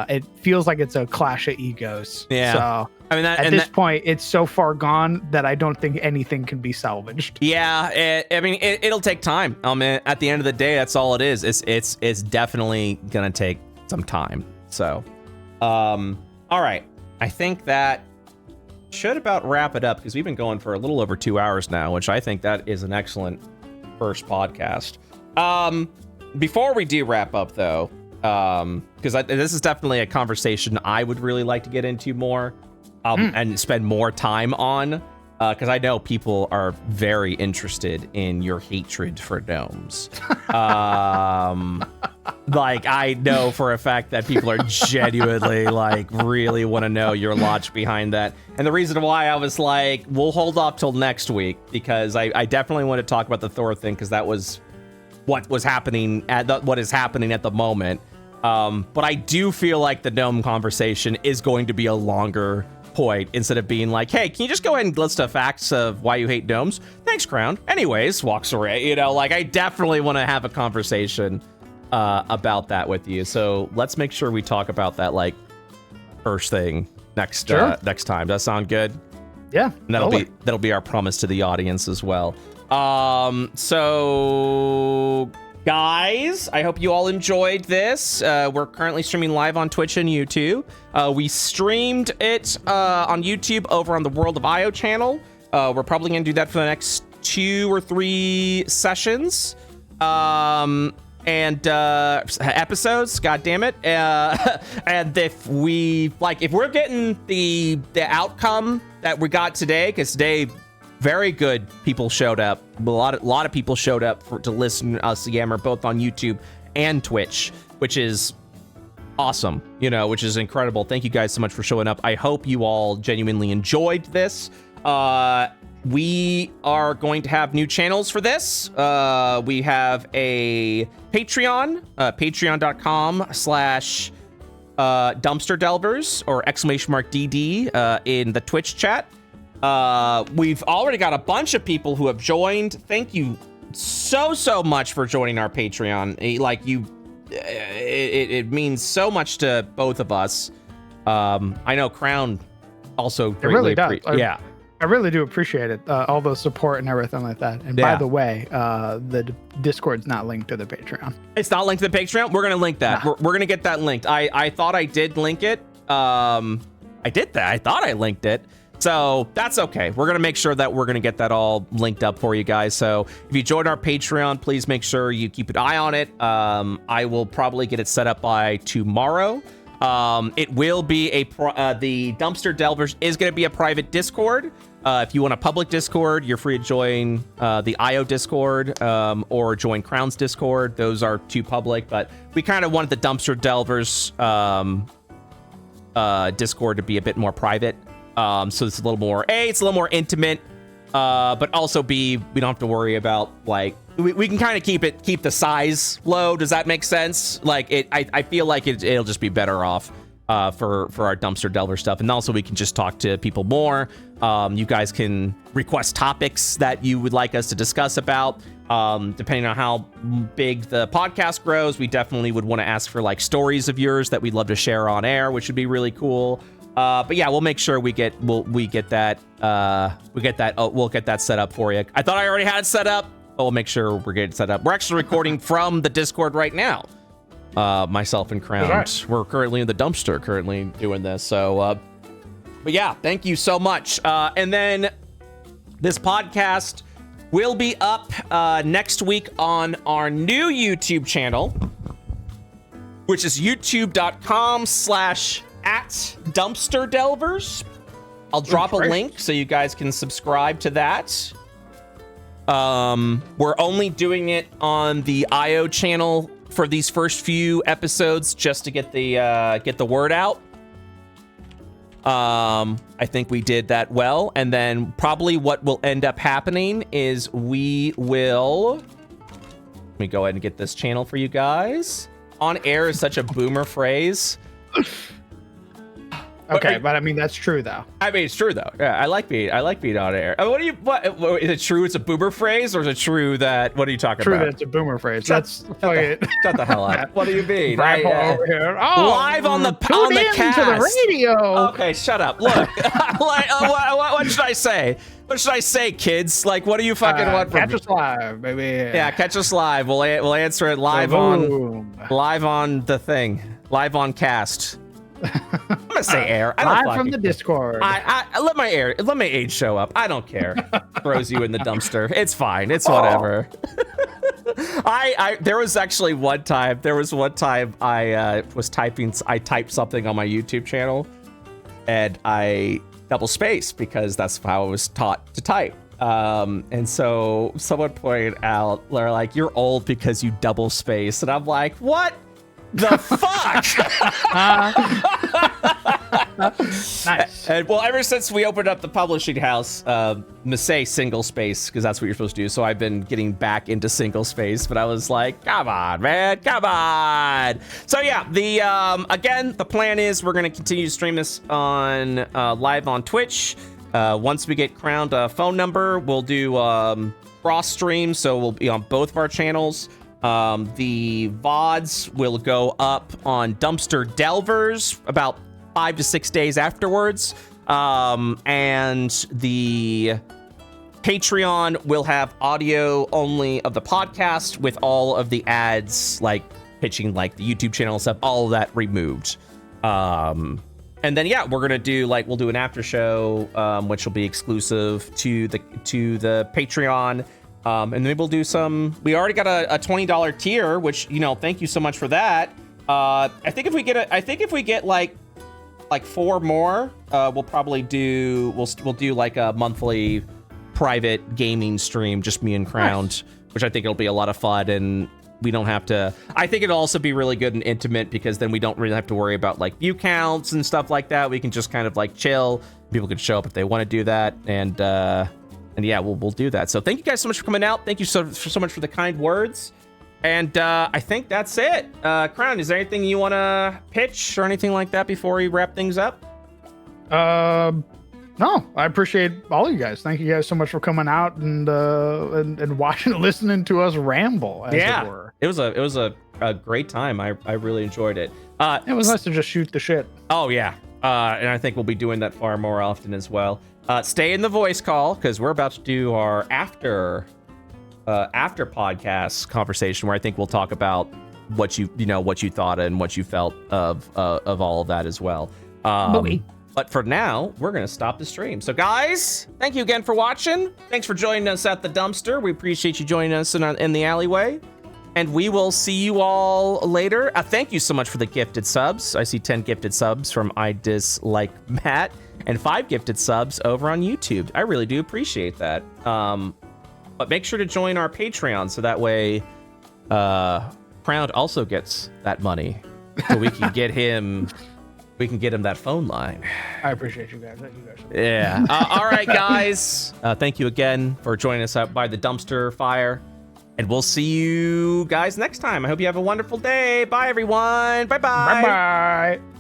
it feels like it's a clash of egos. Yeah. So I mean, at this point, it's so far gone that I don't think anything can be salvaged. Yeah, it'll take time. At the end of the day, that's all it is. It's definitely gonna take some time. So, all right, I think that should about wrap it up because we've been going for a little over 2 hours now, which I think that is an excellent first podcast. Before we do wrap up, though, because this is definitely a conversation I would really like to get into more. And spend more time on, because I know people are very interested in your hatred for gnomes. Like, I know for a fact that people are genuinely, like, really want to know your logic behind that. And the reason why I was like, we'll hold off till next week, because I definitely want to talk about the Thor thing, because that was what is happening at the moment. But I do feel like the gnome conversation is going to be a longer point instead of being like, hey, can you just go ahead and list the facts of why you hate gnomes? Thanks, Crown. Anyways, walks away. Like, I definitely want to have a conversation about that with you. So let's make sure we talk about that like first thing next time. Does that sound good? Yeah. And that'll be our promise to the audience as well. So guys, I hope you all enjoyed this. We're currently streaming live on Twitch and YouTube. We streamed it on YouTube over on the World of IO channel. We're probably going to do that for the next 2 or 3 sessions. And episodes, god damn it. And if we're getting the outcome that we got today, because today very good people showed up. A lot of people showed up to listen to us yammer both on YouTube and Twitch, which is awesome, which is incredible. Thank you guys so much for showing up. I hope you all genuinely enjoyed this. We are going to have new channels for this. We have a Patreon, patreon.com/dumpster delvers or !DD in the Twitch chat. We've already got a bunch of people who have joined. Thank you so much for joining our Patreon. It means so much to both of us. I know Crown also It really does. Yeah. I really do appreciate it. All the support and everything like that. And by the way, the Discord's not linked to the Patreon. It's not linked to the Patreon? We're going to link that. Nah. We're going to get that linked. I thought I did link it. I did that. I thought I linked it. So that's okay. We're going to make sure that we're going to get that all linked up for you guys. So if you join our Patreon, please make sure you keep an eye on it. I will probably get it set up by tomorrow. It will be the Dumpster Delvers is going to be a private Discord. If you want a public Discord, you're free to join the IO Discord or join Crown's Discord. Those are two public, but we kind of wanted the Dumpster Delvers Discord to be a bit more private. So it's a little more, it's a little more intimate, but also B, we don't have to worry about, like, we can kind of keep the size low. Does that make sense? Like, I feel like it'll just be better off for our Dumpster Delver stuff. And also we can just talk to people more. You guys can request topics that you would like us to discuss about. Depending on how big the podcast grows, we definitely would want to ask for, like, stories of yours that we'd love to share on air, which would be really cool. But yeah, we'll make sure we get that set up for you. I thought I already had it set up, but we'll make sure we're getting it set up. We're actually recording from the Discord right now. Myself and Crown, right. We're currently in the dumpster, doing this. So, but yeah, thank you so much. And then this podcast will be up next week on our new YouTube channel, which is youtube.com/@dumpsterdelvers. I'll drop a link so you guys can subscribe to that. We're only doing it on the IO channel for these first few episodes just to get the word out. I think we did that well. And then probably what will end up happening is let me go ahead and get this channel for you guys. On air is such a boomer phrase. Okay, but I mean, that's true though. I mean, it's true though. Yeah, I like being on air. What is it true? It's a boomer phrase, or is it true that? What are you talking about? True that it's a boomer phrase. Shut the hell up. What do you mean? Over here. Oh, live on the cast. To the radio. Okay, shut up. Look, what should I say? What should I say, kids? Like, what do you fucking want from me? Catch us live, baby. Yeah, catch us live. We'll answer it live on the thing, live on cast. I'm gonna say air. I don't live from the Discord. I let my age show up. I don't care. Throws you in the dumpster. It's fine. It's whatever. There was actually one time. I typed something on my YouTube channel, and I double space because that's how I was taught to type. And so someone pointed out, they're like, "You're old because you double space," and I'm like, "What the fuck?" Nice. And well, ever since we opened up the publishing house, say single space, because that's what you're supposed to do. So I've been getting back into single space, but I was like, come on, man, come on. So yeah, again, the plan is we're gonna continue to stream this on live on Twitch. Once we get crowned a phone number, we'll do cross stream, so we'll be on both of our channels. The VODs will go up on Dumpster Delvers about 5 to 6 days afterwards. And the Patreon will have audio only of the podcast with all of the ads, like pitching like the YouTube channel and stuff, all of that removed. And then, yeah, we're going to we'll do an after show, which will be exclusive to the Patreon. And then we'll do we already got a $20 tier, which, thank you so much for that. I think if we get like 4 more, we'll probably do like a monthly private gaming stream, just me and Crowned, which I think it'll be a lot of fun, and we don't have to. I think it'll also be really good and intimate, because then we don't really have to worry about like view counts and stuff like that. We can just kind of like chill. People can show up if they want to do that, and yeah, we'll do that. So thank you guys so much for coming out. Thank you so much for the kind words. And I think that's it. Crown, is there anything you want to pitch or anything like that before we wrap things up? No, I appreciate all you guys. Thank you guys so much for coming out and watching, listening to us ramble, as it were. It was a great time. I really enjoyed it. It was nice to just shoot the shit. Oh yeah. And I think we'll be doing that far more often as well. Stay in the voice call because we're about to do our after podcast conversation where I think we'll talk about what you thought and what you felt of all of that as well. But for now, we're going to stop the stream. So guys, thank you again for watching. Thanks for joining us at the dumpster. We appreciate you joining us in the alleyway. And we will see you all later. Thank you so much for the gifted subs. I see 10 gifted subs from I Dislike Matt and 5 gifted subs over on YouTube. I really do appreciate that. But make sure to join our Patreon so that way Crown also gets that money. So we can get him that phone line. I appreciate you guys. Thank you guys. Yeah. All right, guys. Thank you again for joining us out by the dumpster fire. And we'll see you guys next time. I hope you have a wonderful day. Bye, everyone. Bye-bye. Bye-bye.